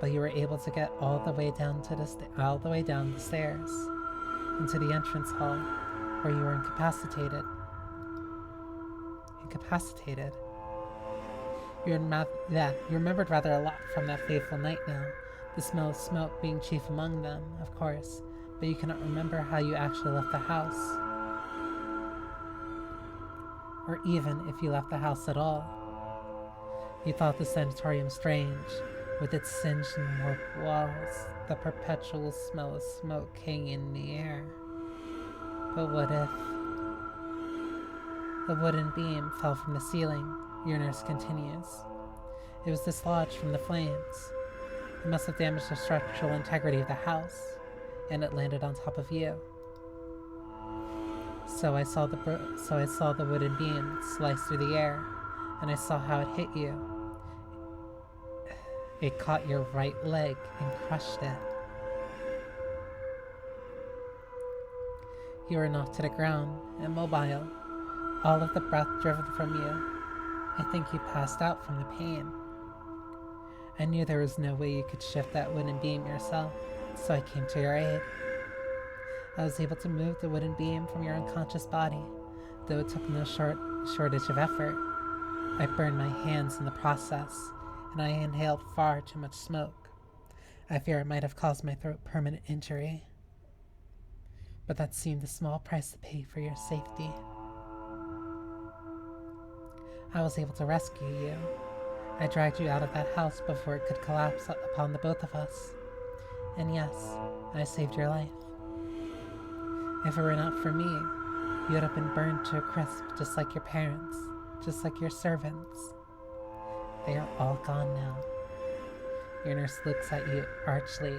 Speaker 1: But you were able to get all the way down the stairs, into the entrance hall, where you were incapacitated. You remembered rather a lot from that fateful night now, the smell of smoke being chief among them, of course, but you cannot remember how you actually left the house. Or even if you left the house at all. You thought the sanatorium strange, with its singed and warped walls, the perpetual smell of smoke hanging in the air. But what if... The wooden beam fell from the ceiling, your nurse continues. It was dislodged from the flames. It must have damaged the structural integrity of the house, and it landed on top of you. So I saw the wooden beam slice through the air, and I saw how it hit you. It caught your right leg and crushed it. You were knocked to the ground, immobile, all of the breath driven from you. I think you passed out from the pain. I knew there was no way you could shift that wooden beam yourself, so I came to your aid. I was able to move the wooden beam from your unconscious body, though it took no shortage of effort. I burned my hands in the process, and I inhaled far too much smoke. I fear it might have caused my throat permanent injury. But that seemed a small price to pay for your safety. I was able to rescue you. I dragged you out of that house before it could collapse upon the both of us. And yes, I saved your life. If it were not for me, you would have been burned to a crisp just like your parents, just like your servants. They are all gone now. Your nurse looks at you archly,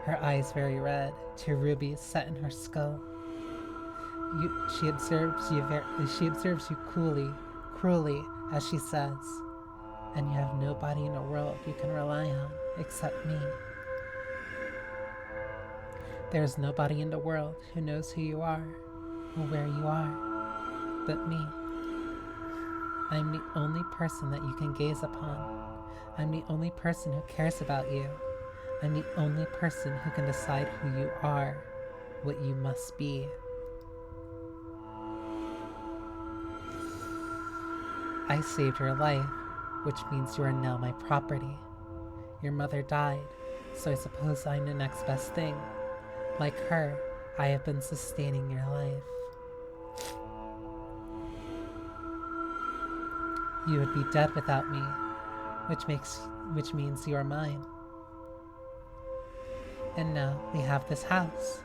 Speaker 1: her eyes very red, two rubies set in her skull. She observes you cruelly, as she says, and you have nobody in the world you can rely on except me. There is nobody in the world who knows who you are or where you are but me. I am the only person that you can gaze upon. I'm the only person who cares about you. I'm the only person who can decide who you are, what you must be. I saved your life, which means you are now my property. Your mother died, so I suppose I'm the next best thing. Like her, I have been sustaining your life. You would be dead without me, which means you are mine. And now we have this house,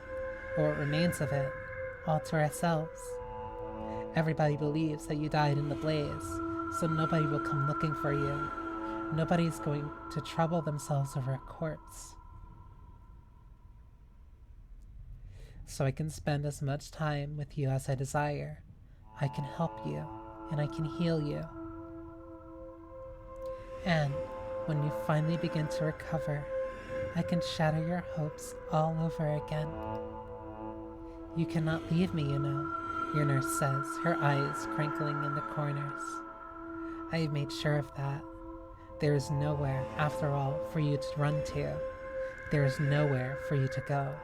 Speaker 1: or what remains of it, all to ourselves. Everybody believes that you died in the blaze, so nobody will come looking for you. Nobody's going to trouble themselves over a corpse. So I can spend as much time with you as I desire. I can help you, and I can heal you. And when you finally begin to recover, I can shatter your hopes all over again. You cannot leave me, you know, your nurse says, her eyes crinkling in the corners. I have made sure of that. There is nowhere, after all, for you to run to. There is nowhere for you to go.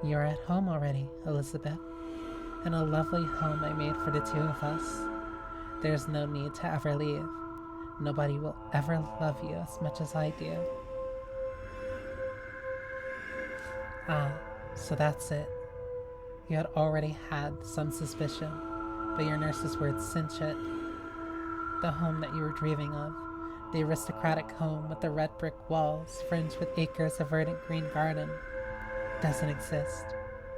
Speaker 1: You are at home already, Elizabeth, and a lovely home I made for the two of us. There is no need to ever leave. Nobody will ever love you as much as I do. Ah, so that's it. You had already had some suspicion, but your nurse's words cinch it. The home that you were dreaming of, the aristocratic home with the red brick walls fringed with acres of verdant green garden, doesn't exist.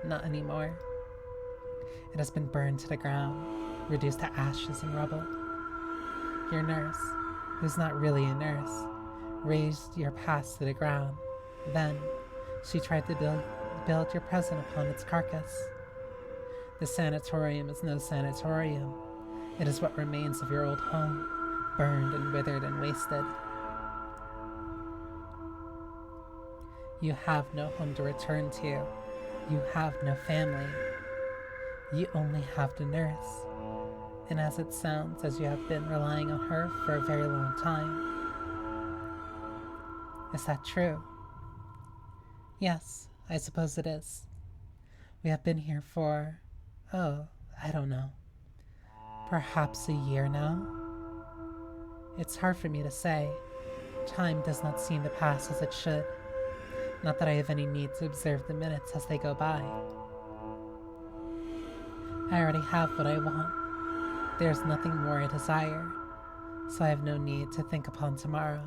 Speaker 1: Not anymore. It has been burned to the ground, reduced to ashes and rubble. Your nurse, who's not really a nurse, razed your past to the ground. Then, she tried to build your present upon its carcass. The sanatorium is no sanatorium. It is what remains of your old home, burned and withered and wasted. You have no home to return to. You have no family. You only have the nurse. And as it sounds, as you have been relying on her for a very long time. Is that true? Yes, I suppose it is. We have been here for, I don't know, perhaps a year now? It's hard for me to say. Time does not seem to pass as it should. Not that I have any need to observe the minutes as they go by. I already have what I want. There's nothing more I desire, so I have no need to think upon tomorrow.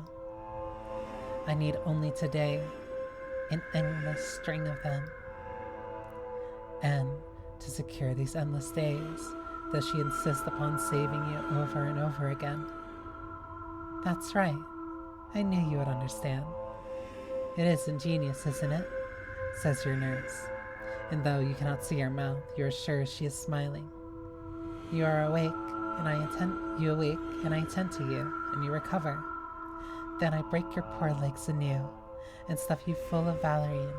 Speaker 1: I need only today, an endless string of them. And to secure these endless days, does she insist upon saving you over and over again? That's right. I knew you would understand. It is ingenious, isn't it? Says your nurse. And though you cannot see her mouth, you are sure she is smiling. You are awake, and I attend to you, and you recover. Then I break your poor legs anew, and stuff you full of valerian,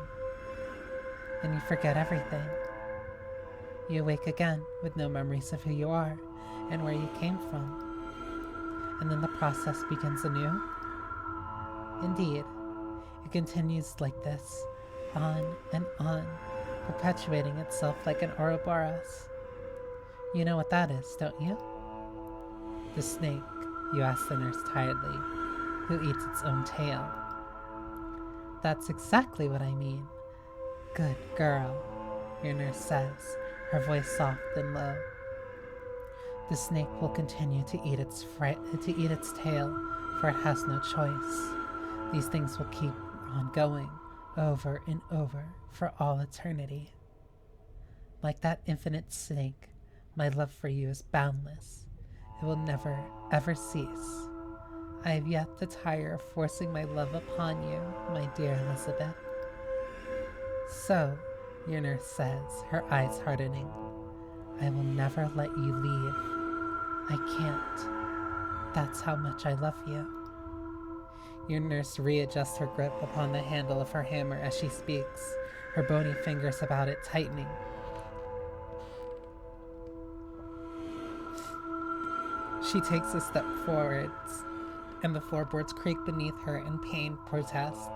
Speaker 1: and you forget everything. You awake again with no memories of who you are, and where you came from. And then the process begins anew. Indeed, it continues like this, on and on, perpetuating itself like an Ouroboros. You know what that is, don't you? The snake, you ask the nurse tiredly, who eats its own tail. That's exactly what I mean. Good girl, your nurse says, her voice soft and low. The snake will continue to eat its tail, for it has no choice. These things will keep on going, over and over, for all eternity. Like that infinite snake, my love for you is boundless. It will never, ever cease. I have yet to tire of forcing my love upon you, my dear Elizabeth. So, your nurse says, her eyes hardening, I will never let you leave. I can't. That's how much I love you. Your nurse readjusts her grip upon the handle of her hammer as she speaks, her bony fingers about it tightening. She takes a step forwards, and the floorboards creak beneath her in pained protest.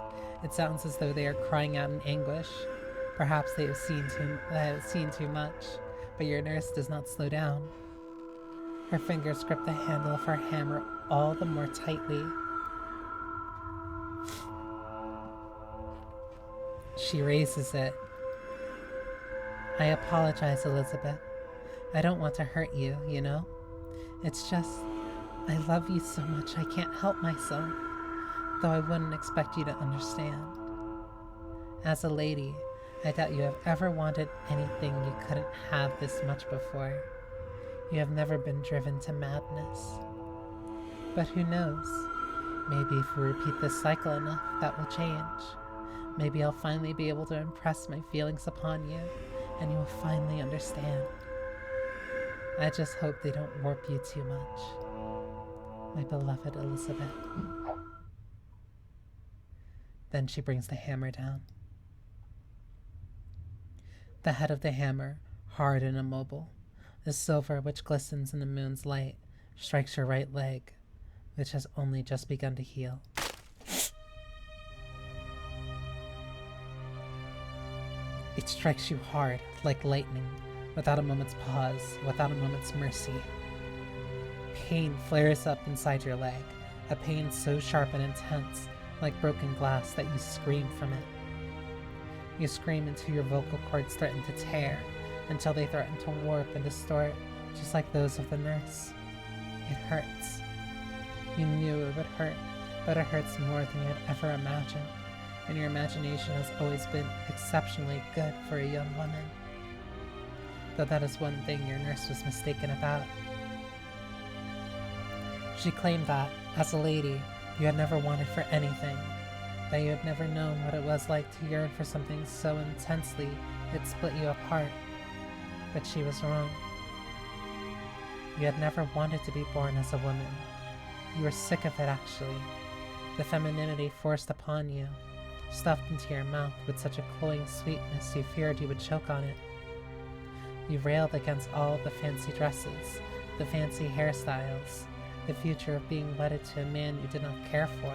Speaker 1: It sounds as though they are crying out in anguish. Perhaps they have seen too much, but your nurse does not slow down. Her fingers grip the handle of her hammer all the more tightly. She raises it. I apologize, Elizabeth. I don't want to hurt you, you know? It's just, I love you so much I can't help myself, though I wouldn't expect you to understand. As a lady, I doubt you have ever wanted anything you couldn't have this much before. You have never been driven to madness. But who knows? Maybe if we repeat this cycle enough, that will change. Maybe I'll finally be able to impress my feelings upon you, and you will finally understand. I just hope they don't warp you too much. My beloved Elizabeth. Then she brings the hammer down. The head of the hammer, hard and immobile, the silver which glistens in the moon's light, strikes her right leg, which has only just begun to heal. It strikes you hard, like lightning, without a moment's pause, without a moment's mercy. Pain flares up inside your leg, a pain so sharp and intense, like broken glass, that you scream from it. You scream until your vocal cords threaten to tear, until they threaten to warp and distort, just like those of the nurse. It hurts. You knew it would hurt, but it hurts more than you had ever imagined, and your imagination has always been exceptionally good for a young woman. Though that is one thing your nurse was mistaken about. She claimed that, as a lady, you had never wanted for anything, that you had never known what it was like to yearn for something so intensely it split you apart. But she was wrong. You had never wanted to be born as a woman. You were sick of it, actually. The femininity forced upon you, stuffed into your mouth with such a cloying sweetness you feared you would choke on it. You railed against all the fancy dresses, the fancy hairstyles, the future of being wedded to a man you did not care for.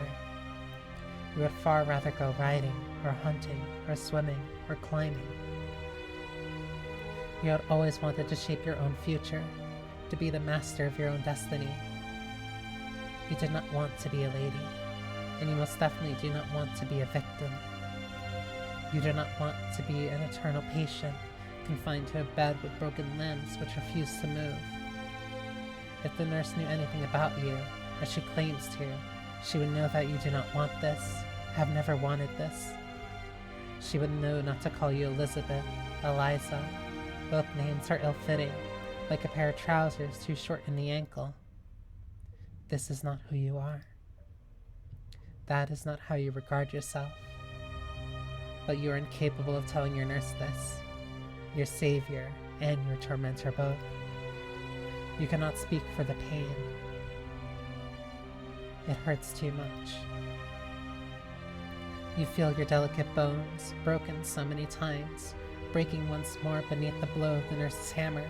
Speaker 1: You would far rather go riding, or hunting, or swimming, or climbing. You had always wanted to shape your own future, to be the master of your own destiny. You did not want to be a lady, and you most definitely do not want to be a victim. You do not want to be an eternal patient, confined to a bed with broken limbs which refuse to move. If the nurse knew anything about you, as she claims to, she would know that you do not want this, have never wanted this. She would know not to call you Elizabeth, Eliza. Both names are ill-fitting, like a pair of trousers too short in the ankle. This is not who you are. That is not how you regard yourself. But you are incapable of telling your nurse this, your savior and your tormentor both. You cannot speak for the pain. It hurts too much. You feel your delicate bones, broken so many times, breaking once more beneath the blow of the nurse's hammer.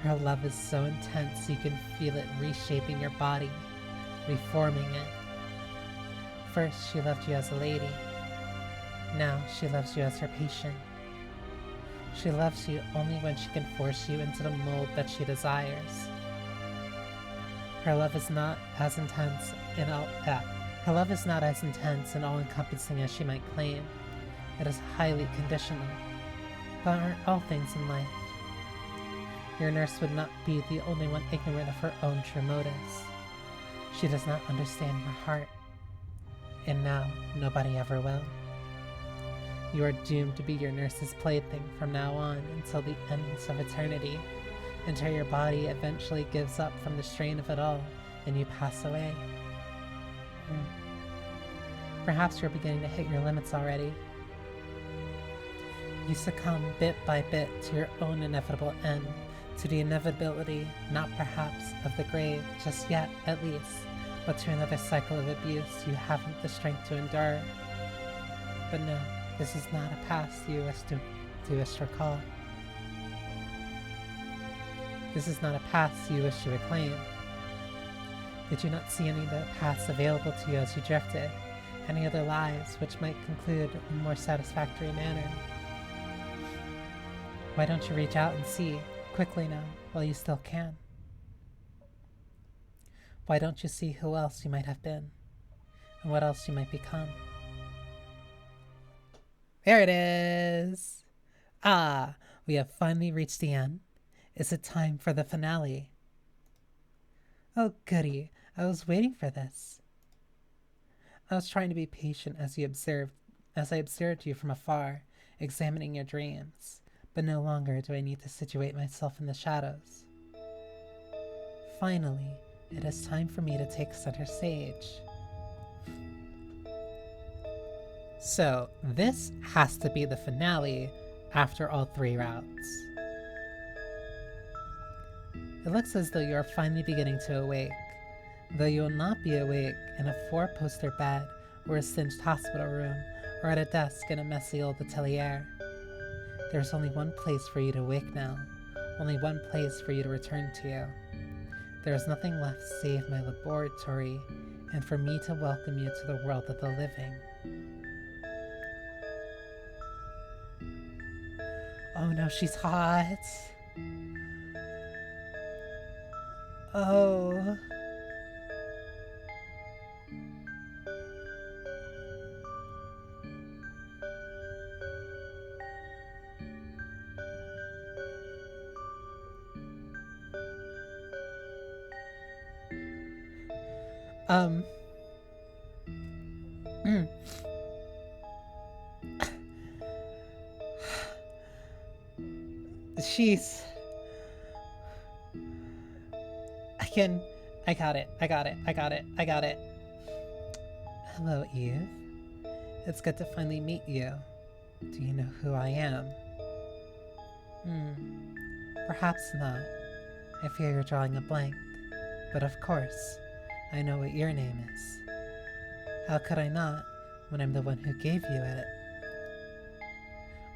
Speaker 1: Her love is so intense you can feel it reshaping your body, reforming it. First, she loved you as a lady. Now, she loves you as her patient. She loves you only when she can force you into the mold that she desires. Her love is not as intense and all-encompassing as she might claim. It is highly conditional, but aren't all things in life? Your nurse would not be the only one ignorant of her own true motives. She does not understand your heart, and now nobody ever will. You are doomed to be your nurse's plaything from now on until the ends of eternity, until your body eventually gives up from the strain of it all and you pass away. Perhaps you're beginning to hit your limits already. You succumb bit by bit to your own inevitable end, to the inevitability, not perhaps of the grave, just yet at least, but to another cycle of abuse you haven't the strength to endure. But no, this is not a past you wish to recall. This is not a past you wish to reclaim. Did you not see any of the paths available to you as you drifted? Any other lives which might conclude in a more satisfactory manner? Why don't you reach out and see, quickly now, while you still can? Why don't you see who else you might have been, and what else you might become? There it is! Ah, we have finally reached the end. Is it time for the finale? Oh goody, I was waiting for this. I was trying to be patient as I observed you from afar, examining your dreams, but no longer do I need to situate myself in the shadows. Finally, it is time for me to take center stage. So, this has to be the finale after all 3 rounds. It looks as though you are finally beginning to awake, though you will not be awake in a 4-poster bed or a singed hospital room or at a desk in a messy old atelier. There's only one place for you to wake now, only one place for you to return to. There is nothing left save my laboratory, and for me to welcome you to the world of the living. Oh no, she's hot! Oh... She's... I got it. Hello, Eve. It's good to finally meet you. Do you know who I am? Perhaps not. I fear you're drawing a blank. But of course, I know what your name is. How could I not, when I'm the one who gave you it?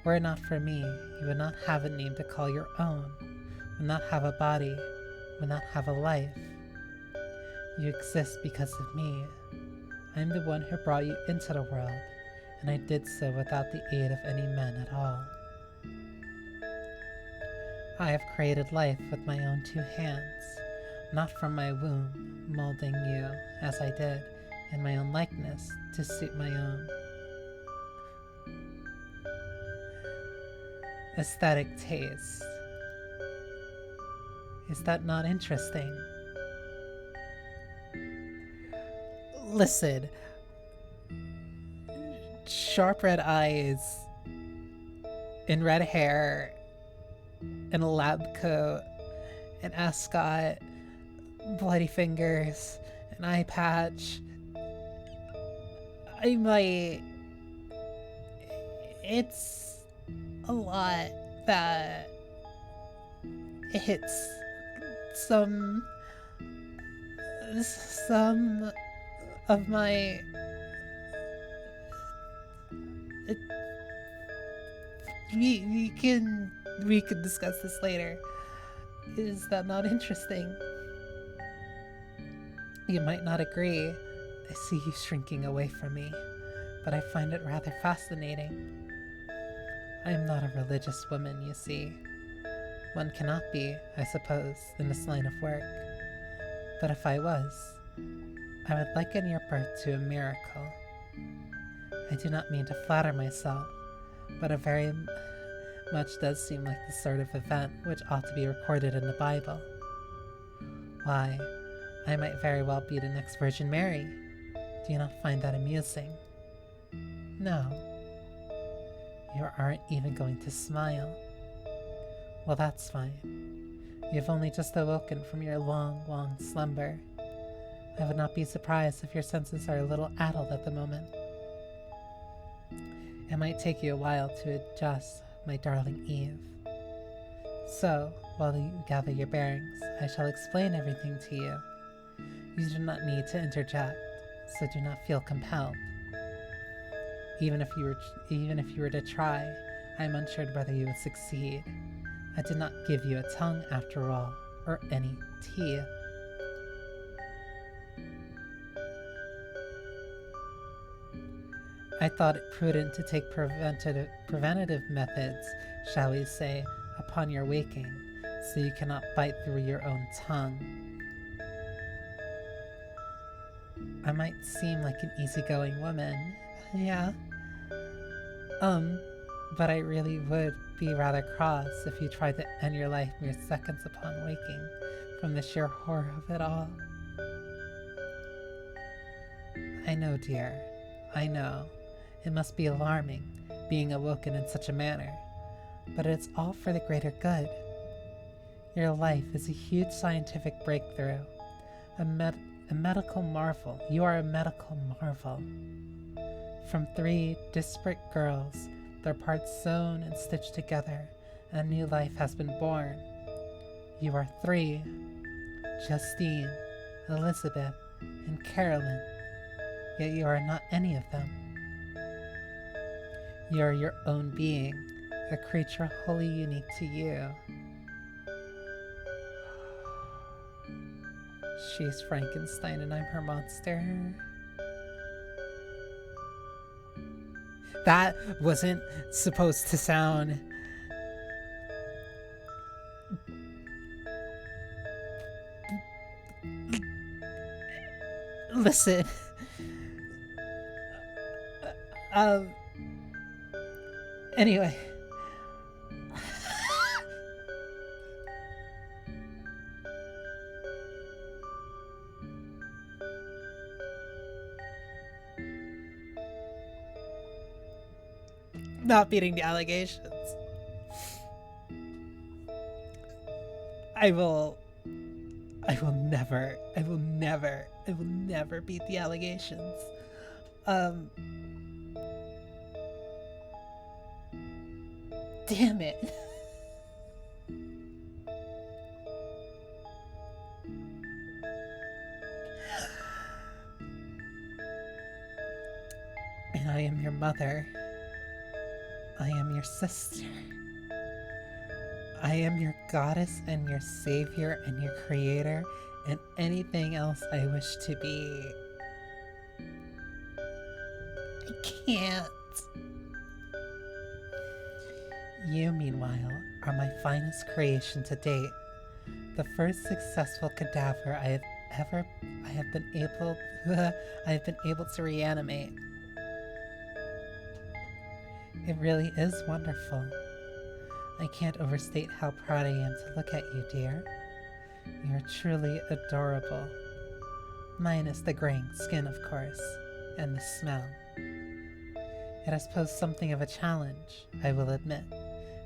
Speaker 1: Were it not for me, you would not have a name to call your own, would not have a body, would not have a life. You exist because of me. I am the one who brought you into the world, and I did so without the aid of any men at all. I have created life with my own 2 hands, not from my womb, molding you, as I did, in my own likeness, to suit my own aesthetic taste. Is that not interesting? Listen, sharp red eyes, and red hair, and a lab coat, an ascot, bloody fingers, an eye patch. It's a lot that hits some of my... We can discuss this later. Is that not interesting? You might not agree. I see you shrinking away from me, but I find it rather fascinating. I am not a religious woman, you see. One cannot be, I suppose, in this line of work. But if I was, I would liken your birth to a miracle. I do not mean to flatter myself, but a very Much does seem like the sort of event which ought to be recorded in the Bible. Why, I might very well be the next Virgin Mary. Do you not find that amusing? No. You aren't even going to smile. Well, that's fine. You've only just awoken from your long, long slumber. I would not be surprised if your senses are a little addled at the moment. It might take you a while to adjust, my darling Eve. So, while you gather your bearings, I shall explain everything to you. You do not need to interject, so do not feel compelled. Even if you were to try, I am unsure whether you would succeed. I did not give you a tongue after all, or any teeth. I thought it prudent to take preventative methods, shall we say, upon your waking, so you cannot bite through your own tongue. I might seem like an easygoing woman, yeah. But I really would be rather cross if you tried to end your life mere seconds upon waking from the sheer horror of it all. I know, dear, I know. It must be alarming, being awoken in such a manner, but it's all for the greater good. Your life is a huge scientific breakthrough, a medical marvel. You are a medical marvel. From 3 disparate girls, their parts sewn and stitched together, a new life has been born. You are 3, Justine, Elizabeth, and Carolyn, yet you are not any of them. You are your own being, a creature wholly unique to you. She's Frankenstein and I'm her monster. That wasn't supposed to sound... Listen. Anyway. Not beating the allegations. I will never beat the allegations. Damn it. And I am your mother. I am your sister. I am your goddess and your savior and your creator and anything else I wish to be. I can't. You, meanwhile, are my finest creation to date. The first successful cadaver I have been able to reanimate. It really is wonderful. I can't overstate how proud I am to look at you, dear. You are truly adorable. Minus the graying skin, of course, and the smell. It has posed something of a challenge, I will admit,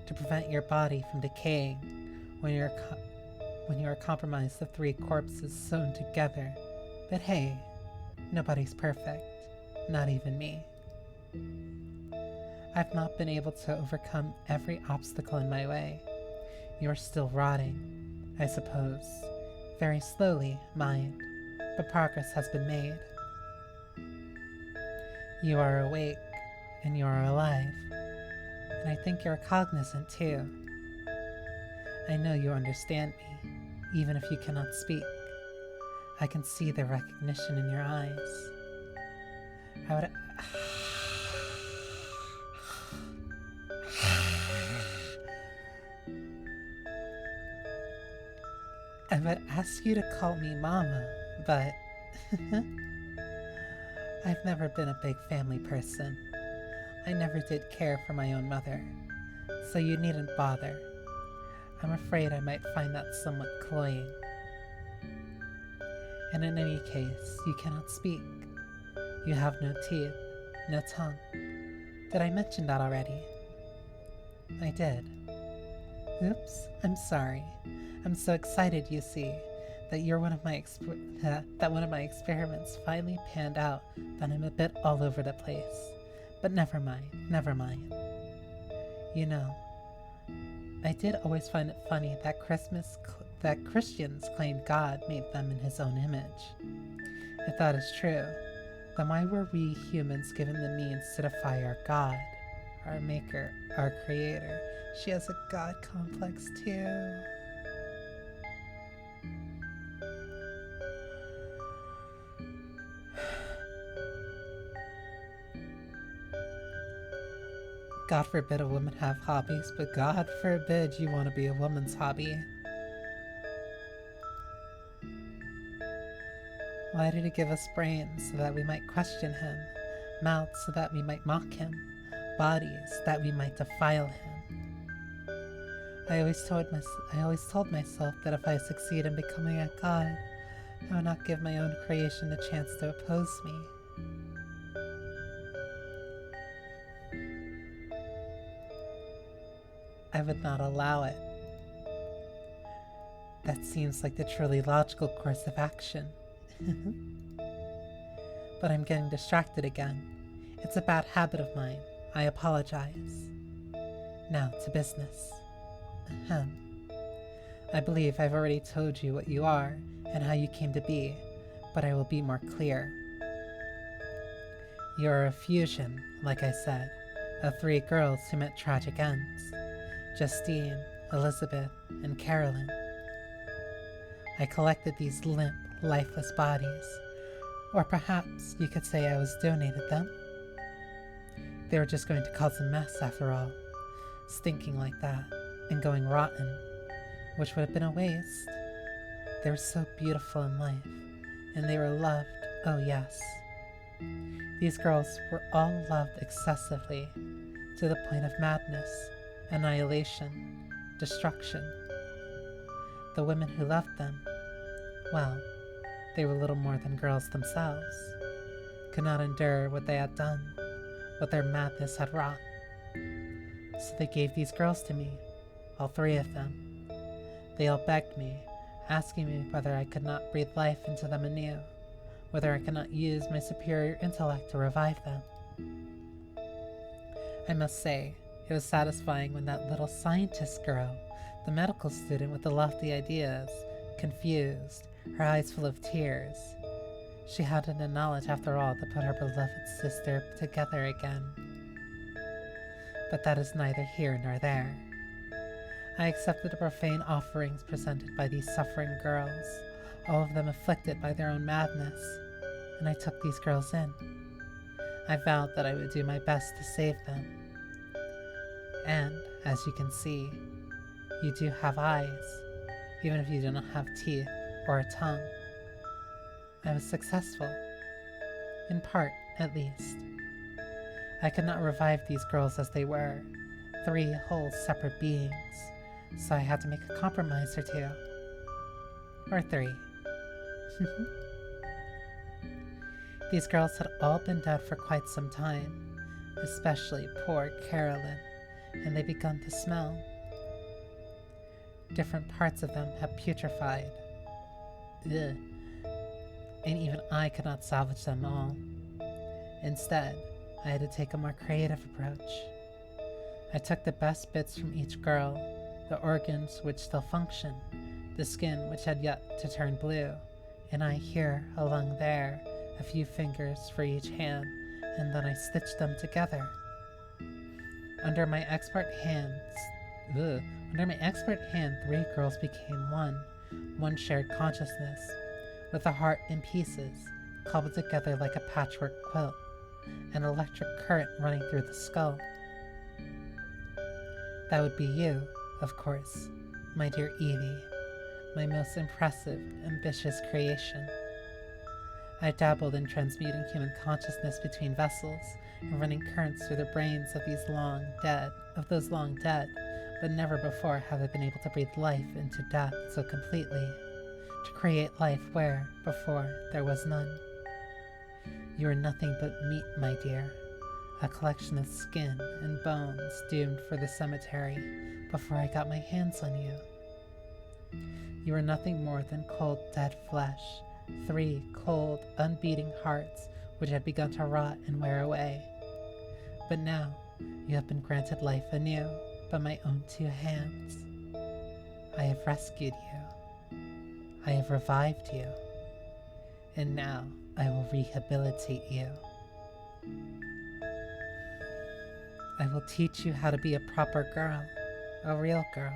Speaker 1: to prevent your body from decaying when you are compromised of 3 corpses sewn together. But hey, nobody's perfect, not even me. I've not been able to overcome every obstacle in my way. You are still rotting, I suppose. Very slowly, mind, but progress has been made. You are awake, and you are alive, and I think you're cognizant too. I know you understand me, even if you cannot speak. I can see the recognition in your eyes. I would ask you to call me Mama, but I've never been a big family person. I never did care for my own mother. so you needn't bother. I'm afraid I might find that somewhat cloying. And in any case, you cannot speak. You have no teeth, no tongue. Did I mention that already? I did. Oops, I'm sorry. I'm so excited, you see, that one of my experiments finally panned out that I'm a bit all over the place. But never mind, never mind. You know, I did always find it funny that Christians claimed God made them in his own image. If that is true, then why were we humans given the means to defy our God, our Maker, our Creator? She has a God complex too. God forbid a woman have hobbies, but God forbid you want to be a woman's hobby. Why did he give us brains so that we might question him, mouths so that we might mock him, bodies that we might defile him? I always told myself that if I succeed in becoming a god, I would not give my own creation the chance to oppose me. I would not allow it. That seems like the truly logical course of action. But I'm getting distracted again. It's a bad habit of mine. I apologize. Now to business. Ahem. I believe I've already told you what you are and how you came to be, but I will be more clear. You are a fusion, like I said, of 3 girls who met tragic ends. Justine, Elizabeth, and Carolyn. I collected these limp, lifeless bodies, or perhaps you could say I was donated them. They were just going to cause a mess after all, stinking like that, and going rotten, which would have been a waste. They were so beautiful in life, and they were loved, oh yes. These girls were all loved excessively, to the point of madness, annihilation, destruction. The women who loved them, well, they were little more than girls themselves, could not endure what they had done, what their madness had wrought. So they gave these girls to me, all 3 of them. They all begged me, asking me whether I could not breathe life into them anew, whether I could not use my superior intellect to revive them. I must say, it was satisfying when that little scientist girl, the medical student with the lofty ideas, confused, her eyes full of tears. She hadn't the knowledge after all to put her beloved sister together again. But that is neither here nor there. I accepted the profane offerings presented by these suffering girls, all of them afflicted by their own madness, and I took these girls in. I vowed that I would do my best to save them. And, as you can see, you do have eyes, even if you do not have teeth or a tongue. I was successful. In part, at least. I could not revive these girls as they were, 3 whole separate beings, so I had to make a compromise or 2. Or 3. These girls had all been dead for quite some time, especially poor Carolyn, and they begun to smell. Different parts of them had putrefied. Ugh. And even I could not salvage them all. Instead, I had to take a more creative approach. I took the best bits from each girl, the organs which still functioned, the skin which had yet to turn blue, and I here, a lung there, a few fingers for each hand, and then I stitched them together. Under my expert hand, 3 girls became one shared consciousness, with a heart in pieces, cobbled together like a patchwork quilt, an electric current running through the skull. That would be you, of course, my dear Evie, my most impressive, ambitious creation. I dabbled in transmuting human consciousness between vessels and running currents through the brains of those long dead, but never before have I been able to breathe life into death so completely, to create life where, before, there was none. You are nothing but meat, my dear, a collection of skin and bones doomed for the cemetery before I got my hands on you. You are nothing more than cold, dead flesh, 3 cold, unbeating hearts which had begun to rot and wear away. But now you have been granted life anew by my own 2 hands. I have rescued you. I have revived you. And now I will rehabilitate you. I will teach you how to be a proper girl, a real girl,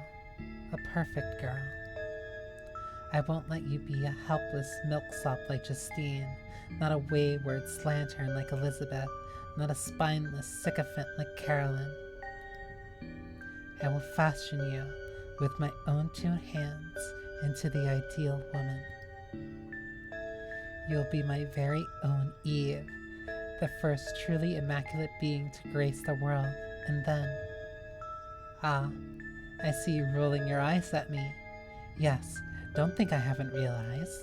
Speaker 1: a perfect girl. I won't let you be a helpless milksop like Justine, not a wayward slattern like Elizabeth, not a spineless sycophant like Carolyn. I will fashion you with my own 2 hands into the ideal woman. You'll be my very own Eve, the first truly immaculate being to grace the world, and then... Ah, I see you rolling your eyes at me. Yes, don't think I haven't realized.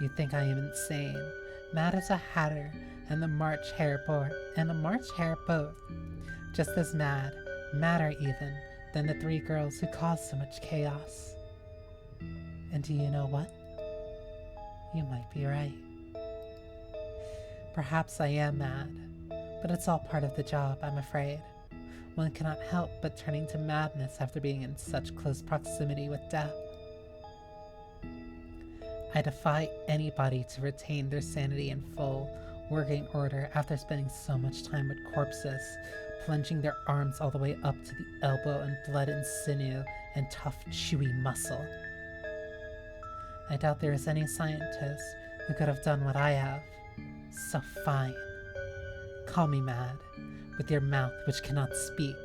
Speaker 1: You think I am insane, mad as a hatter, and a March hare both. Just as mad, madder even, than the 3 girls who caused so much chaos. And do you know what? You might be right. Perhaps I am mad, but it's all part of the job, I'm afraid. One cannot help but turning to madness after being in such close proximity with death. I defy anybody to retain their sanity in full working order after spending so much time with corpses, plunging their arms all the way up to the elbow in blood and sinew and tough, chewy muscle. I doubt there is any scientist who could have done what I have. So fine. Call me mad, with your mouth which cannot speak,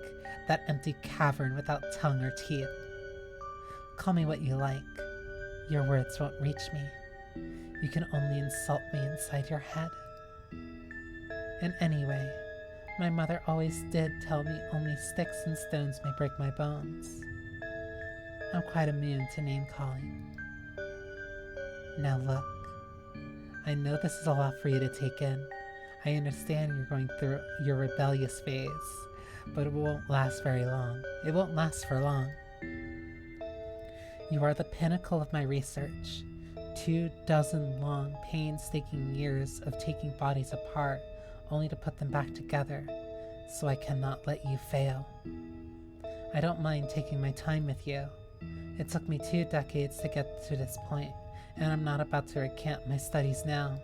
Speaker 1: that empty cavern without tongue or teeth. Call me what you like. Your words won't reach me. You can only insult me inside your head. And anyway, my mother always did tell me only sticks and stones may break my bones. I'm quite immune to name-calling. Now look, I know this is a lot for you to take in. I understand you're going through your rebellious phase, but it won't last very long. It won't last for long. You are the pinnacle of my research. 24 long, painstaking years of taking bodies apart, only to put them back together, so I cannot let you fail. I don't mind taking my time with you. It took me 2 decades to get to this point, and I'm not about to recant my studies now.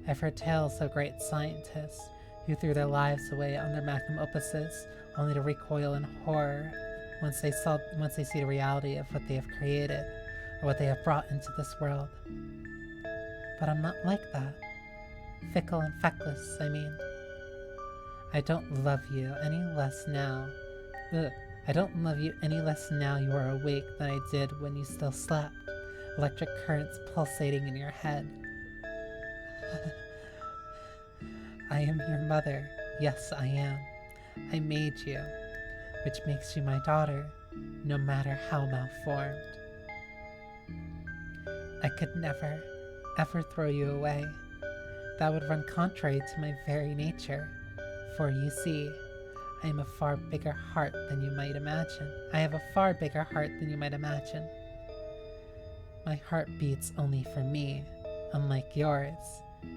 Speaker 1: I've heard tales of great scientists who threw their lives away on their magnum opuses, only to recoil in horror once they see the reality of what they have created, or what they have brought into this world. But I'm not like that. Fickle and feckless, I mean. I don't love you any less now. I don't love you any less now you are awake than I did when you still slept. Electric currents pulsating in your head. I am your mother. Yes, I am. I made you, which makes you my daughter, no matter how malformed. I could never, ever throw you away. That would run contrary to my very nature, for you see, I am a far bigger heart than you might imagine. I have a far bigger heart than you might imagine. My heart beats only for me, unlike yours.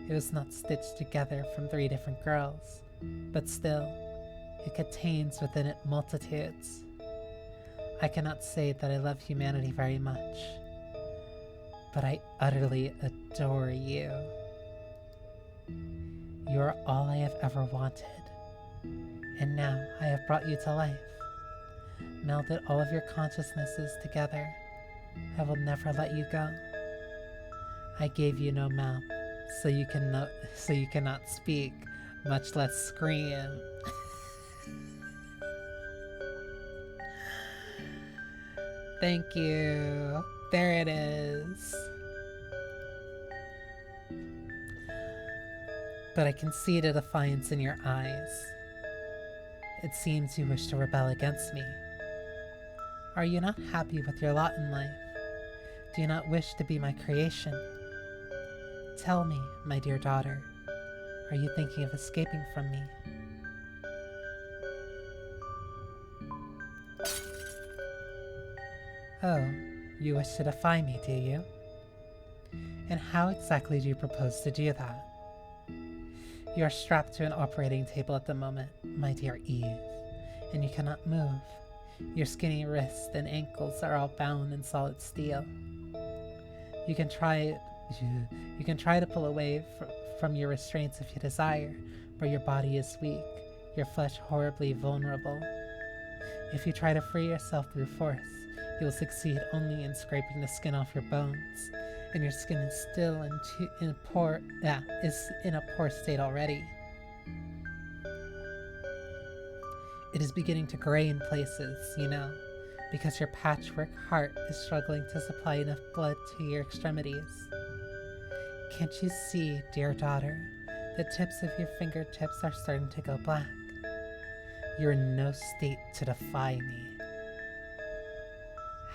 Speaker 1: It was not stitched together from 3 different girls, but still, it contains within it multitudes. I cannot say that I love humanity very much, but I utterly adore you. You are all I have ever wanted, and now I have brought you to life, melded all of your consciousnesses together. I will never let you go. I gave you no mouth, so you cannot speak, much less scream. Thank you. There it is. but I can see the defiance in your eyes. It seems you wish to rebel against me. Are you not happy with your lot in life? Do you not wish to be my creation? Tell me, my dear daughter, are you thinking of escaping from me? Oh, you wish to defy me, do you? And how exactly do you propose to do that? You are strapped to an operating table at the moment, my dear Eve, and you cannot move. Your skinny wrists and ankles are all bound in solid steel. You can try to pull away from your restraints if you desire, but your body is weak, your flesh horribly vulnerable. If you try to free yourself through force, you will succeed only in scraping the skin off your bones, and your skin is still in a poor state already. It is beginning to gray in places, you know, because your patchwork heart is struggling to supply enough blood to your extremities. Can't you see, dear daughter, the tips of your fingertips are starting to go black? You're in no state to defy me.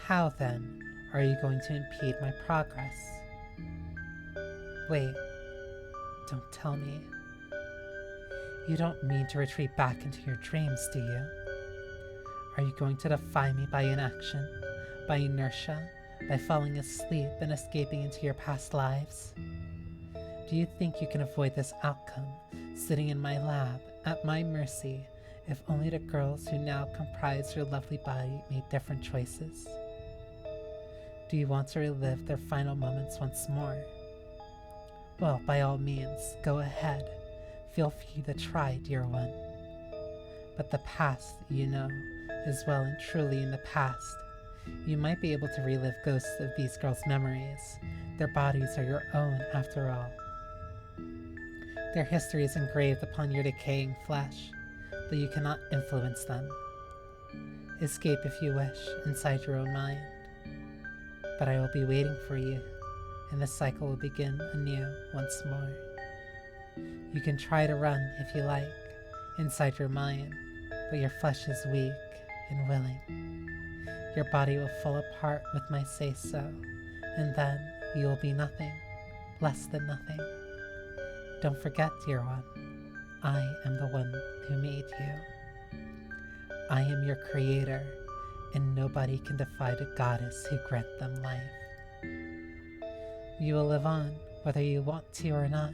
Speaker 1: How, then, are you going to impede my progress? Wait, don't tell me. You don't mean to retreat back into your dreams, do you? Are you going to defy me by inaction, by inertia, by falling asleep and escaping into your past lives? Do you think you can avoid this outcome, sitting in my lab, at my mercy, if only the girls who now comprise your lovely body made different choices? Do you want to relive their final moments once more? Well, by all means, go ahead. Feel free to try, dear one. But the past, you know, is well and truly in the past. You might be able to relive ghosts of these girls' memories. Their bodies are your own, after all. Their history is engraved upon your decaying flesh, but you cannot influence them. Escape if you wish, inside your own mind. But I will be waiting for you, and the cycle will begin anew once more. You can try to run if you like, inside your mind, but your flesh is weak and willing. Your body will fall apart with my say-so, and then you will be nothing, less than nothing. Don't forget, dear one, I am the one who made you. I am your creator, and nobody can defy the goddess who grant them life. You will live on, whether you want to or not.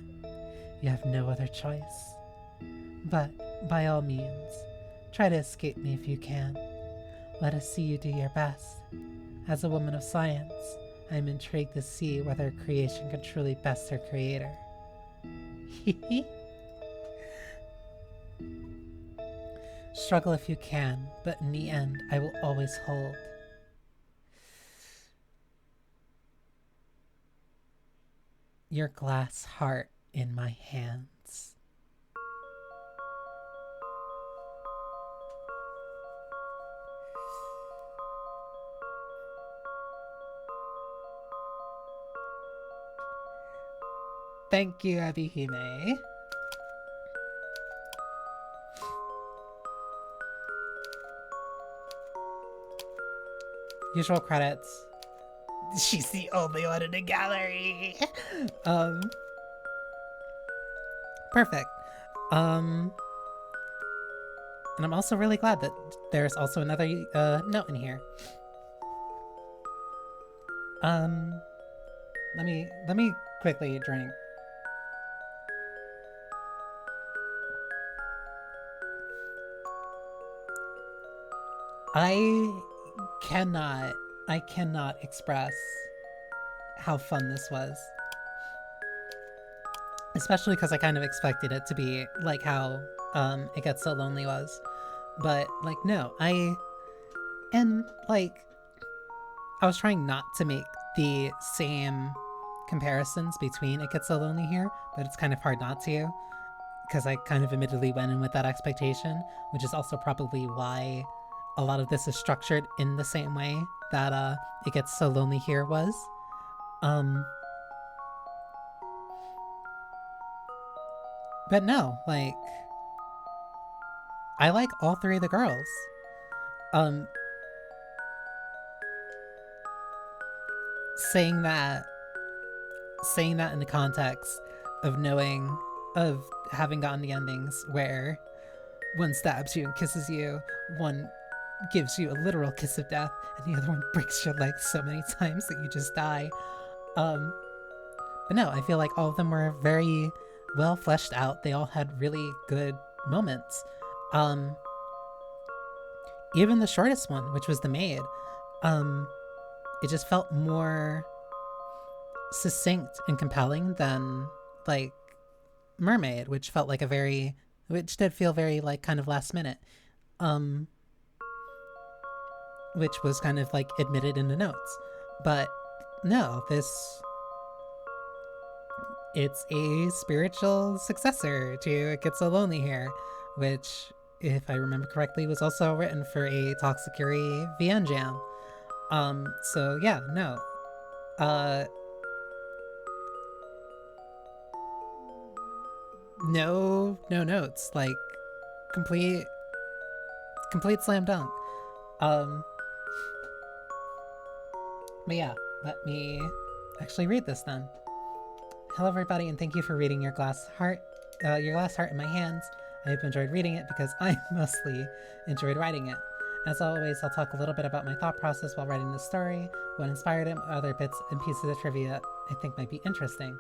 Speaker 1: You have no other choice. But, by all means, try to escape me if you can. Let us see you do your best. As a woman of science, I am intrigued to see whether creation can truly best her creator. Struggle if you can, but in the end, I will always hold. Your glass heart in my hands. Thank you, Ebi-Hime. Usual credits. She's the only one in the gallery. Perfect. And I'm also really glad that there's also another note in here. Let me quickly drink. I cannot express how fun this was. Especially because I kind of expected it to be like how It Gets So Lonely was. But, like, no, I was trying not to make the same comparisons between It Gets So Lonely here, but it's kind of hard not to, because I kind of admittedly went in with that expectation, which is also probably why a lot of this is structured in the same way that It Gets So Lonely here was. But no, like, I like all three of the girls. Um, saying that, saying that in the context of knowing, of having gotten the endings where one stabs you and kisses you, one gives you a literal kiss of death, and the other one breaks your leg so many times that you just die. Um, but no, I feel like all of them were very well fleshed out. They all had really good moments. Um, Even the shortest one, which was the maid, um, it just felt more succinct and compelling than like Mermaid, which felt like a very, which did feel very like kind of last minute, um, which was kind of like admitted in the notes. But no, this, it's a spiritual successor to It Gets So Lonely Here, which, if I remember correctly, was also written for a Toxicuri VN Jam. So yeah, no. Uh, no notes. Like, complete, complete slam dunk. Um, but yeah, let me actually read this then. Hello, everybody, and thank you for reading Your Glass Heart in my hands. I hope you enjoyed reading it because I mostly enjoyed writing it. As always, I'll talk a little bit about my thought process while writing this story, what inspired it, other bits and pieces of trivia I think might be interesting.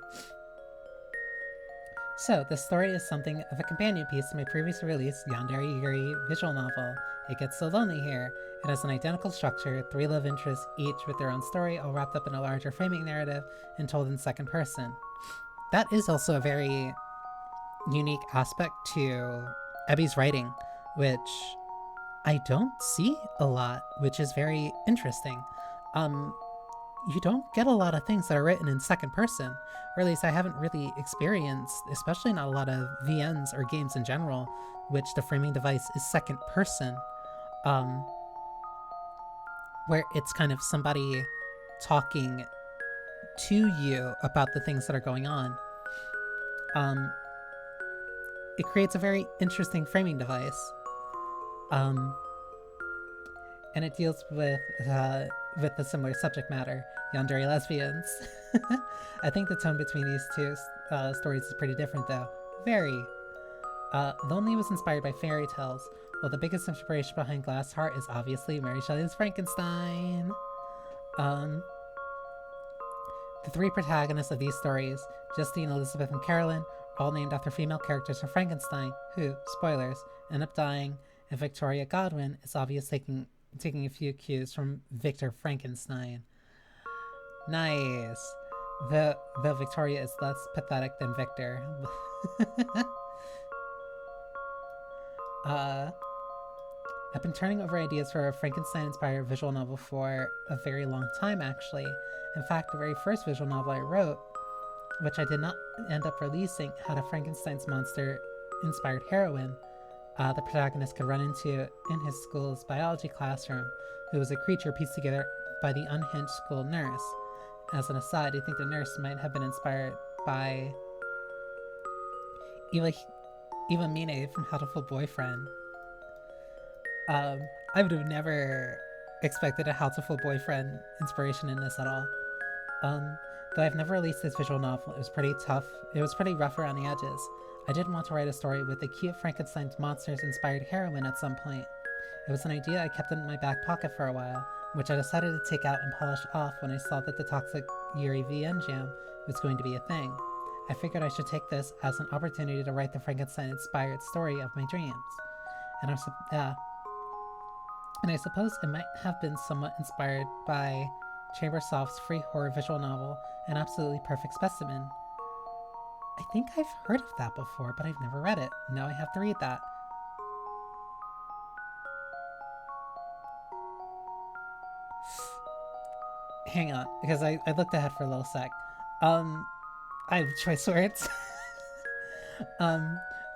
Speaker 1: So, this story is something of a companion piece to my previously released Yandere Yuri visual novel, It Gets So Lonely Here. It has an identical structure, 3 love interests, each with their own story, all wrapped up in a larger framing narrative and told in second person. That is also a very unique aspect to Ebi's writing, which I don't see a lot, which is very interesting. Um, you don't get a lot of things that are written in second person, or at least I haven't really experienced, especially not a lot of VNs or games in general, which the framing device is second person, um, where it's kind of somebody talking to you about the things that are going on. Um, it creates a very interesting framing device. Um, and it deals with a similar subject matter, yandere lesbians. I think the tone between these two stories is pretty different, though. Very. Lonely was inspired by fairy tales, while the biggest inspiration behind Glass Heart is obviously Mary Shelley's Frankenstein. The three protagonists of these stories, Justine, Elizabeth, and Carolyn, all named after female characters from Frankenstein, who, spoilers, end up dying, and Victoria Godwin is obviously taking a few cues from Victor Frankenstein. Nice. The Victoria is less pathetic than Victor. I've been turning over ideas for a Frankenstein-inspired visual novel for a very long time, actually. In fact, the very first visual novel I wrote, which I did not end up releasing, had a Frankenstein's monster-inspired heroine the protagonist could run into in his school's biology classroom, who was a creature pieced together by the unhinged school nurse. As an aside, I think the nurse might have been inspired by Ebi-Hime from Hatoful Boyfriend. I would have never expected a Hatoful Boyfriend inspiration in this at all. Though I've never released this visual novel, it was pretty tough. It was pretty rough around the edges. I did want to write a story with a cute Frankenstein's monsters-inspired heroine at some point. It was an idea I kept in my back pocket for a while, which I decided to take out and polish off when I saw that the Toxic Yuri VN Jam was going to be a thing. I figured I should take this as an opportunity to write the Frankenstein-inspired story of my dreams. And I suppose it might have been somewhat inspired by Chambersoft's free horror visual novel, An Absolutely Perfect Specimen. I think I've heard of that before, but I've never read it. Now I have to read that. Hang on, because I looked ahead for a little sec. I have choice words.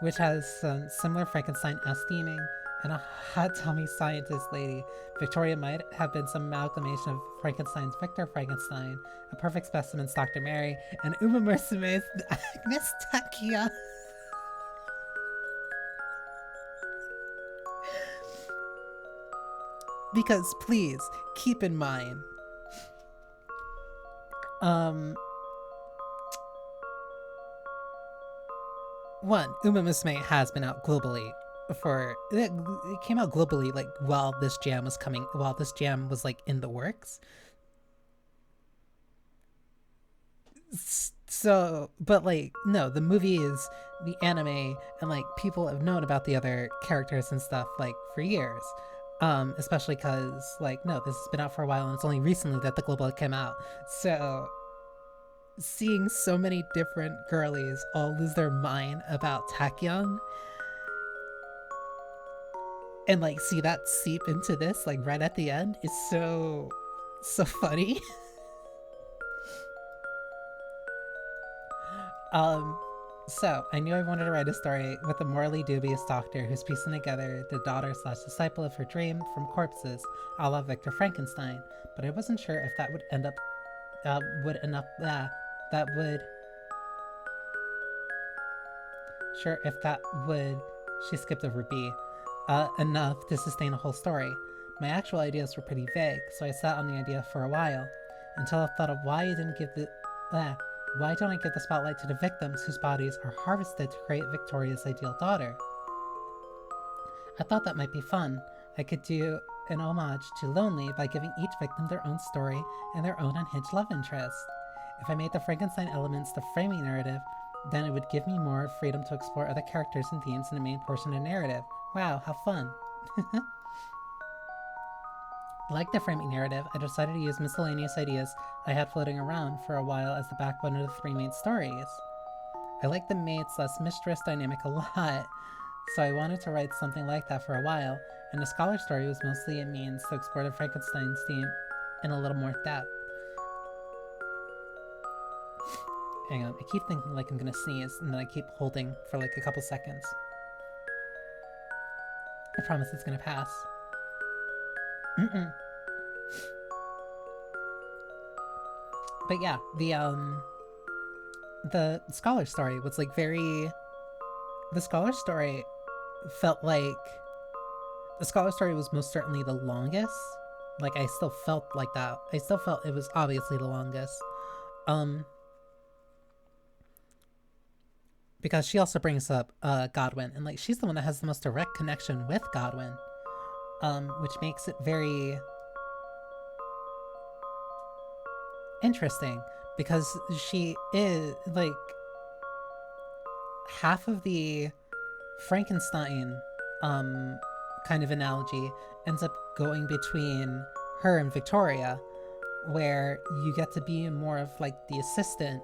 Speaker 1: Which has some similar Frankenstein-esque theming, and a hot tummy scientist lady. Victoria might have been some amalgamation of Frankenstein's Victor Frankenstein, a perfect specimen's Dr. Mary, and Uma Mursume's Agnes Takia. Because please keep in mind, one, Uma Musume has been out globally for it came out globally like while this jam was like in the works. So, but like no, the movies, the anime, and like people have known about the other characters and stuff like for years. Especially because like no, this has been out for a while and it's only recently that the global came out. So seeing so many different girlies all lose their mind about Taecyeon and like see that seep into this like right at the end is so funny. So I knew I wanted to write a story with a morally dubious doctor who's piecing together the daughter slash disciple of her dream from corpses, a la Victor Frankenstein, but I wasn't sure if that that would sure if that would she skipped over B enough to sustain a whole story. My actual ideas were pretty vague, so I sat on the idea for a while until I thought of why don't I give the spotlight to the victims whose bodies are harvested to create Victoria's ideal daughter? I thought that might be fun. I could do an homage to Lonely by giving each victim their own story and their own unhinged love interest. If I made the Frankenstein elements the framing narrative, then it would give me more freedom to explore other characters and themes in the main portion of the narrative. Wow, how fun. Like the framing narrative, I decided to use miscellaneous ideas I had floating around for a while as the backbone of the three main stories. I like the maid/mistress dynamic a lot, so I wanted to write something like that for a while, and the scholar story was mostly a means to explore the Frankenstein's theme in a little more depth. Hang on, I keep thinking like I'm gonna sneeze, and then I keep holding for like a couple seconds. I promise it's gonna pass. But yeah, the scholar story was like very. The scholar story felt like the scholar story was most certainly the longest. Like I still felt like that. I still felt it was obviously the longest. Because she also brings up Godwin, and like she's the one that has the most direct connection with Godwin, which makes it very interesting because she is like half of the Frankenstein kind of analogy ends up going between her and Victoria, where you get to be more of like the assistant.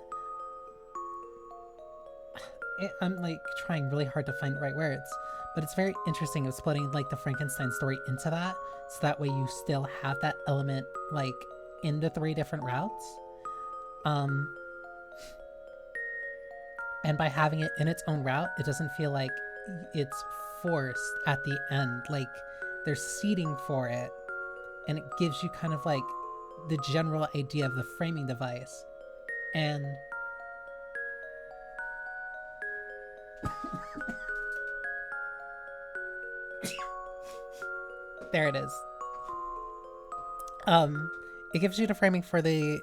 Speaker 1: I'm like trying really hard to find the right words, but it's very interesting of splitting like the Frankenstein story into that, so that way you still have that element like in the three different routes. And by having it in its own route, it doesn't feel like it's forced at the end. Like there's seeding for it, and it gives you kind of like the general idea of the framing device. And there it is. It gives you the framing for the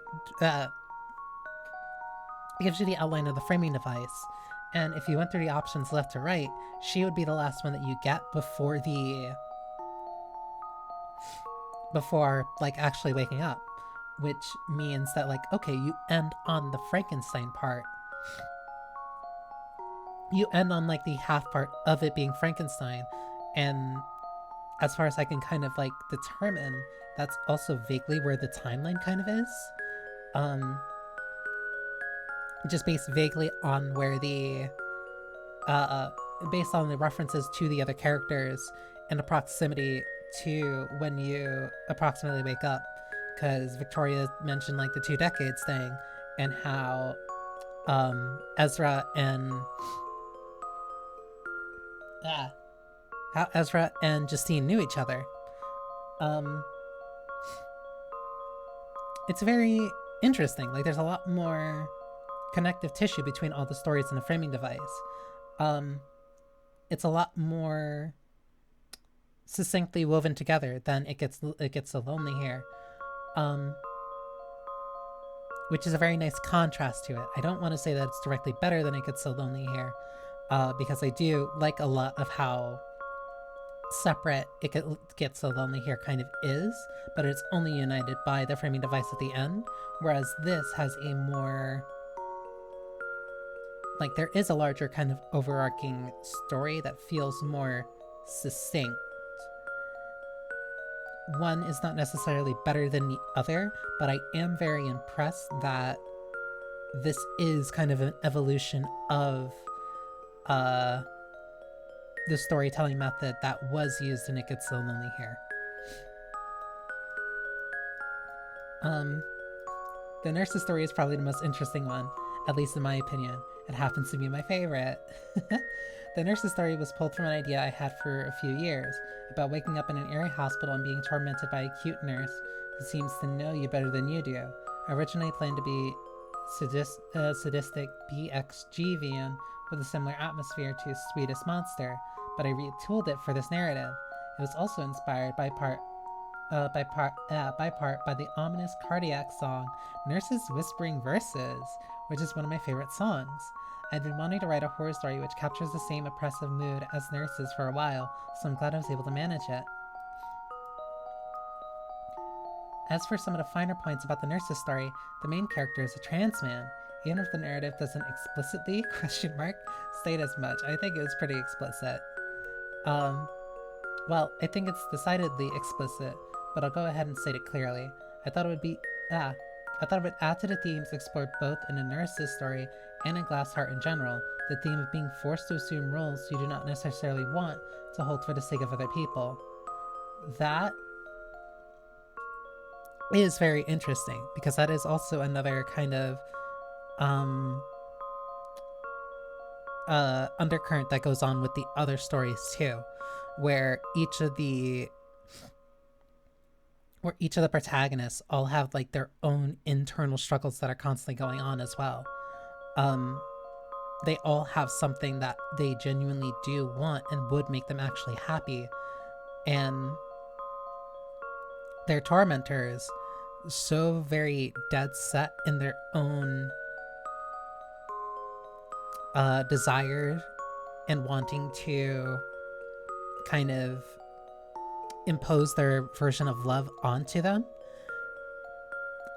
Speaker 1: it gives you the outline of the framing device, and if you went through the options left to right, she would be the last one that you get before like actually waking up, which means that like okay, you end on the Frankenstein part. You end on like the half part of it being Frankenstein, and as far as I can kind of like determine, that's also vaguely where the timeline kind of is. Just based vaguely on where the based on the references to the other characters and the proximity to when you approximately wake up, because Victoria mentioned like the 2 decades thing and how Ezra and Justine knew each other. It's very interesting. Like there's a lot more connective tissue between all the stories in the framing device. It's a lot more succinctly woven together than it gets so lonely here. Um, which is a very nice contrast to it. I don't want to say that it's directly better than It Gets So Lonely here, because I do like a lot of how separate It Gets So Lonely here kind of is, but it's only united by the framing device at the end, whereas this has a more, like, there is a larger kind of overarching story that feels more succinct. One is not necessarily better than the other, but I am very impressed that this is kind of an evolution of uh, the storytelling method that was used in It Gets So Lonely here. The nurse's story is probably the most interesting one, at least in my opinion. It happens to be my favorite. The nurse's story was pulled from an idea I had for a few years about waking up in an area hospital and being tormented by a cute nurse who seems to know you better than you do. I originally planned to be sadistic BXGvian with a similar atmosphere to Sweetest Monster, but I retooled it for this narrative. It was also inspired by the ominous cardiac song Nurses Whispering Verses, which is one of my favorite songs. I've been wanting to write a horror story which captures the same oppressive mood as Nurses for a while, so I'm glad I was able to manage it. As for some of the finer points about the Nurses story, the main character is a trans man. Even if the narrative doesn't explicitly state as much, I think it was pretty explicit. Well, I think it's decidedly explicit, but I'll go ahead and state it clearly. I thought it would add to the themes explored both in a nurse's story and in Glass Heart in general, the theme of being forced to assume roles you do not necessarily want to hold for the sake of other people. That is very interesting, because that is also another kind of undercurrent that goes on with the other stories too, where each of the protagonists all have like their own internal struggles that are constantly going on as well. They all have something that they genuinely do want and would make them actually happy, and their tormentors so very dead set in their own desire and wanting to kind of impose their version of love onto them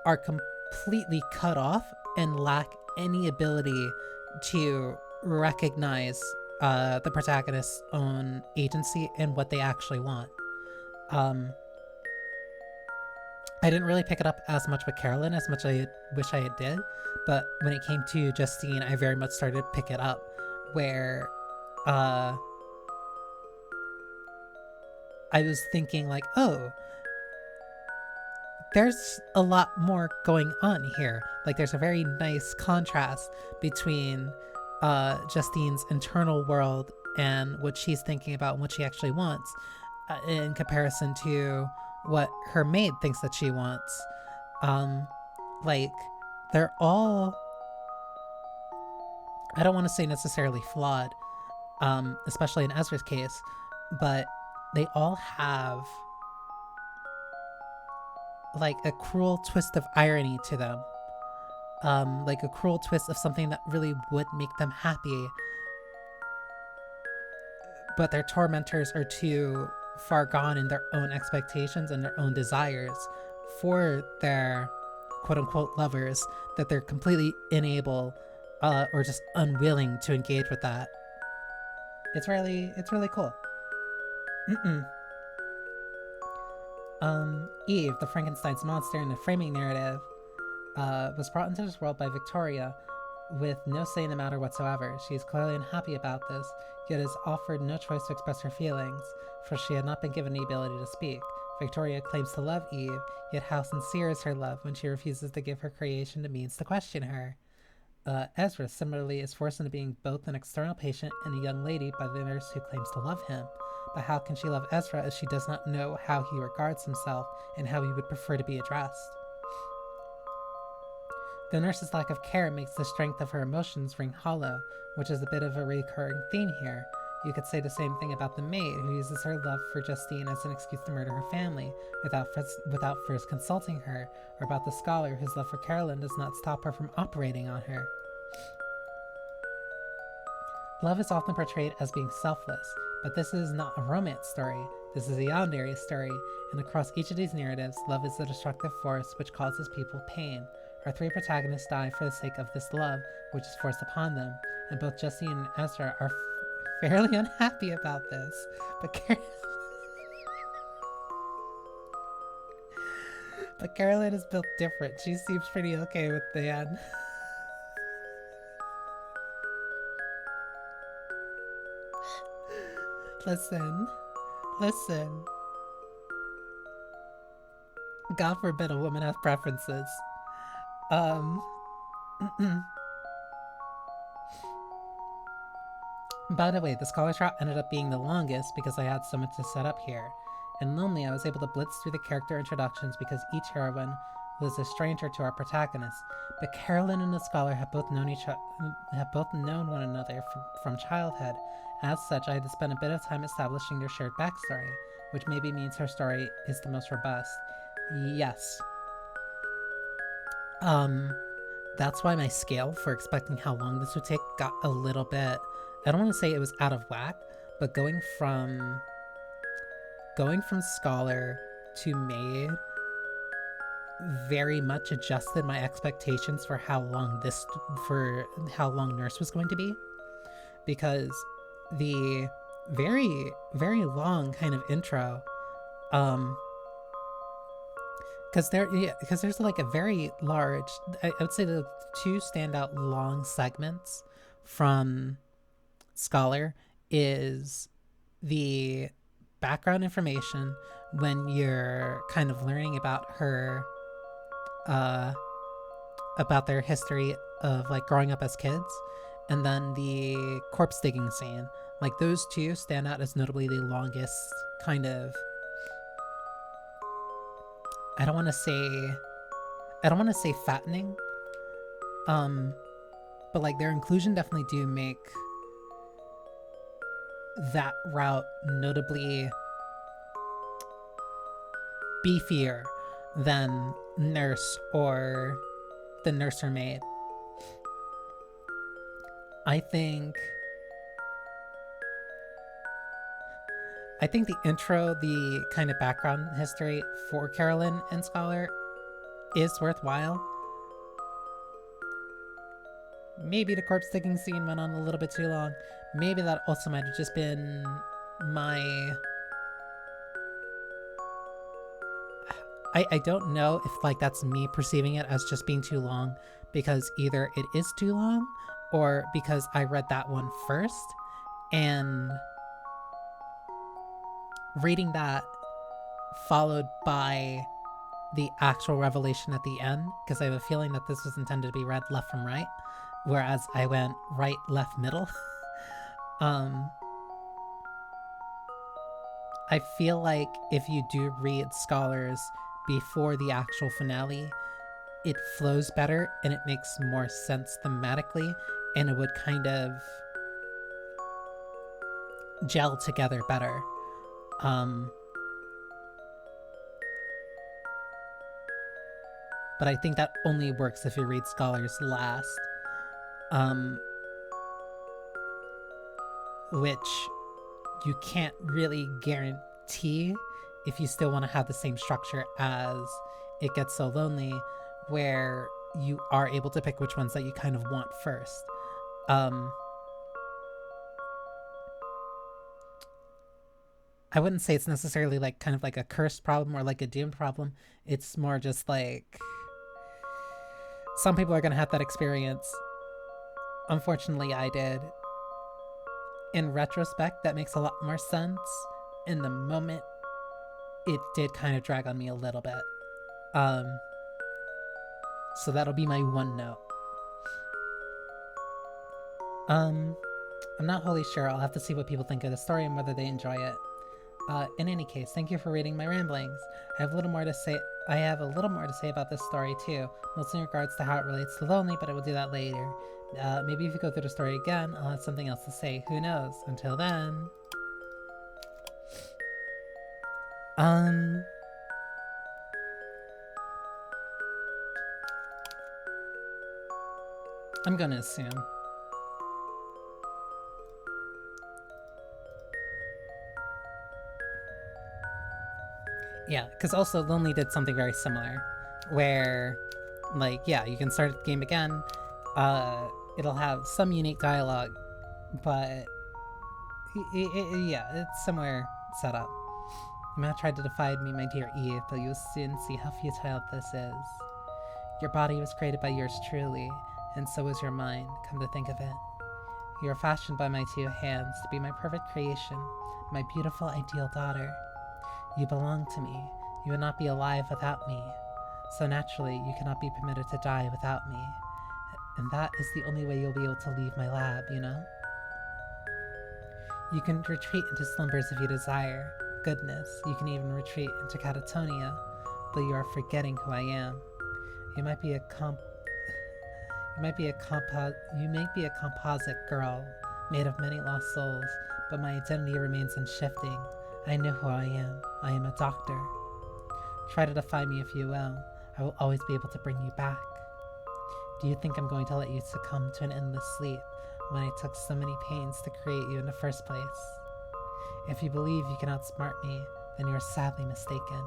Speaker 1: are completely cut off and lack any ability to recognize the protagonist's own agency and what they actually want. I didn't really pick it up as much with Carolyn as much as I wish I did, but when it came to Justine, I very much started to pick it up, where I was thinking like, oh, there's a lot more going on here. Like, there's a very nice contrast between Justine's internal world and what she's thinking about and what she actually wants, in comparison to what her maid thinks that she wants. Like, they're all, I don't want to say necessarily flawed, especially in Ezra's case, but they all have like a cruel twist of irony to them. Like a cruel twist of something that really would make them happy, but their tormentors are too far gone in their own expectations and their own desires for their quote-unquote lovers that they're completely unable or just unwilling to engage with that. It's really cool. Eve, the Frankenstein's monster in the framing narrative, was brought into this world by Victoria with no say in the matter whatsoever. She is clearly unhappy about this, yet is offered no choice to express her feelings, for she had not been given the ability to speak. Victoria claims to love Eve, yet how sincere is her love when she refuses to give her creation the means to question her? Ezra similarly is forced into being both an external patient and a young lady by the nurse who claims to love him. But how can she love Ezra as she does not know how he regards himself and how he would prefer to be addressed? The nurse's lack of care makes the strength of her emotions ring hollow, which is a bit of a recurring theme here. You could say the same thing about the maid, who uses her love for Justine as an excuse to murder her family without first consulting her, or about the scholar whose love for Carolyn does not stop her from operating on her. Love is often portrayed as being selfless, but this is not a romance story. This is a yandere story, and across each of these narratives, love is the destructive force which causes people pain. Our three protagonists die for the sake of this love, which is forced upon them, and both Justine and Ezra are fairly unhappy about this. But Carolyn is built different. She seems pretty okay with the end. Listen. God forbid a woman has preferences. By the way, the scholar's route ended up being the longest because I had so much to set up here. In Lonely, I was able to blitz through the character introductions because each heroine was a stranger to our protagonist. But Carolyn and the scholar have both known one another from childhood. As such, I had to spend a bit of time establishing their shared backstory, which maybe means her story is the most robust. Yes. That's why my scale for expecting how long this would take got a little bit, I don't want to say it was out of whack, but going from scholar to maid very much adjusted my expectations for how long nurse was going to be, because the very, very long kind of intro, because there's like a very large, I would say the two standout long segments from Scholar is the background information when you're kind of learning about her, about their history of like growing up as kids, and then the corpse digging scene. Like those two stand out as notably the longest kind of, I don't want to say fattening, but like their inclusion definitely do make that route notably beefier than Nurse or the Nurse or Maid. I think the intro, the kind of background history for Carolyn and Scholar is worthwhile. Maybe the corpse digging scene went on a little bit too long. Maybe that also might have just been my... I don't know if like that's me perceiving it as just being too long because either it is too long or because I read that one first and reading that followed by the actual revelation at the end, because I have a feeling that this was intended to be read left from right, whereas I went right, left, middle. I feel like if you do read Scholars before the actual finale, it flows better and it makes more sense thematically, and it would kind of gel together better. But I think that only works if you read Scholars last. Which you can't really guarantee if you still want to have the same structure as It Gets So Lonely, where you are able to pick which ones that you kind of want first. I wouldn't say it's necessarily like kind of like a cursed problem or like a doomed problem. It's more just like some people are going to have that experience. Unfortunately, I did. In retrospect, that makes a lot more sense. In the moment, it did kind of drag on me a little bit. So that'll be my one note. I'm not wholly sure. I'll have to see what people think of the story and whether they enjoy it. In any case, thank you for reading my ramblings. I have a little more to say I have a little more to say about this story too, mostly in regards to how it relates to Lonely, but I will do that later. Maybe if you go through the story again, I'll have something else to say. Who knows? Until then. Um. I'm gonna assume. Yeah, because also Lonely did something very similar, where, like, yeah, you can start the game again. It'll have some unique dialogue, but yeah, it's somewhere set up. You might have tried to defy me, my dear Eve, but you will soon see how futile this is. Your body was created by yours truly, and so was your mind, come to think of it. You are fashioned by my two hands to be my perfect creation, my beautiful ideal daughter. You belong to me. You would not be alive without me. So naturally, you cannot be permitted to die without me. And that is the only way you'll be able to leave my lab, you know? You can retreat into slumbers if you desire. Goodness, you can even retreat into catatonia, but you are forgetting who I am. You might be a composite girl, made of many lost souls, but my identity remains unshifting. I know who I am. I am a doctor. Try to defy me if you will. I will always be able to bring you back. Do you think I'm going to let you succumb to an endless sleep when I took so many pains to create you in the first place? If you believe you can outsmart me, then you are sadly mistaken.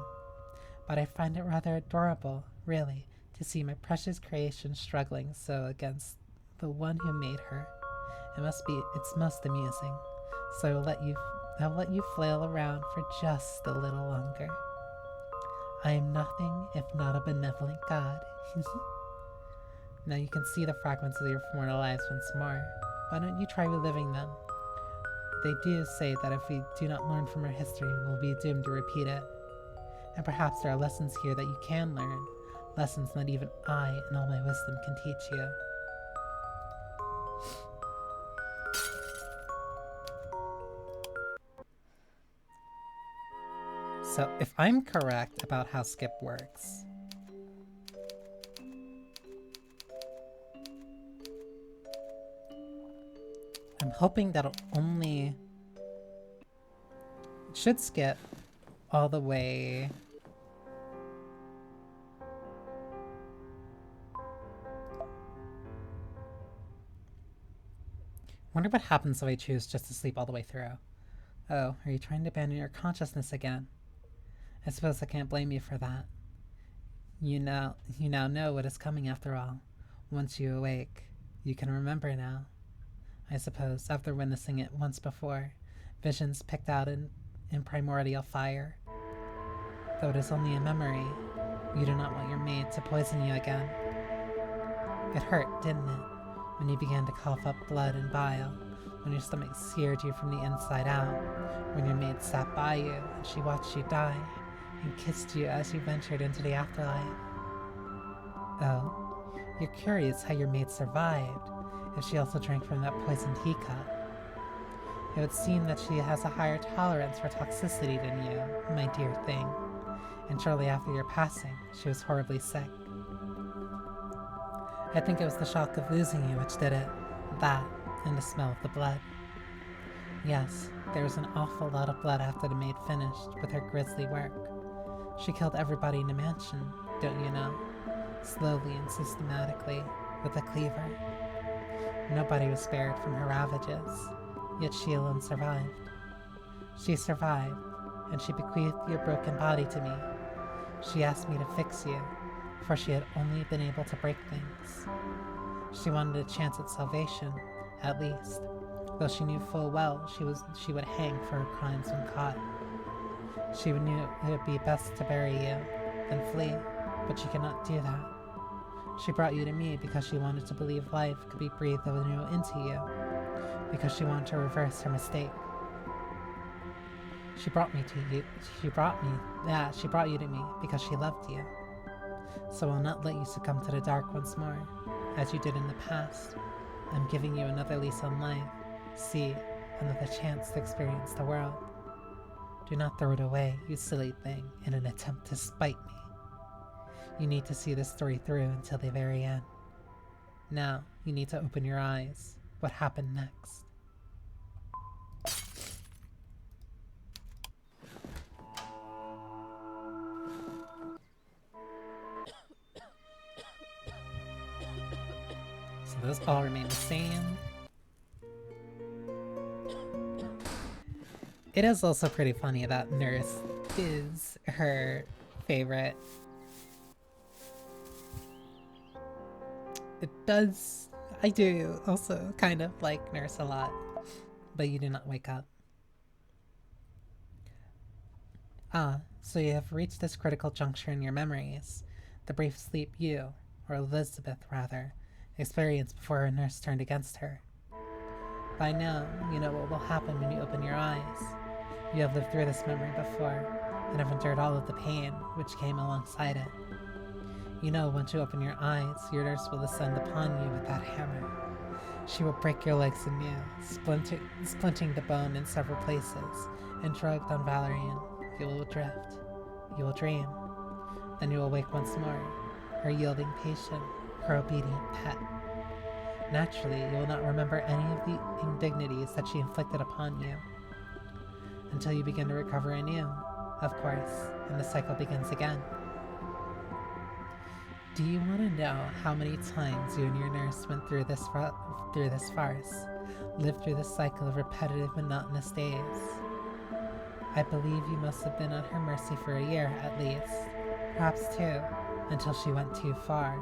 Speaker 1: But I find it rather adorable, really, to see my precious creation struggling so against the one who made her. It's most amusing. So I will let you flail around for just a little longer. I am nothing if not a benevolent god. Now you can see the fragments of your former lives once more. Why don't you try reliving them? They do say that if we do not learn from our history, we'll be doomed to repeat it. And perhaps there are lessons here that you can learn. Lessons that even I, in all my wisdom, can teach you. So, if I'm correct about how skip works, I'm hoping that'll only... It should skip all the way... Wonder what happens if I choose just to sleep all the way through. Oh, are you trying to abandon your consciousness again? I suppose I can't blame you for that. You now know what is coming after all. Once you awake, you can remember now. I suppose, after witnessing it once before, visions picked out in primordial fire. Though it is only a memory, you do not want your maid to poison you again. It hurt, didn't it, when you began to cough up blood and bile, when your stomach seared you from the inside out, when your maid sat by you and she watched you die, and kissed you as you ventured into the afterlife. Oh, you're curious how your maid survived, if she also drank from that poisoned teacup. It would seem that she has a higher tolerance for toxicity than you, my dear thing, and shortly after your passing, she was horribly sick. I think it was the shock of losing you which did it, that, and the smell of the blood. Yes, there was an awful lot of blood after the maid finished with her grisly work. She killed everybody in the mansion, don't you know? Slowly and systematically, with a cleaver. Nobody was spared from her ravages, yet she alone survived. She survived, and she bequeathed your broken body to me. She asked me to fix you, for she had only been able to break things. She wanted a chance at salvation, at least, though she knew full well she would hang for her crimes when caught. She knew it would be best to bury you, then flee, but she could not do that. She brought you to me because she wanted to believe life could be breathed anew into you, because she wanted to reverse her mistake. She brought you to me because she loved you. So I'll not let you succumb to the dark once more, as you did in the past. I'm giving you another lease on life. See, another chance to experience the world. Do not throw it away, you silly thing, in an attempt to spite me. You need to see this story through until the very end. Now, you need to open your eyes. What happened next? So those all remain the same. It is also pretty funny that Nurse is her favorite. I do also kind of like Nurse a lot, but you do not wake up. So you have reached this critical juncture in your memories, the brief sleep you, or Elizabeth rather, experienced before her nurse turned against her. By now, you know what will happen when you open your eyes. You have lived through this memory before, and have endured all of the pain which came alongside it. You know once you open your eyes, your nurse will descend upon you with that hammer. She will break your legs anew, splinting the bone in several places, and drugged on Valerian, you will drift. You will dream. Then you will wake once more, her yielding patient, her obedient pet. Naturally, you will not remember any of the indignities that she inflicted upon you, until you begin to recover anew, of course, and the cycle begins again. Do you want to know how many times you and your nurse went through this farce, lived through this cycle of repetitive, monotonous days? I believe you must have been at her mercy for a year, at least, perhaps two, until she went too far,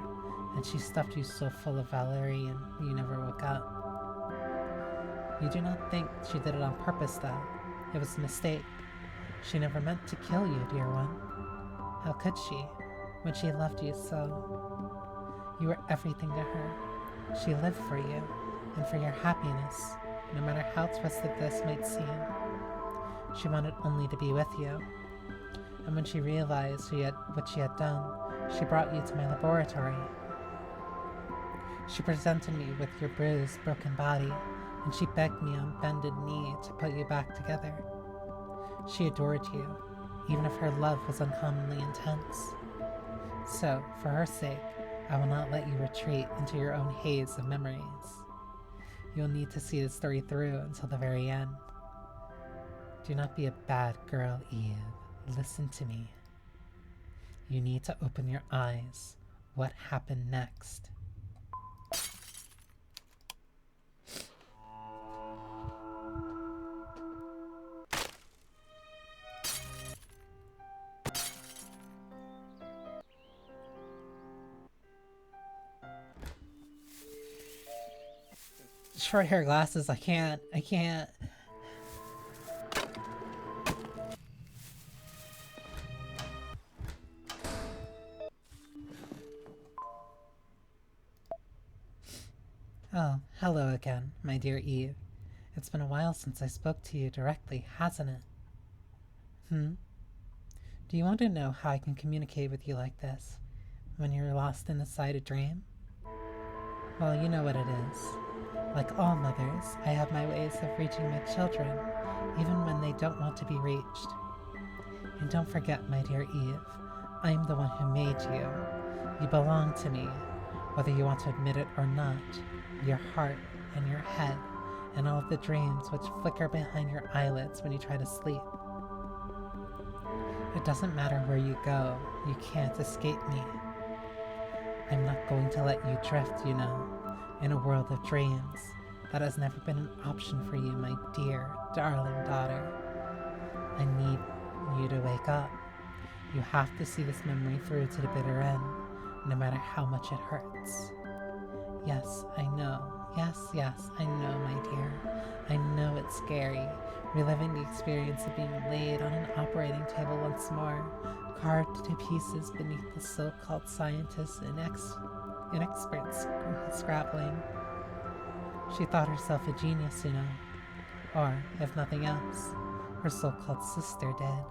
Speaker 1: and she stuffed you so full of valerian you never woke up. You do not think she did it on purpose, though. It was a mistake. She never meant to kill you, dear one. How could she, when she loved you so? You were everything to her. She lived for you, and for your happiness, no matter how twisted this might seem. She wanted only to be with you. And when she realized what she had done, she brought you to my laboratory. She presented me with your bruised, broken body, and she begged me on bended knee to put you back together. She adored you, even if her love was uncommonly intense. So, for her sake, I will not let you retreat into your own haze of memories. You'll need to see the story through until the very end. Do not be a bad girl, Eve. Listen to me. You need to open your eyes. What happened next? Short hair glasses, I can't. Oh, hello again, my dear Eve. It's been a while since I spoke to you directly, hasn't it? Do you want to know how I can communicate with you like this, when you're lost inside a dream? Well, you know what it is. Like all mothers, I have my ways of reaching my children, even when they don't want to be reached. And don't forget, my dear Eve, I'm the one who made you. You belong to me, whether you want to admit it or not. Your heart and your head, and all of the dreams which flicker behind your eyelids when you try to sleep. It doesn't matter where you go, you can't escape me. I'm not going to let you drift, you know, in a world of dreams. That has never been an option for you, my dear, darling daughter. I need you to wake up. You have to see this memory through to the bitter end, no matter how much it hurts. Yes, I know. Yes, I know, my dear. I know it's scary, reliving the experience of being laid on an operating table once more, carved to pieces beneath the so-called scientists and experts scrabbling. She thought herself a genius, you know. Or, if nothing else, her so-called sister did.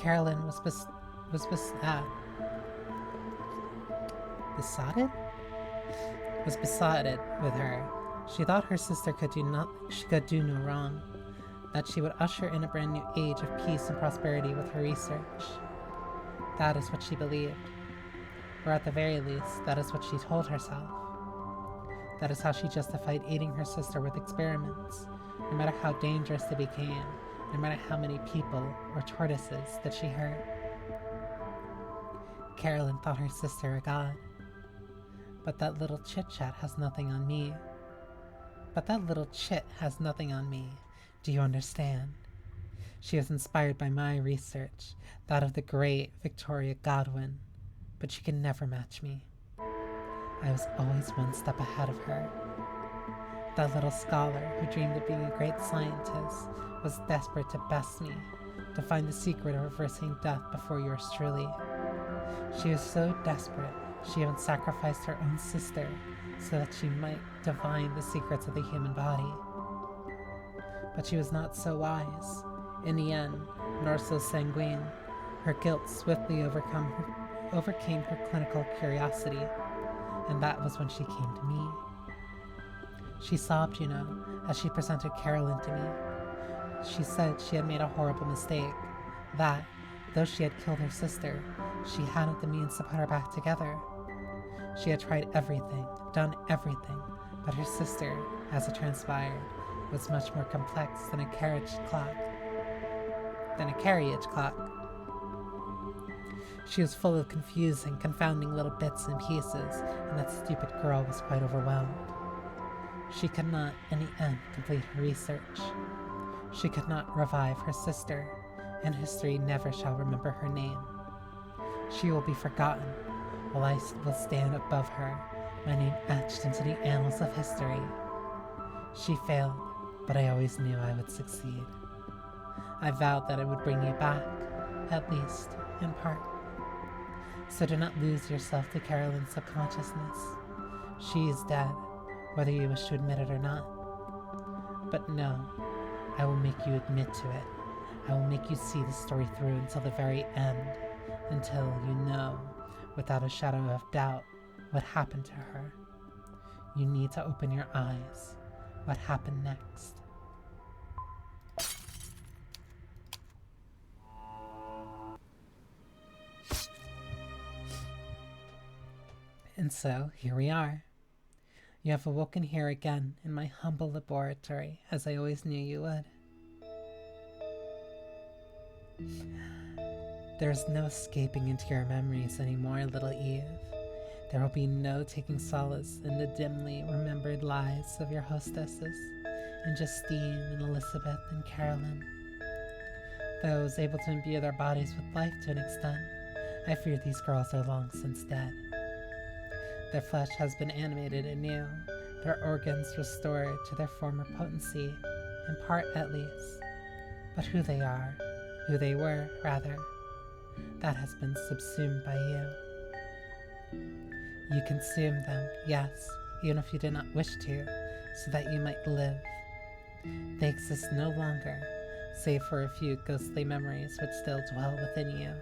Speaker 1: Carolyn was besotted with her. She thought her sister could do no wrong, that she would usher in a brand new age of peace and prosperity with her research. That is what she believed. Or at the very least, that is what she told herself. That is how she justified aiding her sister with experiments, no matter how dangerous they became, no matter how many people or tortoises that she hurt. Carolyn thought her sister a god. But that little chit-chat has nothing on me. But that little chit has nothing on me. Do you understand? She was inspired by my research, that of the great Victoria Godwin, but she can never match me. I was always one step ahead of her. That little scholar who dreamed of being a great scientist was desperate to best me, to find the secret of reversing death before yours truly. She was so desperate, she even sacrificed her own sister so that she might divine the secrets of the human body. But she was not so wise. In the end, nor so sanguine. Her guilt swiftly overcame her clinical curiosity, and that was when she came to me. She sobbed, you know, as she presented Carolyn to me. She said she had made a horrible mistake, that, though she had killed her sister, she hadn't the means to put her back together. She had tried everything, done everything, but her sister, as it transpired, was much more complex than a carriage clock. She was full of confusing, confounding little bits and pieces, and that stupid girl was quite overwhelmed. She could not, in the end, complete her research. She could not revive her sister, and history never shall remember her name. She will be forgotten, while I will stand above her, my name etched into the annals of history. She failed, but I always knew I would succeed. I vowed that I would bring you back, at least, in part. So do not lose yourself to Carolyn's subconsciousness. She is dead, whether you wish to admit it or not. But no, I will make you admit to it. I will make you see the story through until the very end, until you know, without a shadow of doubt, what happened to her. You need to open your eyes. What happened next? And so, here we are. You have awoken here again in my humble laboratory, as I always knew you would. There is no escaping into your memories anymore, little Eve. There will be no taking solace in the dimly remembered lives of your hostesses, and Justine and Elizabeth and Carolyn. Though I was able to imbue their bodies with life to an extent, I fear these girls are long since dead. Their flesh has been animated anew, their organs restored to their former potency, in part at least. But who they were, rather, that has been subsumed by you. You consumed them, yes, even if you did not wish to, so that you might live. They exist no longer, save for a few ghostly memories which still dwell within you.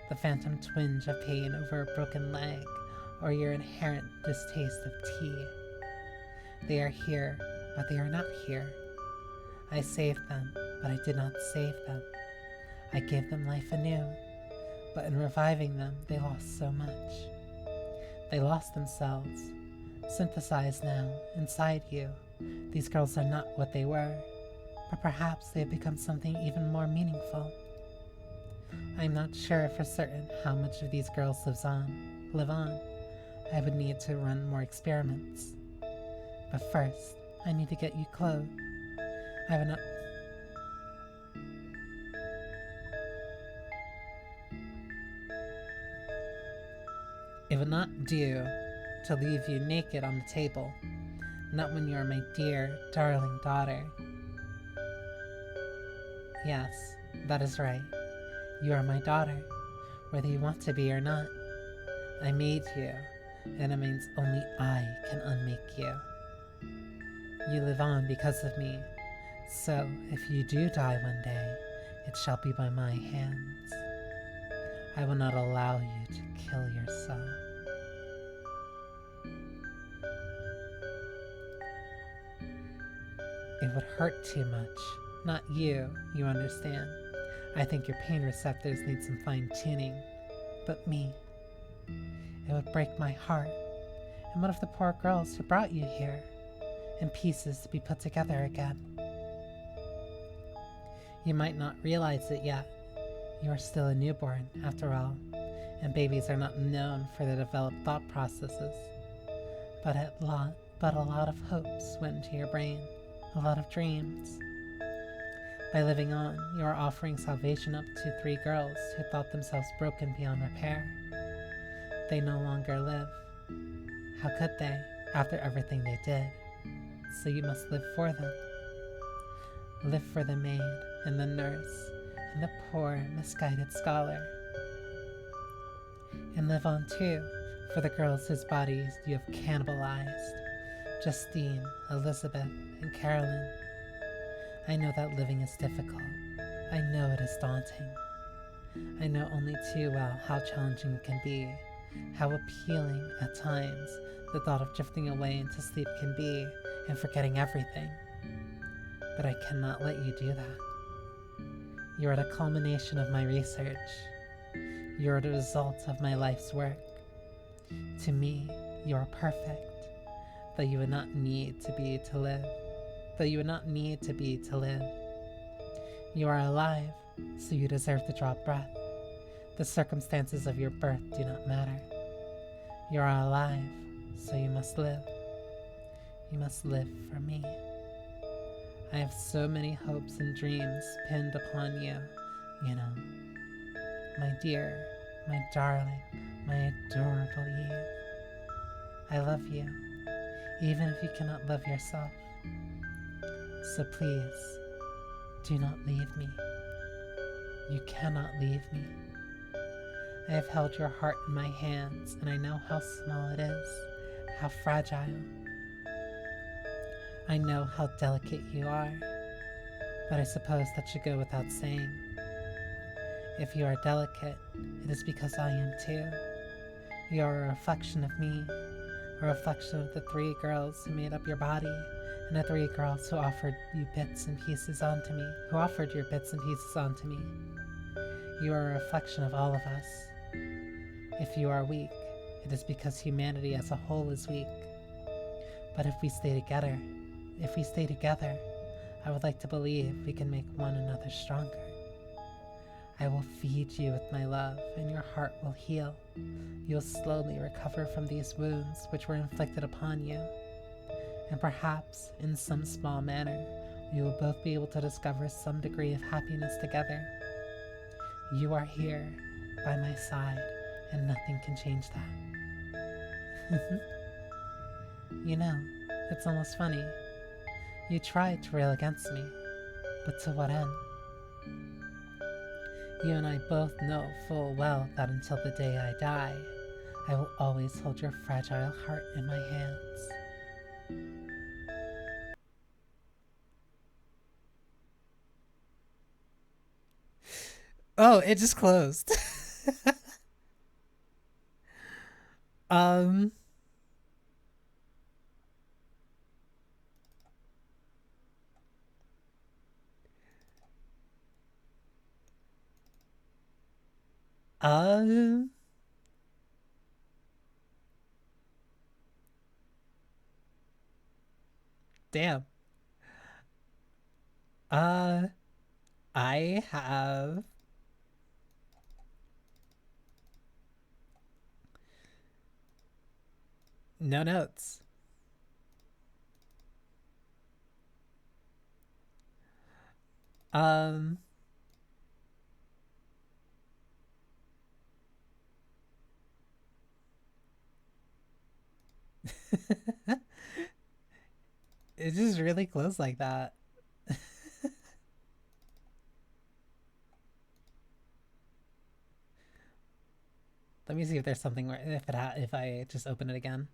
Speaker 1: The phantom twinge of pain over a broken leg, or your inherent distaste of tea. They are here, but they are not here. I saved them, but I did not save them. I gave them life anew, but in reviving them, they lost so much. They lost themselves, synthesized now, inside you. These girls are not what they were, but perhaps they have become something even more meaningful. I am not sure for certain how much of these girls live on. I would need to run more experiments. But first, I need to get you clothed. I have enough. It would not do to leave you naked on the table, not when you are my dear, darling daughter. Yes, that is right. You are my daughter, whether you want to be or not. I made you, and it means only I can unmake you. You live on because of me, so if you do die one day, it shall be by my hands. I will not allow you to kill yourself. It would hurt too much. Not you, you understand. I think your pain receptors need some fine-tuning. but me. It would break my heart. And what of the poor girls who brought you here, in pieces to be put together again? You might not realize it yet. You are still a newborn, after all, and babies are not known for their developed thought processes. But a lot of hopes went into your brain, a lot of dreams. By living on, you are offering salvation up to 3 girls who thought themselves broken beyond repair. They no longer live. How could they, after everything they did? So you must live for them. Live for the maid and the nurse and the poor, misguided scholar. And live on too for the girls whose bodies you have cannibalized. Justine, Elizabeth, and Carolyn. I know that living is difficult. I know it is daunting. I know only too well how challenging it can be, how appealing at times the thought of drifting away into sleep can be and forgetting everything. But I cannot let you do that. You are the culmination of my research. You are the result of my life's work. To me, you are perfect, though you would not need to be to live. You are alive, so you deserve to draw breath. The circumstances of your birth do not matter. You are alive, so you must live. You must live for me. I have so many hopes and dreams pinned upon you, you know. My dear, my darling, my adorable Eve. I love you, even if you cannot love yourself. So please, do not leave me. You cannot leave me. I have held your heart in my hands, and I know how small it is, how fragile. I know how delicate you are, but I suppose that should go without saying. If you are delicate, it is because I am too. You are a reflection of me, a reflection of the 3 girls who made up your body, and the 3 girls who offered your bits and pieces onto me. You are a reflection of all of us. If you are weak, it is because humanity as a whole is weak. But if we stay together, I would like to believe we can make one another stronger. I will feed you with my love, and your heart will heal. You will slowly recover from these wounds which were inflicted upon you. And perhaps, in some small manner, we will both be able to discover some degree of happiness together. You are here, by my side, and nothing can change that. You know, it's almost funny. You tried to rail against me, but to what end? You and I both know full well that until the day I die, I will always hold your fragile heart in my hands. Oh, it just closed. um um damn. Uh I have no notes. Um It's just really close like that. Let me see if there's something where if I just open it again.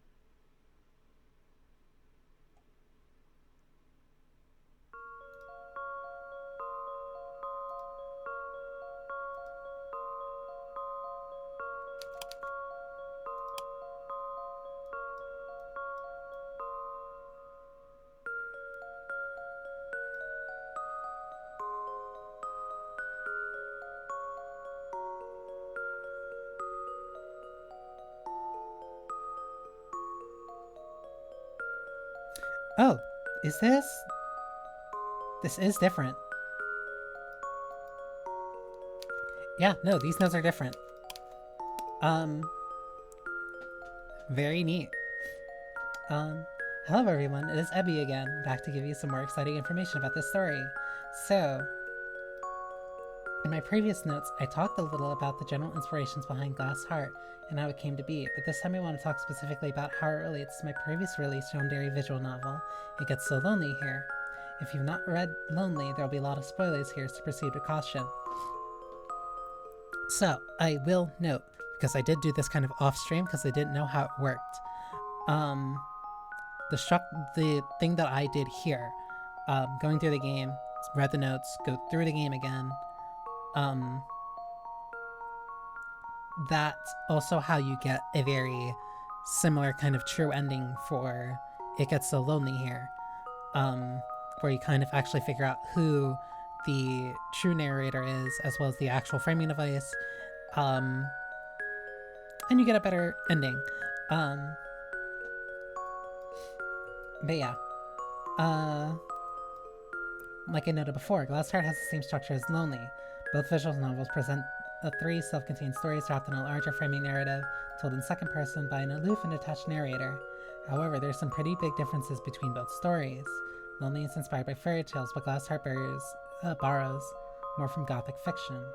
Speaker 1: Oh, is this? This is different. Yeah, no, these notes are different. Um, very neat. Um, Hello everyone, it is Ebi again, back to give you some more exciting information about this story. So, in my previous notes, I talked a little about the general inspirations behind Glass Heart and how it came to be, but this time I want to talk specifically about how it relates to my previous released yandere visual novel, It Gets So Lonely Here. If you've not read Lonely, there will be a lot of spoilers here, so proceed with caution. So, I will note, because I did do this kind of off stream because I didn't know how it worked. Um, the thing that I did here, going through the game, read the notes, go through the game again. That's also how you get a very similar kind of true ending for It Gets So Lonely Here, where you kind of actually figure out who the true narrator is, as well as the actual framing device, and you get a better ending. But yeah, like I noted before, Glass Heart has the same structure as Lonely. Both visual novels present three self-contained stories wrapped in a larger framing narrative, told in second person by an aloof and detached narrator. However, there's some pretty big differences between both stories. Lonely is inspired by fairy tales, but Glass Heart borrows more from Gothic fiction.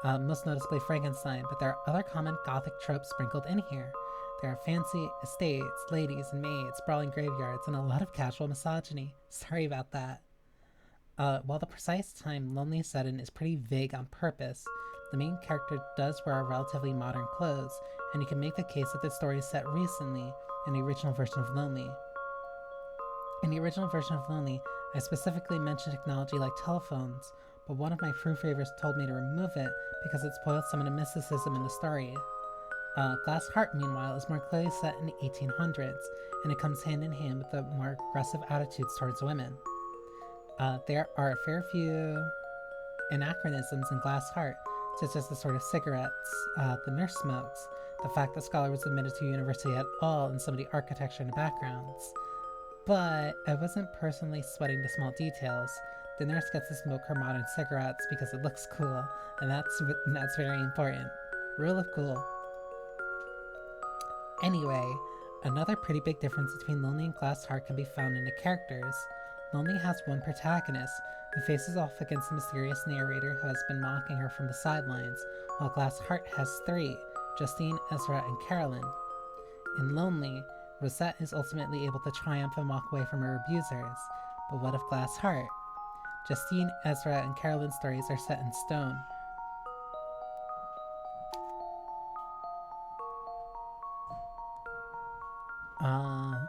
Speaker 1: Most noticeably Frankenstein, but there are other common Gothic tropes sprinkled in here. There are fancy estates, ladies and maids, sprawling graveyards, and a lot of casual misogyny. Sorry about that. While the precise time Lonely set in is pretty vague on purpose, the main character does wear relatively modern clothes, and you can make the case that the story is set recently in the original version of Lonely. In the original version of Lonely, I specifically mentioned technology like telephones, but one of my proofreaders told me to remove it because it spoiled some of the mysticism in the story. Glass Heart, meanwhile, is more clearly set in the 1800s, and it comes hand in hand with the more aggressive attitudes towards women. There are a fair few anachronisms in Glass Heart, such as the sort of cigarettes the nurse smokes, the fact that Scholar was admitted to university at all, and some of the architecture in the backgrounds. But I wasn't personally sweating the small details. The nurse gets to smoke her modern cigarettes because it looks cool, and that's very important. Rule of cool. Anyway, another pretty big difference between Lonely and Glass Heart can be found in the characters. Lonely has one protagonist, who faces off against the mysterious narrator who has been mocking her from the sidelines, while Glass Heart has three: Justine, Ezra, and Carolyn. In Lonely, Rosette is ultimately able to triumph and walk away from her abusers. But what of Glass Heart? Justine, Ezra, and Carolyn's stories are set in stone. Uh.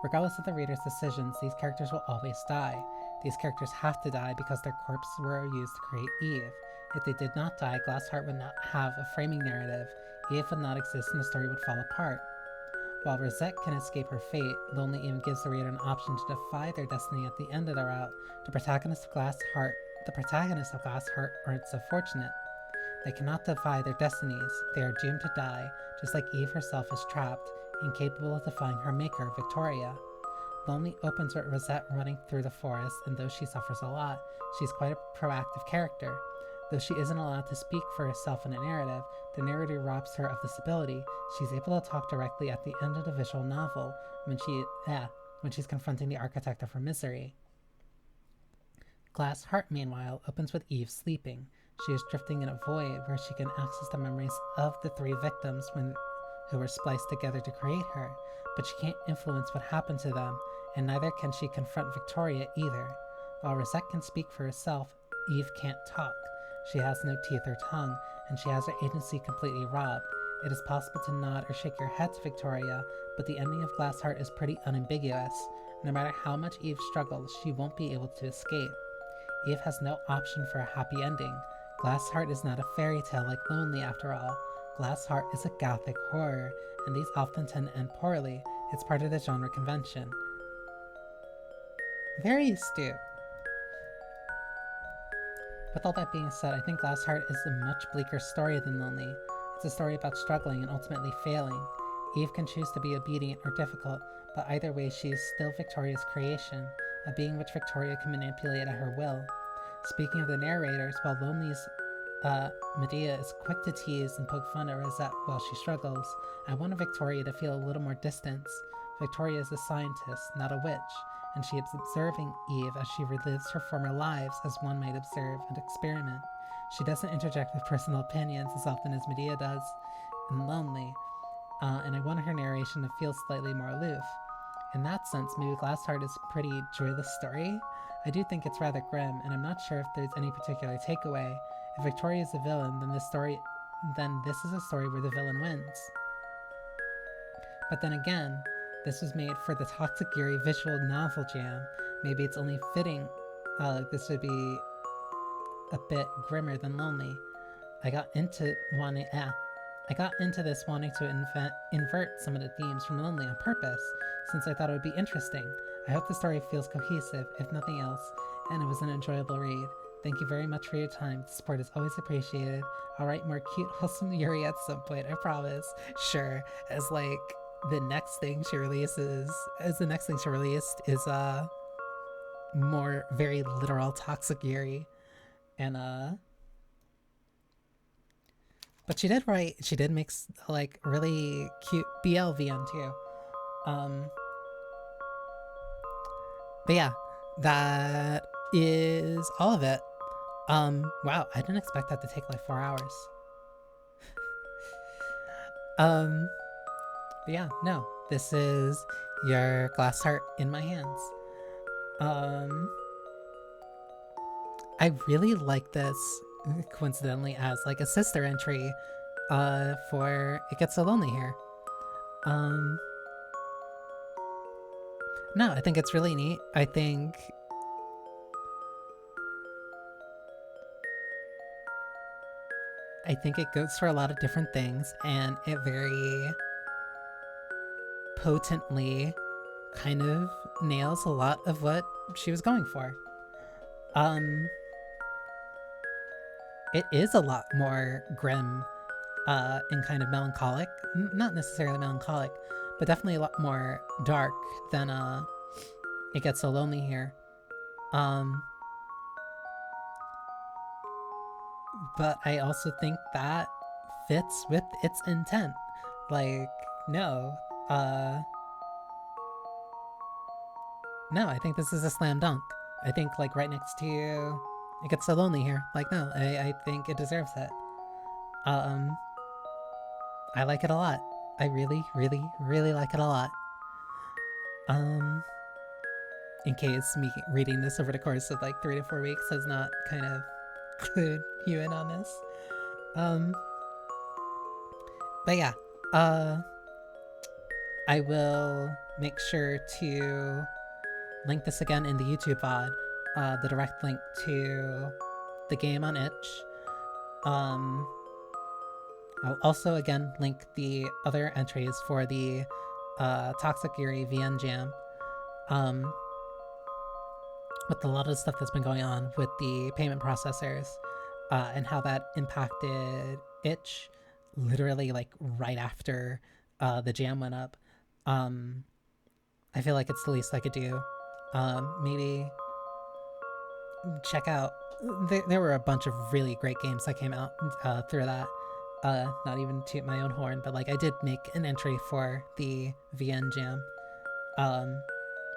Speaker 1: Regardless of the reader's decisions, these characters will always die. These characters have to die because their corpses were used to create Eve. If they did not die, Glass Heart would not have a framing narrative. Eve would not exist and the story would fall apart. While Rosette can escape her fate, Lonely even gives the reader an option to defy their destiny at the end of the route. The protagonists of Glass Heart aren't so fortunate. They cannot defy their destinies. They are doomed to die, just like Eve herself is trapped, incapable of defying her maker, Victoria. Lonely opens with Rosette running through the forest, and though she suffers a lot, she's quite a proactive character. Though she isn't allowed to speak for herself in a narrative, the narrator robs her of this ability. She's able to talk directly at the end of the visual novel when she's confronting the architect of her misery. Glass Heart, meanwhile, opens with Eve sleeping. She is drifting in a void where she can access the memories of the three victims who were spliced together to create her, but she can't influence what happened to them, and neither can she confront Victoria either. While Rosette can speak for herself, Eve can't talk. She has no teeth or tongue, and she has her agency completely robbed. It is possible to nod or shake your head to Victoria, but the ending of Glass Heart is pretty unambiguous. No matter how much Eve struggles, she won't be able to escape. Eve has no option for a happy ending. Glass Heart is not a fairy tale like Lonely, after all. Glass Heart is a gothic horror, and these often tend to end poorly. It's part of the genre convention. Very astute. With all that being said, I think Glass Heart is a much bleaker story than Lonely. It's a story about struggling and ultimately failing. Eve can choose to be obedient or difficult, but either way, she is still Victoria's creation, a being which Victoria can manipulate at her will. Speaking of the narrators, while Lonely's Medea is quick to tease and poke fun at Rosette while she struggles, I wanted Victoria to feel a little more distance. Victoria is a scientist, not a witch, and she is observing Eve as she relives her former lives as one might observe and experiment. She doesn't interject with personal opinions as often as Medea does in Lonely, and I wanted her narration to feel slightly more aloof. In that sense, maybe Glassheart is a pretty joyless story. I do think it's rather grim, and I'm not sure if there's any particular takeaway. If Victoria is the villain, then this is a story where the villain wins. But then again, this was made for the Toxic Yuri visual novel jam. Maybe it's only fitting this would be a bit grimmer than Lonely. I got into this wanting to invert some of the themes from Lonely on purpose, since I thought it would be interesting. I hope the story feels cohesive, if nothing else, and it was an enjoyable read. Thank you very much for your time. The support is always appreciated. I'll write more cute, wholesome Yuri at some point, I promise. Sure, as the next thing she released is more very literal toxic Yuri. And but she did make really cute BLVM too. But yeah, that is all of it. Wow, I didn't expect that to take 4 hours. But yeah, no, this is your Glass Heart in my hands. I really like this, coincidentally, as a sister entry for It Gets So Lonely Here. No, I think it's really neat. I think it goes for a lot of different things, and it very potently kind of nails a lot of what she was going for. It is a lot more grim and kind of melancholic. Not necessarily melancholic, but definitely a lot more dark than It Gets So Lonely Here. But I also think that fits with its intent. No, I think this is a slam dunk. I think right next to It Gets So Lonely Here. No, I think it deserves it. I like it a lot. I really, really, really like it a lot. In case me reading this over the course of 3 to 4 weeks has not kind of clued you in on this. But yeah, I will make sure to link this again in the YouTube VOD, the direct link to the game on itch. I'll also again link the other entries for the Toxic Yuri VN Jam. With a lot of stuff that's been going on with the payment processors and how that impacted itch literally right after the jam went up. I feel like it's the least I could do. Maybe check out. There were a bunch of really great games that came out through that. Not even toot my own horn, but I did make an entry for the VN Jam.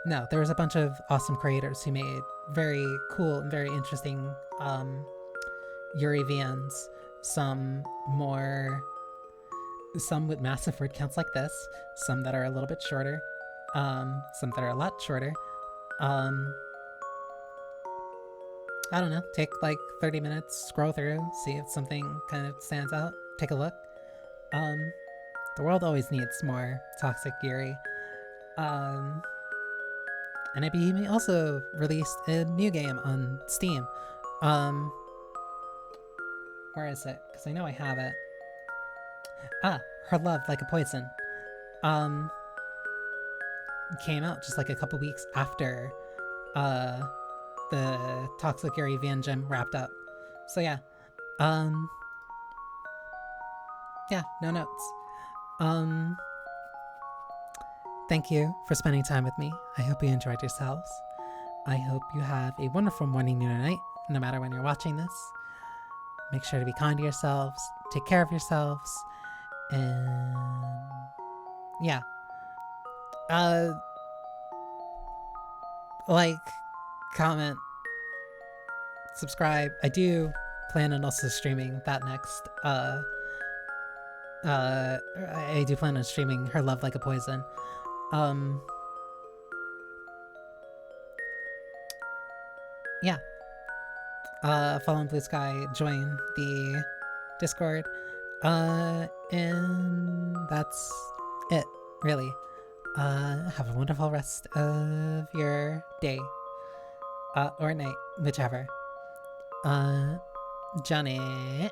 Speaker 1: No, there was a bunch of awesome creators who made very cool and very interesting Yuri VNs. Some with massive word counts like this, some that are a little bit shorter, some that are a lot shorter. I don't know, take 30 minutes, scroll through, see if something kind of stands out, take a look. The world always needs more toxic Yuri. And Ebi-Hime also released a new game on Steam. Where is it? Because I know I have it. Her Love Like a Poison. Came out just a couple weeks after the Toxic Yuri VN Gem wrapped up. So yeah. yeah, no notes. Um, Thank you for spending time with me. I hope you enjoyed yourselves. I hope you have a wonderful morning, noon, or night, no matter when you're watching this. Make sure to be kind to yourselves, take care of yourselves, and yeah. Uh, like, comment, subscribe. I do plan on also streaming that next. I do plan on streaming Her Love Like a Poison. Yeah. Follow on Blue Sky, join the Discord. And that's it, really. Have a wonderful rest of your day. Or night, whichever. Johnny.